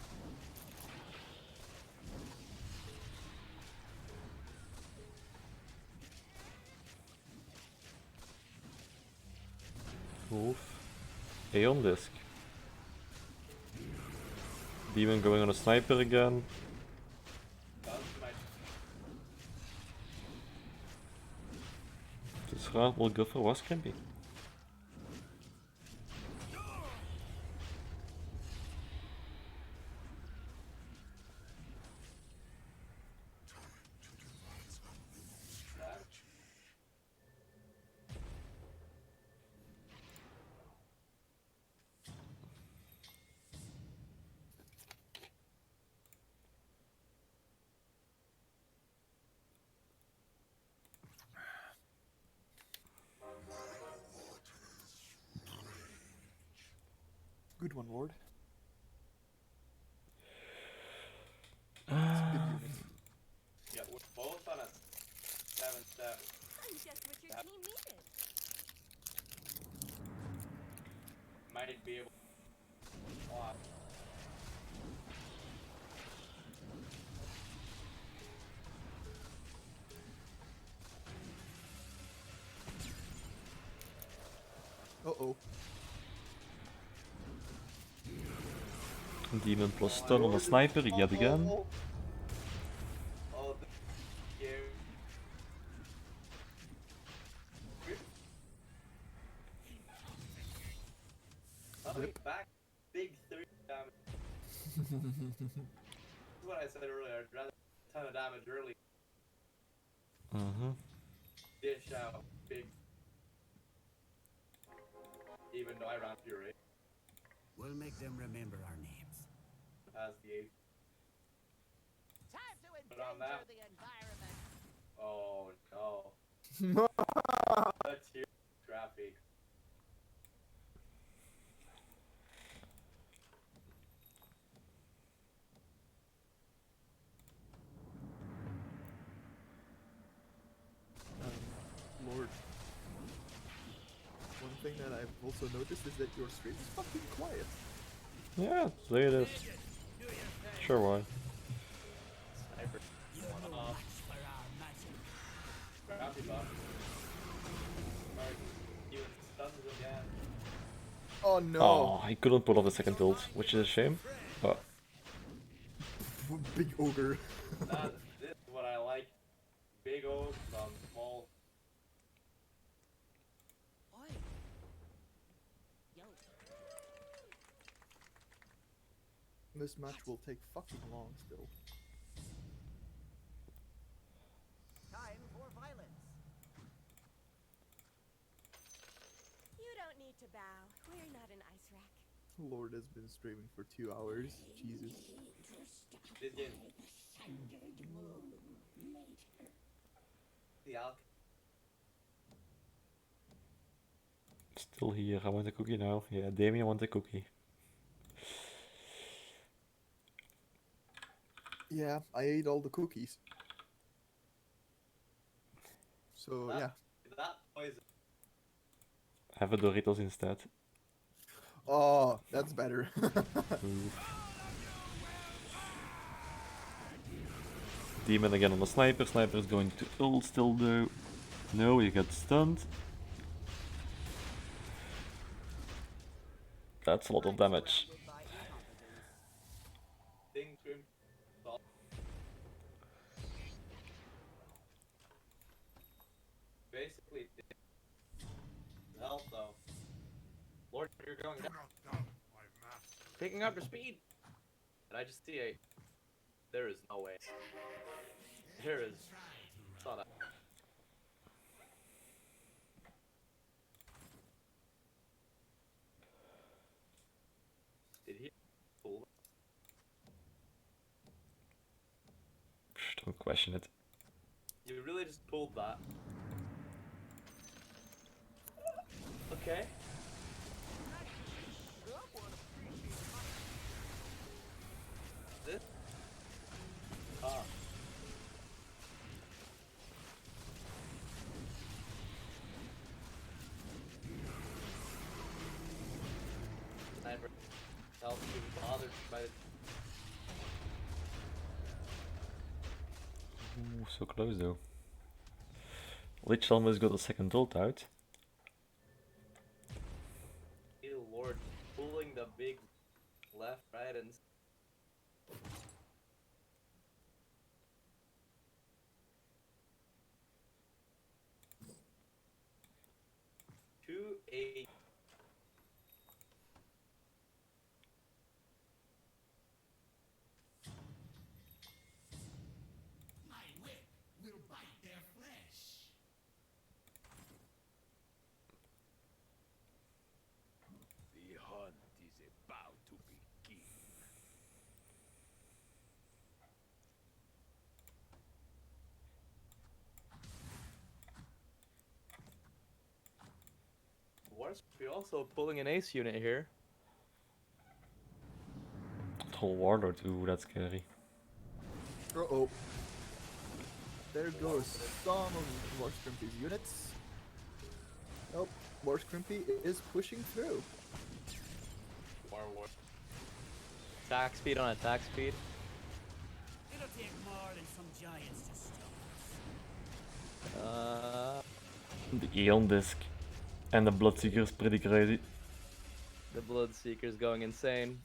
Speaker 1: Oof. Aeon Disc. Demon going on a sniper again. This round will go for was Crimpy.
Speaker 3: Good one, Lord.
Speaker 1: Uh,
Speaker 7: Yeah, we're both on a 7-7.
Speaker 10: I'm just what your team needed.
Speaker 7: Might be able. Oh,
Speaker 3: Uh-oh.
Speaker 1: Demon plus stun on a sniper yet again.
Speaker 7: Oh, you. Coming back, big 3 damage. That's what I said earlier. I'd rather a ton of damage early. Dish out big. Even though I ran Fury
Speaker 4: We'll make them remember our names.
Speaker 7: as the 8th.
Speaker 5: Time to
Speaker 7: But on that-
Speaker 5: endanger the environment.
Speaker 7: Oh no. That's huge. Scrappy.
Speaker 3: Lord. One thing that I've also noticed is that your stream is fucking quiet.
Speaker 1: Yeah, there it is. Sure, why?
Speaker 7: Sniper. Scrappy buff. Mark, you stuns again.
Speaker 3: Oh no!
Speaker 1: Oh, he couldn't pull off the second ult, which is a shame. But
Speaker 3: Big ogre.
Speaker 7: This is what I like. Big oaks on small.
Speaker 5: Oi. Yo.
Speaker 3: This match will take fucking long still.
Speaker 5: Time for violence.
Speaker 10: You don't need to bow. We're not an ice rack.
Speaker 3: Lord has been streaming for 2 hours. Jesus.
Speaker 7: This game. The Alk.
Speaker 1: Still here. I want a cookie now. Yeah, Damien wants a cookie.
Speaker 3: Yeah, I ate all the cookies. So yeah.
Speaker 7: That poison.
Speaker 1: Have a Doritos instead.
Speaker 3: Oh, that's better.
Speaker 1: Oof. Demon again on the sniper. Sniper is going to ult still though. No, he got stunned. That's a lot of damage.
Speaker 7: Thing trim. Basically, health though. Lord, you're going down. Picking up your speed. And I just see a. There is no way. There is. Saw that. Did he? Pull?
Speaker 1: Don't question it.
Speaker 7: You really just pulled that. Okay. This? Ah. Sniper. Help you bothered by the.
Speaker 1: Ooh, so close though. Lich almost got a second ult out.
Speaker 7: Dear Lord, pulling the big left, right, and. Two eight.
Speaker 8: My whip will bite their flesh. The hunt is about to begin.
Speaker 7: We're also pulling an ace unit here.
Speaker 1: Whole warlord, ooh, that's scary.
Speaker 3: Uh-oh. There goes some of War Scrimpy's units. Nope, War Scrimpy is pushing through.
Speaker 7: War. Attack speed on attack speed.
Speaker 4: It'll take more than some giants to stop us.
Speaker 1: The Aeon disc and the Bloodseeker is pretty crazy.
Speaker 7: The Bloodseeker's going insane.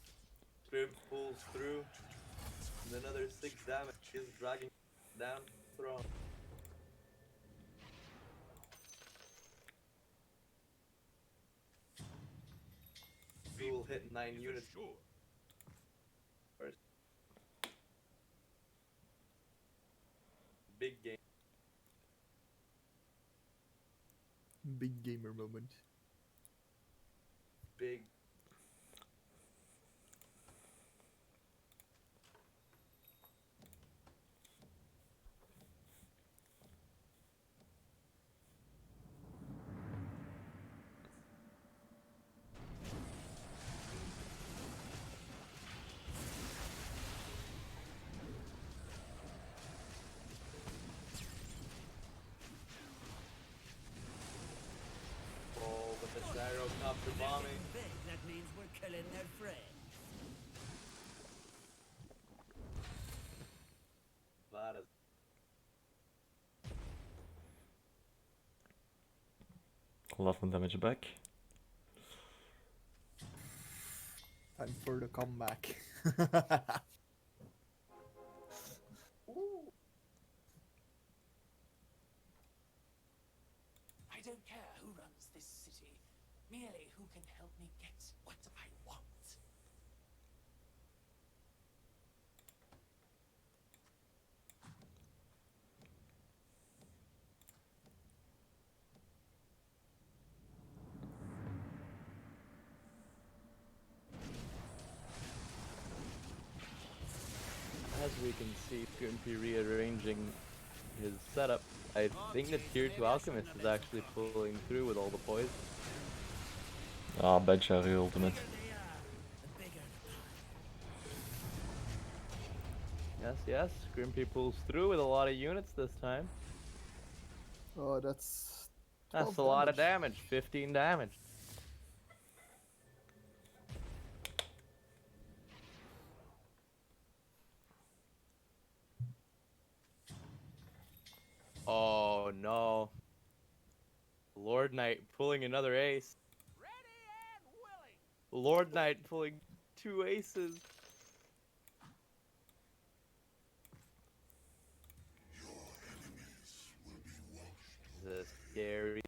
Speaker 7: Scrim pulls through. And another 6 damage is dragging down throne. We will hit 9 units. First. Big game.
Speaker 3: Big gamer moment.
Speaker 7: Big. Oh, but the gyrocopter bombing.
Speaker 4: Big, that means we're killing their friends.
Speaker 7: That is.
Speaker 1: A lot of damage back.
Speaker 3: Time for the comeback.
Speaker 5: I don't care who runs this city, merely who can help me get what I want.
Speaker 7: As we can see, Grimpy rearranging his setup. I think the tier 2 alchemist is actually pulling through with all the poison.
Speaker 1: Ah, bad Cherry ultimate.
Speaker 7: Yes, yes. Grimpy pulls through with a lot of units this time.
Speaker 3: Oh, that's
Speaker 7: That's
Speaker 3: 12
Speaker 7: a lot of damage. 15 damage. Oh no. Lord Knight pulling another ace. Lord Knight pulling 2 aces. This is a scary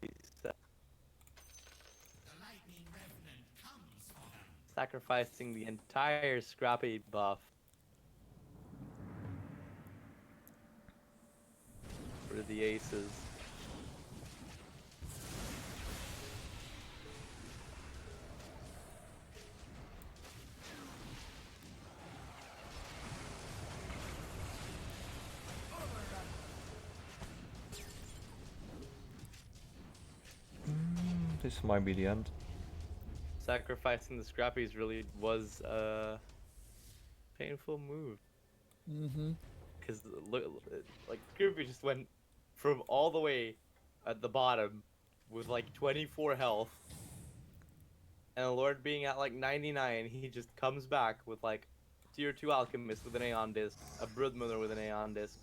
Speaker 7: set. Sacrificing the entire Scrappy buff for the aces.
Speaker 1: This might be the end.
Speaker 7: Sacrificing the Scrappies really was a painful move.
Speaker 3: Mm-hmm.
Speaker 7: Because like Kirby just went from all the way at the bottom with like 24 health, and Lord being at like 99, he just comes back with like tier 2 Alchemist with an Aeon Disc, a Broodmother with an Aeon Disc,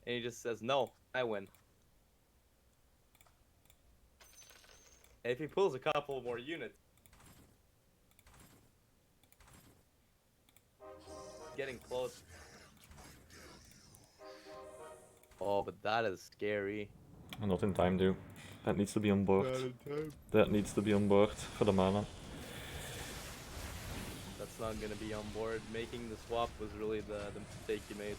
Speaker 7: and he just says, no, I win. And if he pulls a couple more units, getting close. Oh, but that is scary.
Speaker 1: Not in time, dude. That needs to be on board. That needs to be on board for the mana.
Speaker 7: That's not gonna be on board. Making the swap was really the mistake you made.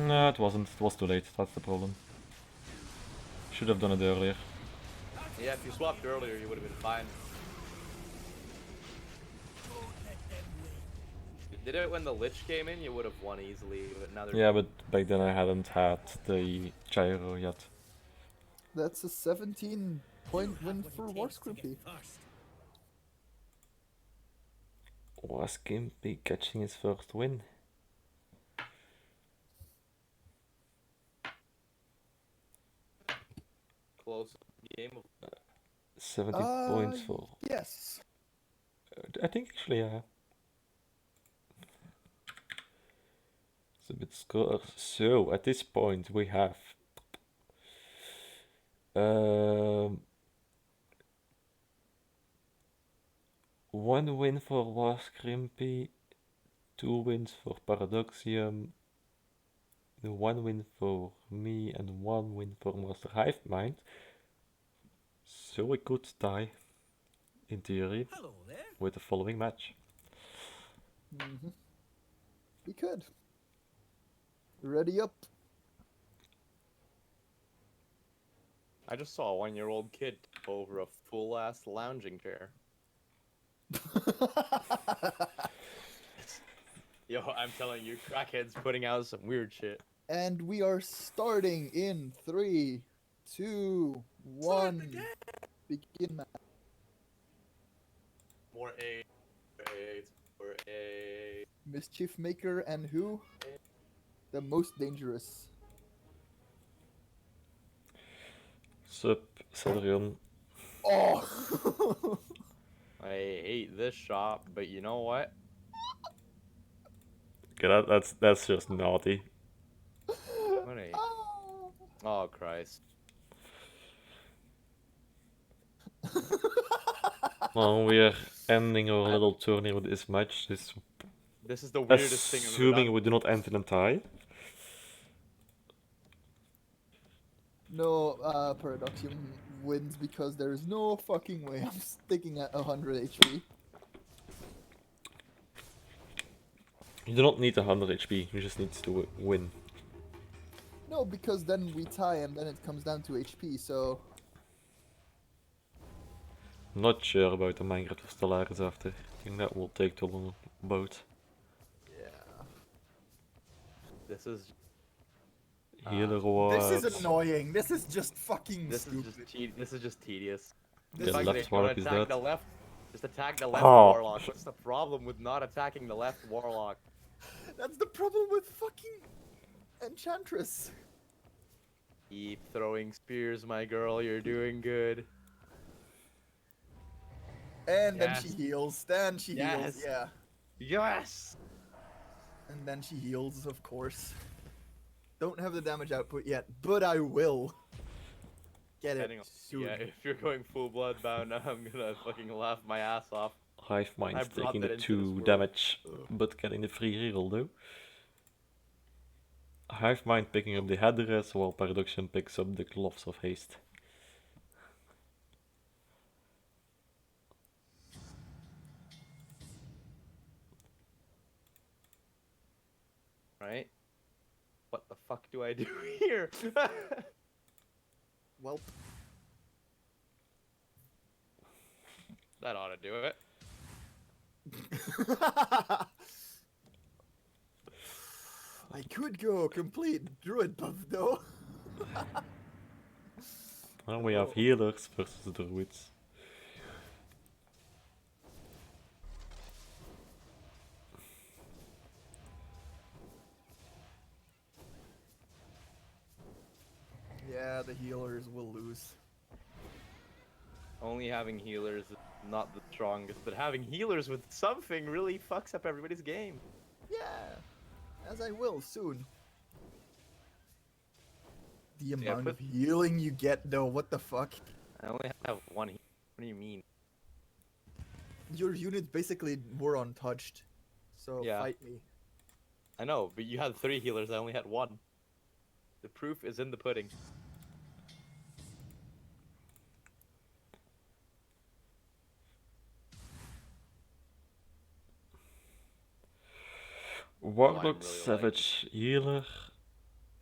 Speaker 1: No, it wasn't. It was too late. That's the problem. Should have done it earlier.
Speaker 7: Yeah, if you swapped earlier, you would have been fine. If you did it when the Lich came in, you would have won easily, but now they're...
Speaker 1: Yeah, but back then I hadn't had the gyro yet.
Speaker 3: That's a 17-point win for War Scrimpy.
Speaker 1: Was Gimpy catching his first win?
Speaker 7: Close game of...
Speaker 1: 70 points for...
Speaker 3: Yes.
Speaker 1: I think actually, yeah. It's a bit score. So, at this point we have... one win for War Scrimpy, 2 wins for Paradoxium, 1 win for me, and 1 win for Master Hive Mind. So we could tie, in theory, with the following match.
Speaker 3: Mm-hmm. We could. Ready up.
Speaker 7: I just saw a 1-year-old kid tip over a full-ass lounging chair. Yo, I'm telling you, crackheads putting out some weird shit.
Speaker 3: And we are starting in 3, 2, 1. Begin match.
Speaker 7: More AIDS, more AIDS.
Speaker 3: Mischief Maker and who? The most dangerous.
Speaker 1: Sup, Cedrion.
Speaker 3: Oh!
Speaker 7: I hate this shop, but you know what?
Speaker 1: Okay, that's just naughty.
Speaker 7: What a... Oh, Christ.
Speaker 1: Well, we are ending our little tourney with this match.
Speaker 7: This is the weirdest thing I've ever
Speaker 1: assuming
Speaker 7: done.
Speaker 1: we do not enter in tie.
Speaker 3: No, Paradoxium wins because there is no fucking way I'm sticking at 100 HP.
Speaker 1: You do not need 100 HP, you just need to win.
Speaker 3: No, because then we tie and then it comes down to HP, so...
Speaker 1: Not sure about the Minecraft of Stellaris after. I think that will take too long boat.
Speaker 3: Yeah.
Speaker 7: This is...
Speaker 1: Healer rewards.
Speaker 3: This is annoying. This is just fucking
Speaker 7: This
Speaker 3: stupid.
Speaker 7: is just this is just tedious.
Speaker 1: The
Speaker 7: The fact that
Speaker 1: left
Speaker 7: they don't
Speaker 1: warp is
Speaker 7: attack
Speaker 1: dead.
Speaker 7: the left, Just attack the left
Speaker 1: Oh.
Speaker 7: warlock. What's the problem with not attacking the left warlock?
Speaker 3: That's the problem with fucking Enchantress.
Speaker 7: Keep throwing spears, my girl. You're doing good.
Speaker 3: And then she
Speaker 7: Yes.
Speaker 3: heals. Then she heals.
Speaker 7: Yes.
Speaker 3: Yeah.
Speaker 7: Yes.
Speaker 3: And then she heals, of course. Don't have the damage output yet, but I will. Get it
Speaker 7: Depending on,
Speaker 3: soon.
Speaker 7: yeah, if you're going full bloodbound, I'm gonna fucking laugh my ass off.
Speaker 1: Hive Mind's
Speaker 7: I brought
Speaker 1: taking
Speaker 7: that
Speaker 1: the
Speaker 7: into this
Speaker 1: 2
Speaker 7: world.
Speaker 1: damage, but getting the free reroll though. Hive Mind picking up the headdress while Paradoxian picks up the Gloves of Haste.
Speaker 7: Right? What the fuck do I do here?
Speaker 3: Well,
Speaker 7: That ought to do it.
Speaker 3: I could go complete druid buff though.
Speaker 1: Well, we have healers versus druids.
Speaker 3: Yeah, the healers will lose.
Speaker 7: Only having healers is not the strongest, but having healers with something really fucks up everybody's game.
Speaker 3: Yeah, as I will soon. The
Speaker 7: Yeah,
Speaker 3: amount
Speaker 7: put-
Speaker 3: of healing you get though, what the fuck?
Speaker 7: I only have one healer. What do you mean?
Speaker 3: Your units basically were untouched. So
Speaker 7: Yeah.
Speaker 3: fight me.
Speaker 7: I know, but you had 3 healers, I only had 1. The proof is in the pudding.
Speaker 1: Warlock
Speaker 7: really
Speaker 1: Savage Healer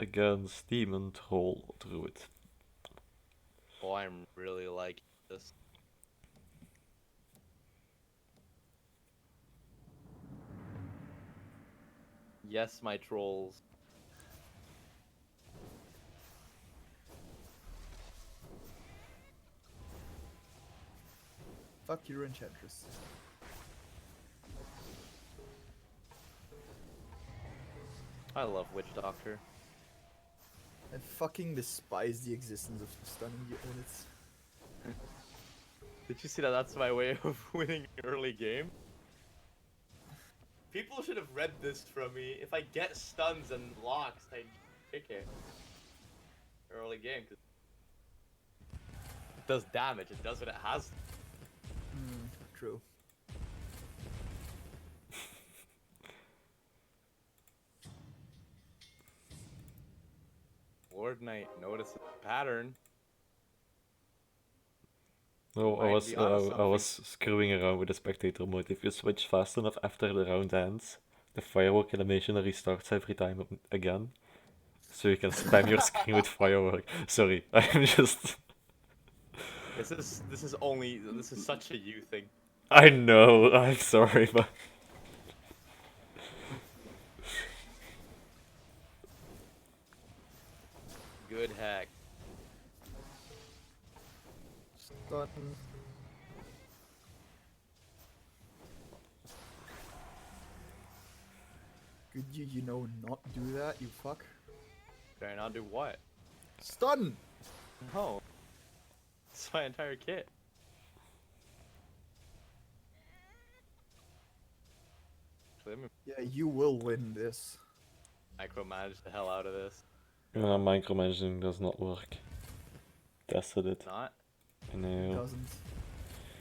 Speaker 1: against Demon Troll Druid.
Speaker 7: Oh, I'm really liking this. Yes, my trolls.
Speaker 3: Fuck your Enchantress.
Speaker 7: I love Witch Doctor.
Speaker 3: I fucking despise the existence of stunning units.
Speaker 7: Did you see that? That's my way of winning early game. People should have read this from me. If I get stuns and locks, I kick it. Early game. 'Cause it does damage. It does what it has.
Speaker 3: True.
Speaker 7: Lord Knight notices a pattern.
Speaker 1: No,
Speaker 7: Might be onto
Speaker 1: I was screwing around with the spectator mode. If you switch fast enough after the round ends, the firework animation restarts every time again. So you can spam your screen with firework. Sorry, I'm just...
Speaker 7: This is such a you thing.
Speaker 1: I know, I'm sorry, but...
Speaker 7: Good hack.
Speaker 3: Stun. Could you know, not do that, you fuck?
Speaker 7: Did I not do what?
Speaker 3: Stun!
Speaker 7: No. It's my entire kit. Let me
Speaker 3: Yeah, you will win this.
Speaker 7: micromanage the hell out of this.
Speaker 1: Micromanaging does not work. Tested it.
Speaker 7: Not?
Speaker 1: I know.
Speaker 3: Doesn't.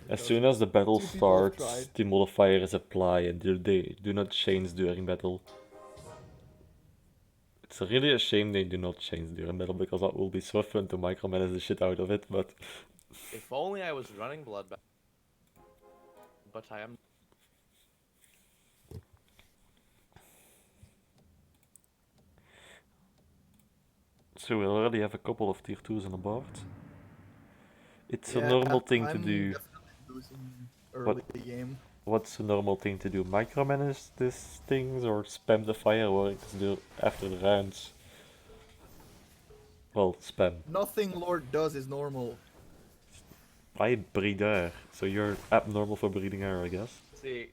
Speaker 1: As soon as the battle
Speaker 3: Two people have
Speaker 1: starts,
Speaker 3: tried.
Speaker 1: the modifier is applied and they do not change during battle. It's really a shame they do not change during battle because that will be so fun to micromanage the shit out of it, but...
Speaker 7: If only I was running Bloodbath. But I am.
Speaker 1: So we already have a couple of tier 2s on the board. It's a
Speaker 3: Yeah,
Speaker 1: normal thing to
Speaker 3: I'm
Speaker 1: do.
Speaker 3: definitely losing early game.
Speaker 1: What's a normal thing to do? Micromanage these things or spam the fireworks after the rounds? Well, spam.
Speaker 3: Nothing Lord does is normal.
Speaker 1: I breathe air, so you're abnormal for breathing air, I guess.
Speaker 7: See,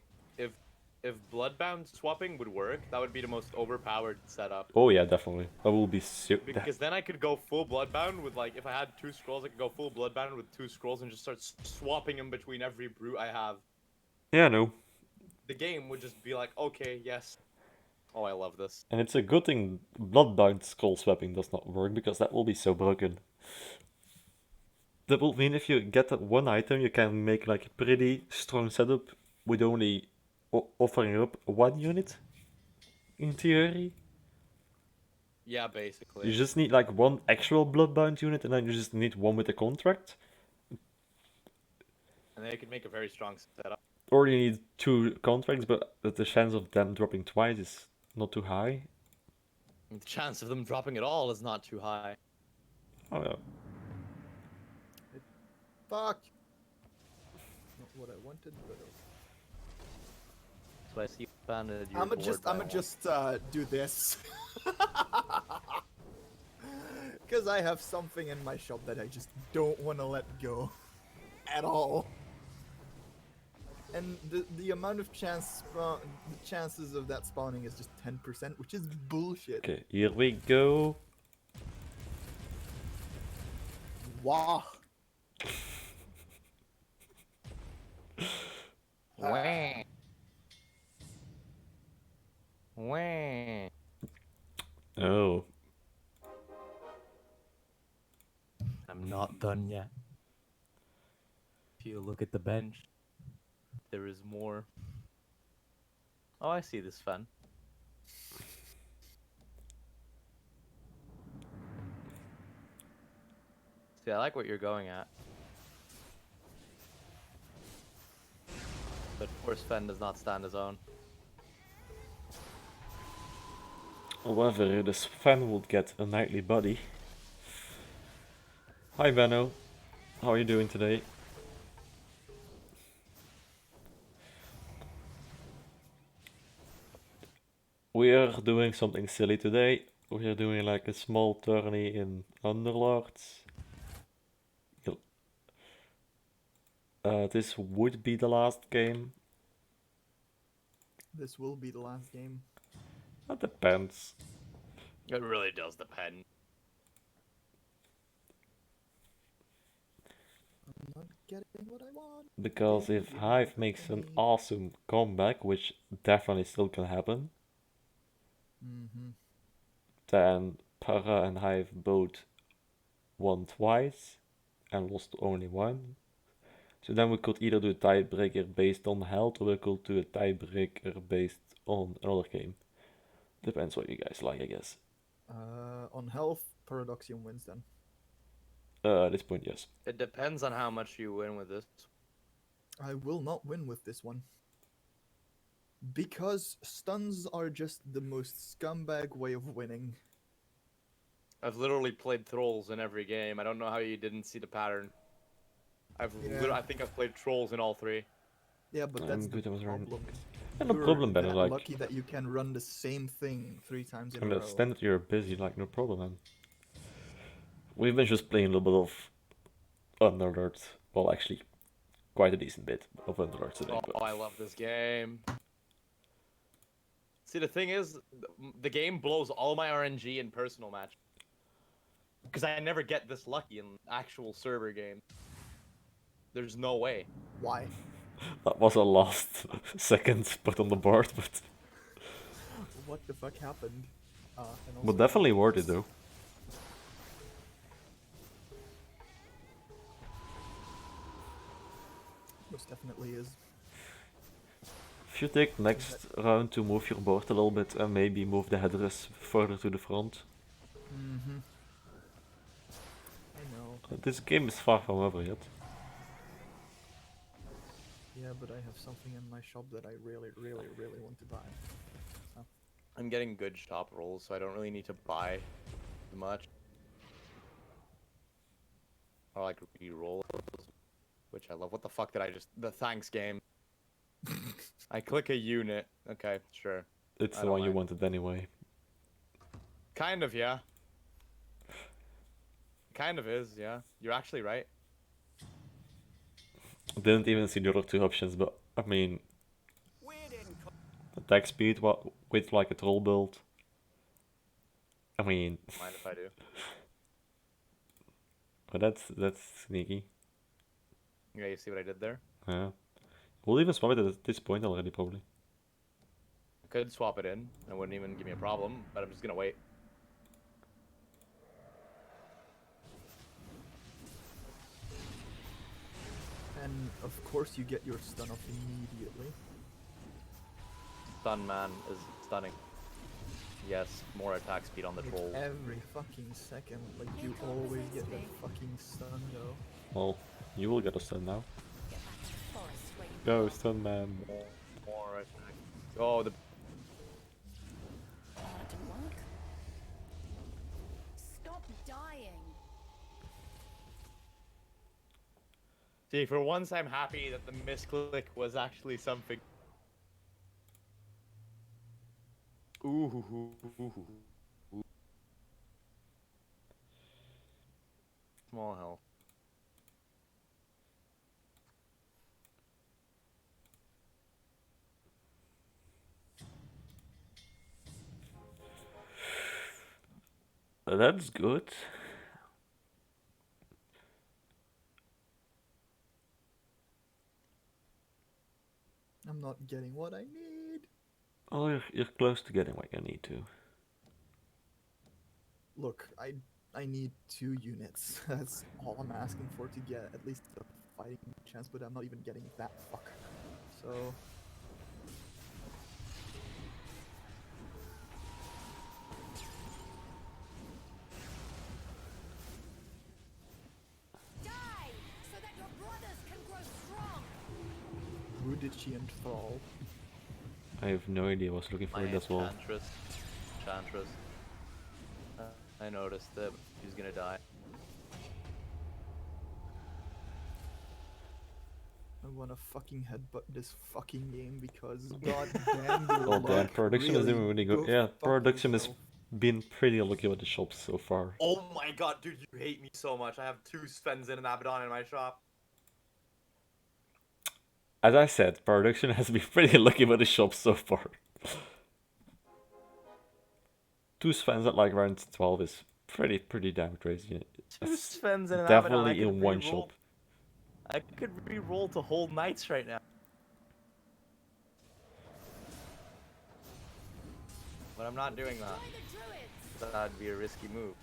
Speaker 7: if Bloodbound swapping would work, that would be the most overpowered setup.
Speaker 1: Oh yeah, definitely. That will be
Speaker 7: Because then I could go full Bloodbound with, like, if I had 2 scrolls, I could go full Bloodbound with 2 scrolls and just start swapping them between every brute I have.
Speaker 1: Yeah, no.
Speaker 7: The game would just be like, okay, yes. Oh, I love this.
Speaker 1: And it's a good thing Bloodbound scroll swapping does not work, because that will be so broken. That will mean if you get that one item, you can make like a pretty strong setup with only offering up one unit, in theory.
Speaker 7: Yeah, basically.
Speaker 1: You just need like one actual Bloodbound unit, and then you just need one with a contract.
Speaker 7: And then you could make a very strong setup.
Speaker 1: Or you need 2 contracts, but the chance of them dropping twice is not too high.
Speaker 7: The chance of them dropping it all is not too high.
Speaker 1: Oh yeah.
Speaker 3: Fuck. Not what I wanted, but
Speaker 7: So I see you founded your
Speaker 3: I'ma
Speaker 7: board
Speaker 3: just
Speaker 7: by
Speaker 3: I'ma
Speaker 7: one.
Speaker 3: just do this. Cause I have something in my shop that I just don't wanna let go. At all. And the amount of the chances of that spawning is just 10%, which is bullshit.
Speaker 1: Okay, here we go.
Speaker 3: Wow.
Speaker 7: Wah. Wah.
Speaker 1: Oh.
Speaker 7: I'm not done yet. If you look at the bench, there is more. Oh, I see this fun. See, I like what you're going at. But Force Fen does not stand his own.
Speaker 1: However, this fan would get a nightly buddy. Hi Benno, how are you doing today? We are doing something silly today. We are doing like a small tourney in Underlords. This would be the last game.
Speaker 3: This will be the last game.
Speaker 1: That depends.
Speaker 7: It really does depend.
Speaker 3: I'm not getting what I want.
Speaker 1: Because if Hive makes an awesome comeback, which definitely still can happen, then Para and Hive both won twice and lost only one. So then we could either do a tiebreaker based on health, or we could do a tiebreaker based on another game. Depends what you guys like, I guess.
Speaker 3: On health, Paradoxium wins then.
Speaker 1: At this point, yes.
Speaker 7: It depends on how much you win with this.
Speaker 3: I will not win with this one. Because stuns are just the most scumbag way of winning.
Speaker 7: I've literally played Trolls in every game. I don't know how you didn't see the pattern.
Speaker 3: Yeah.
Speaker 7: I think I've played Trolls in all 3.
Speaker 3: Yeah, but that's the
Speaker 1: good, I was right.
Speaker 3: problem.
Speaker 1: Yeah, no
Speaker 3: You're
Speaker 1: problem, Ben.
Speaker 3: that
Speaker 1: Like,
Speaker 3: lucky that you can run the same thing 3 times in
Speaker 1: I
Speaker 3: a row.
Speaker 1: understand that you're busy, like, no problem, man. We've been just playing a little bit of Underlords. Well, actually, quite a decent bit of Underlords today.
Speaker 7: Oh,
Speaker 1: But
Speaker 7: I love this game. See, the thing is, the game blows all my RNG in personal match. Because I never get this lucky in actual server game. There's no way.
Speaker 3: Why?
Speaker 1: that was a last second put on the board, but
Speaker 3: What the fuck happened? And
Speaker 1: but
Speaker 3: also-
Speaker 1: definitely worth it though.
Speaker 3: Most definitely is.
Speaker 1: If you take next round to move your board a little bit and maybe move the headrest further to the front.
Speaker 3: I know.
Speaker 1: This game is far from over yet.
Speaker 3: Yeah, but I have something in my shop that I really, really, really want to buy.
Speaker 7: I'm getting good shop rolls, so I don't really need to buy much. Or like re-rolls, which I love. What the fuck did I just... The thanks game. I click a unit. Okay, sure.
Speaker 1: It's
Speaker 7: I
Speaker 1: the
Speaker 7: don't
Speaker 1: one you
Speaker 7: mind.
Speaker 1: wanted anyway.
Speaker 7: Kind of, yeah. Kind of is, yeah. You're actually right.
Speaker 1: Didn't even see the other two options, but I mean,
Speaker 4: We didn't
Speaker 1: attack speed with like a troll build. I mean,
Speaker 7: Mind if I do?
Speaker 1: but that's sneaky.
Speaker 7: Yeah, you see what I did there?
Speaker 1: Yeah, we'll even swap it at this point already, probably.
Speaker 7: I could swap it in, and it wouldn't even give me a problem, but I'm just gonna wait.
Speaker 3: And of course you get your stun off immediately.
Speaker 7: Stun man is stunning. Yes, more attack speed on the
Speaker 3: Like,
Speaker 7: trolls.
Speaker 3: every fucking second, like you always get that fucking stun though.
Speaker 1: Well, you will get a stun now.
Speaker 9: Get back to the forest where you
Speaker 1: Go,
Speaker 9: belong.
Speaker 1: stun man.
Speaker 7: More attack. Oh, the
Speaker 9: That didn't work. Stop dying.
Speaker 7: see, for once I'm happy that the misclick was actually something. Ooh. Small health.
Speaker 1: That's good.
Speaker 3: I'm not getting what I need.
Speaker 1: Oh, you're close to getting what you need to.
Speaker 3: Look, I need 2 units. That's all I'm asking for to get at least a fighting chance, but I'm not even getting that fuck. So
Speaker 9: Die so that your brothers can grow strong.
Speaker 3: who did she enthrall?
Speaker 1: I have no idea. I was looking for
Speaker 7: My
Speaker 1: it as well.
Speaker 7: Enchantress. I noticed that she's gonna die.
Speaker 3: I wanna fucking headbutt this fucking game because goddamn your
Speaker 1: Oh damn,
Speaker 3: luck.
Speaker 1: production is even really good.
Speaker 3: Go
Speaker 1: Yeah,
Speaker 3: fuck
Speaker 1: production has
Speaker 3: yourself.
Speaker 1: been pretty lucky with the shops so far.
Speaker 7: Oh my god, dude, you hate me so much. I have 2 Svens and an Abaddon in my shop.
Speaker 1: As I said, production has been pretty lucky with the shops so far. 2 fans at like round 12 is pretty damn crazy.
Speaker 7: 2
Speaker 1: That's
Speaker 7: Svens and an Abaddon.
Speaker 1: definitely in one shop.
Speaker 7: I could re-roll to hold knights right now. But I'm not doing that.
Speaker 9: Destroy the druids.
Speaker 7: That'd be a risky move.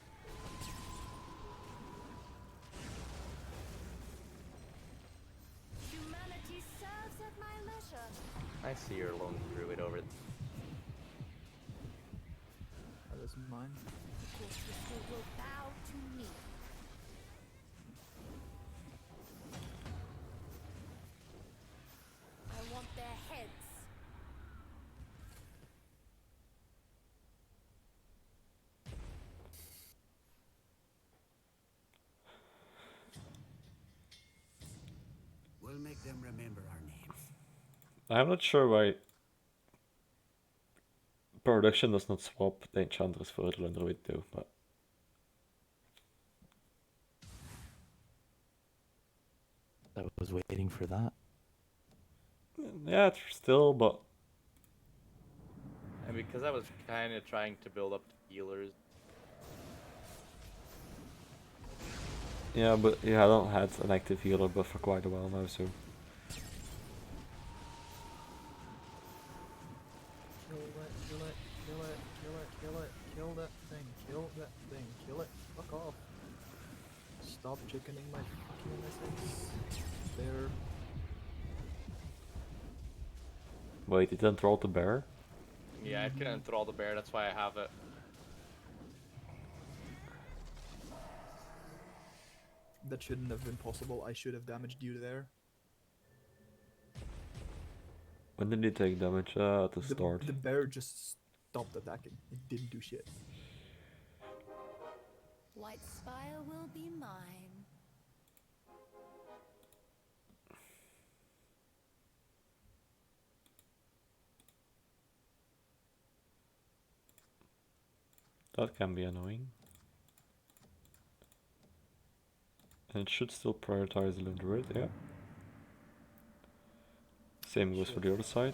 Speaker 9: Humanity serves at my leisure.
Speaker 7: I see your lone druid over there.
Speaker 3: That is mine.
Speaker 9: Of course, the school will bow to me. I want their heads.
Speaker 4: We'll make them remember our names.
Speaker 1: I'm not sure why production does not swap the Enchantress for a Druid though, but
Speaker 7: I was waiting for that.
Speaker 1: yeah, still, but
Speaker 7: And because I was kind of trying to build up healers.
Speaker 1: yeah, but yeah, I don't had an active healer buff for quite a while now, so
Speaker 3: Kill that, kill it, kill it, kill it, kill it, kill that thing, kill it, fuck off. Stop chickening my fucking innocence. There.
Speaker 1: wait, it enthralled the bear?
Speaker 7: Yeah, I can enthrall the bear. That's why I have it.
Speaker 3: That shouldn't have been possible. I should have damaged you there.
Speaker 1: When did you take damage? At the start.
Speaker 3: The bear just stopped attacking. It didn't do shit.
Speaker 9: White Spire will be mine.
Speaker 1: That can be annoying. And it should still prioritize the Druid, yeah. Same goes for the other side.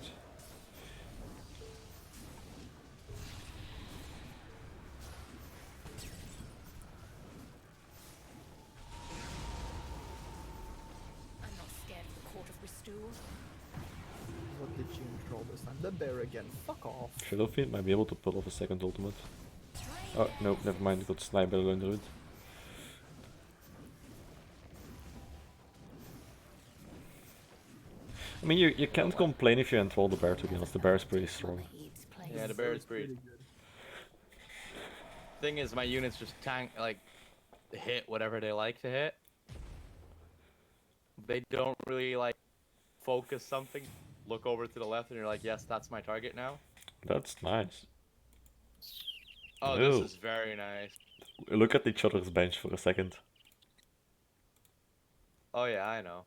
Speaker 9: I'm not scared of the court of Restore.
Speaker 3: What did you control this time? The bear again. Fuck off.
Speaker 1: Shadowfiend might be able to pull off a second ultimate. Oh, no, never mind, got sniped by the Lone Druid. I mean, you can't complain if you enthrall the bear, to be honest. The bear is pretty strong.
Speaker 7: Yeah, the bear is pretty. Thing is, my units just like hit whatever they like to hit. They don't really like focus something, look over to the left, and you're like, yes, that's my target now.
Speaker 1: That's nice.
Speaker 7: Oh,
Speaker 1: Ew.
Speaker 7: this is very nice.
Speaker 1: Look at each other's bench for a second.
Speaker 7: Oh yeah, I know.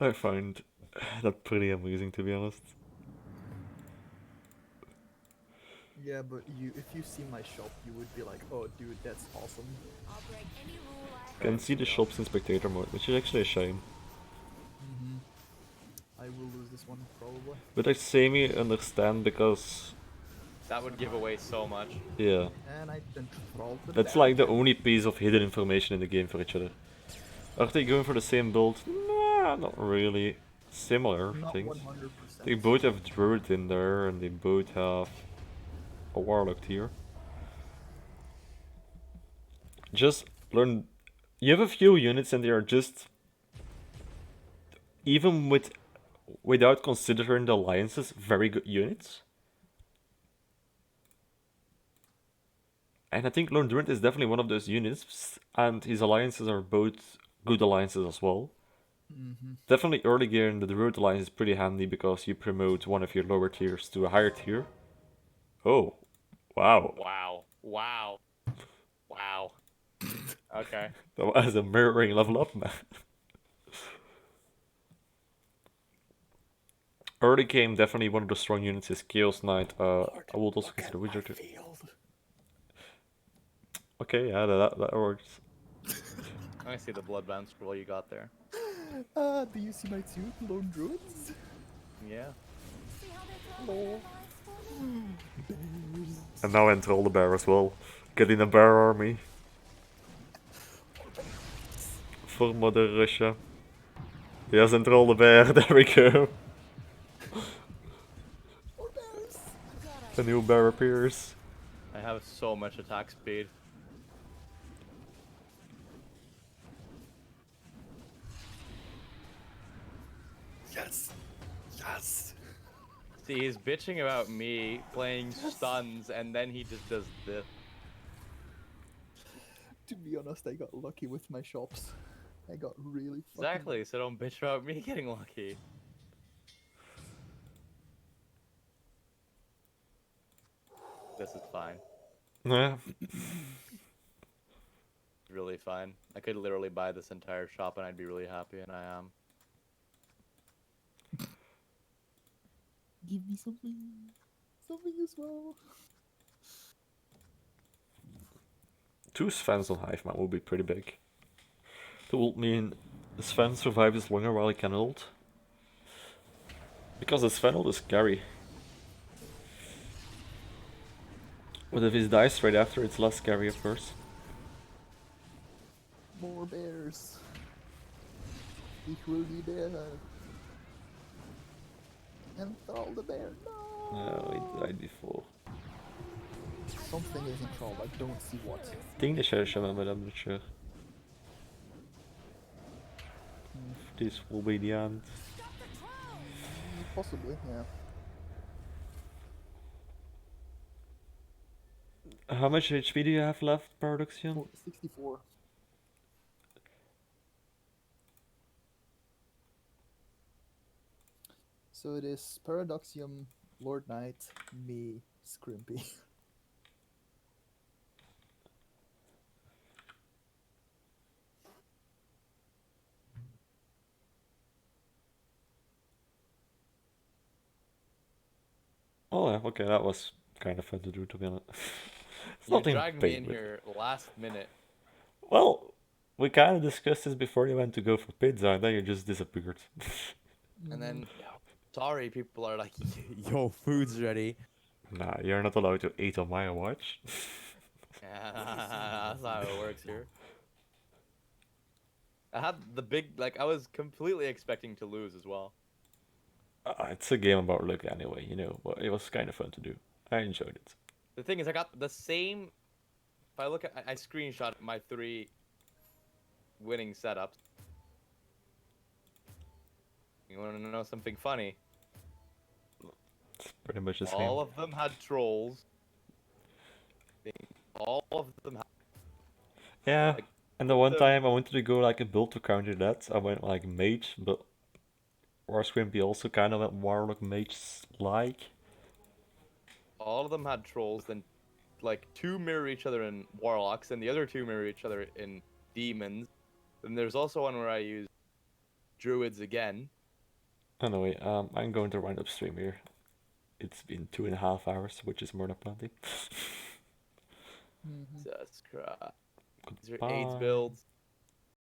Speaker 1: I find that pretty amusing, to be honest.
Speaker 3: Yeah, but if you see my shop, you would be like, oh dude, that's awesome.
Speaker 9: I'll break any rule I
Speaker 1: Can see the shops in spectator mode, which is actually a shame.
Speaker 3: I will lose this one, probably.
Speaker 1: But I semi-understand because,
Speaker 7: That would give away so much.
Speaker 1: yeah,
Speaker 3: And I enthralled the
Speaker 1: that's
Speaker 3: bear
Speaker 1: like the
Speaker 3: again.
Speaker 1: only piece of hidden information in the game for each other. Are they going for the same build? Nah, not really. Similar
Speaker 3: Not
Speaker 1: things.
Speaker 3: 100%.
Speaker 1: They both have Druid in there, and they both have a Warlock tier. Just learn. You have a few units, and they are just, even without considering the alliances, very good units. And I think Lone Druid is definitely one of those units, and his alliances are both good alliances as well. Definitely early game, the Druid alliance is pretty handy because you promote one of your lower tiers to a higher tier. Oh, wow.
Speaker 7: Wow. Wow. Wow. Okay.
Speaker 1: That was a mirroring level up, man. Early game, definitely one of the strong units is Chaos Knight. I would also consider Wizard. Okay, yeah, that works.
Speaker 7: I see the bloodbound scroll you got there.
Speaker 3: Do you see my two lone druids?
Speaker 7: Yeah.
Speaker 9: see how they throw
Speaker 3: Lol.
Speaker 1: And now enter all the bear as well. Get in a bear army. For Mother Russia. Yes, enter all the bear, there we go. A new bear appears.
Speaker 7: I have so much attack speed.
Speaker 3: Yes! Yes!
Speaker 7: See, he's bitching about me playing stuns, and then he just does this.
Speaker 3: To be honest, I got lucky with my shops. I got really fucking...
Speaker 7: Exactly, so don't bitch about me getting lucky. This is fine.
Speaker 1: Yeah.
Speaker 7: Really fine. I could literally buy this entire shop and I'd be really happy, and I am.
Speaker 3: Give me something. Something as well.
Speaker 1: 2 Svens on Hiveman would be pretty big. That would mean Sven survives longer while he can ult. Because the Sven ult is scary. But if he dies straight after, it's less scary, of course.
Speaker 3: More bears. Ich will die Bear. Enthrall the bear. No!
Speaker 1: No, he died before.
Speaker 3: Something is enthralled, I don't see what.
Speaker 1: I think they share Shaman, but I'm not sure. This will be the end.
Speaker 3: Possibly, yeah.
Speaker 1: How much HP do you have left, Paradoxian?
Speaker 3: 64. So it is Paradoxium, Lord Knight, me, Scrimpy.
Speaker 1: Oh, yeah, okay, that was kind of fun to do, to be honest. It's
Speaker 7: You
Speaker 1: nothing
Speaker 7: dragged me
Speaker 1: big,
Speaker 7: in
Speaker 1: but...
Speaker 7: here last minute.
Speaker 1: Well, we kind of discussed this before you went to go for pizza, and then you just disappeared.
Speaker 7: And then, sorry, people are like, yo, food's ready.
Speaker 1: Nah, you're not allowed to eat on my watch.
Speaker 7: Yeah, that's not how it works here. I had the big, like, I was completely expecting to lose as well.
Speaker 1: It's a game about luck anyway, you know, but it was kind of fun to do. I enjoyed it.
Speaker 7: The thing is, I got the same. If I look at, I screenshot my 3 winning setups. You want to know something funny?
Speaker 1: It's pretty much the same.
Speaker 7: All of them had trolls. All of them had.
Speaker 1: Yeah,
Speaker 7: like,
Speaker 1: and the one
Speaker 7: them-
Speaker 1: time I wanted to go like a build to counter that, I went like mage, but Warswimpy also kind of went warlock mage-like.
Speaker 7: All of them had trolls. Then, like, 2 mirror each other in warlocks, and the other 2 mirror each other in demons. Then there's also one where I used druids again.
Speaker 1: Anyway, I'm going to wind up stream here. It's been 2.5 hours, which is more than plenty.
Speaker 3: Mhm.
Speaker 7: Jesus Christ. These are
Speaker 1: Goodbye.
Speaker 7: AIDS builds.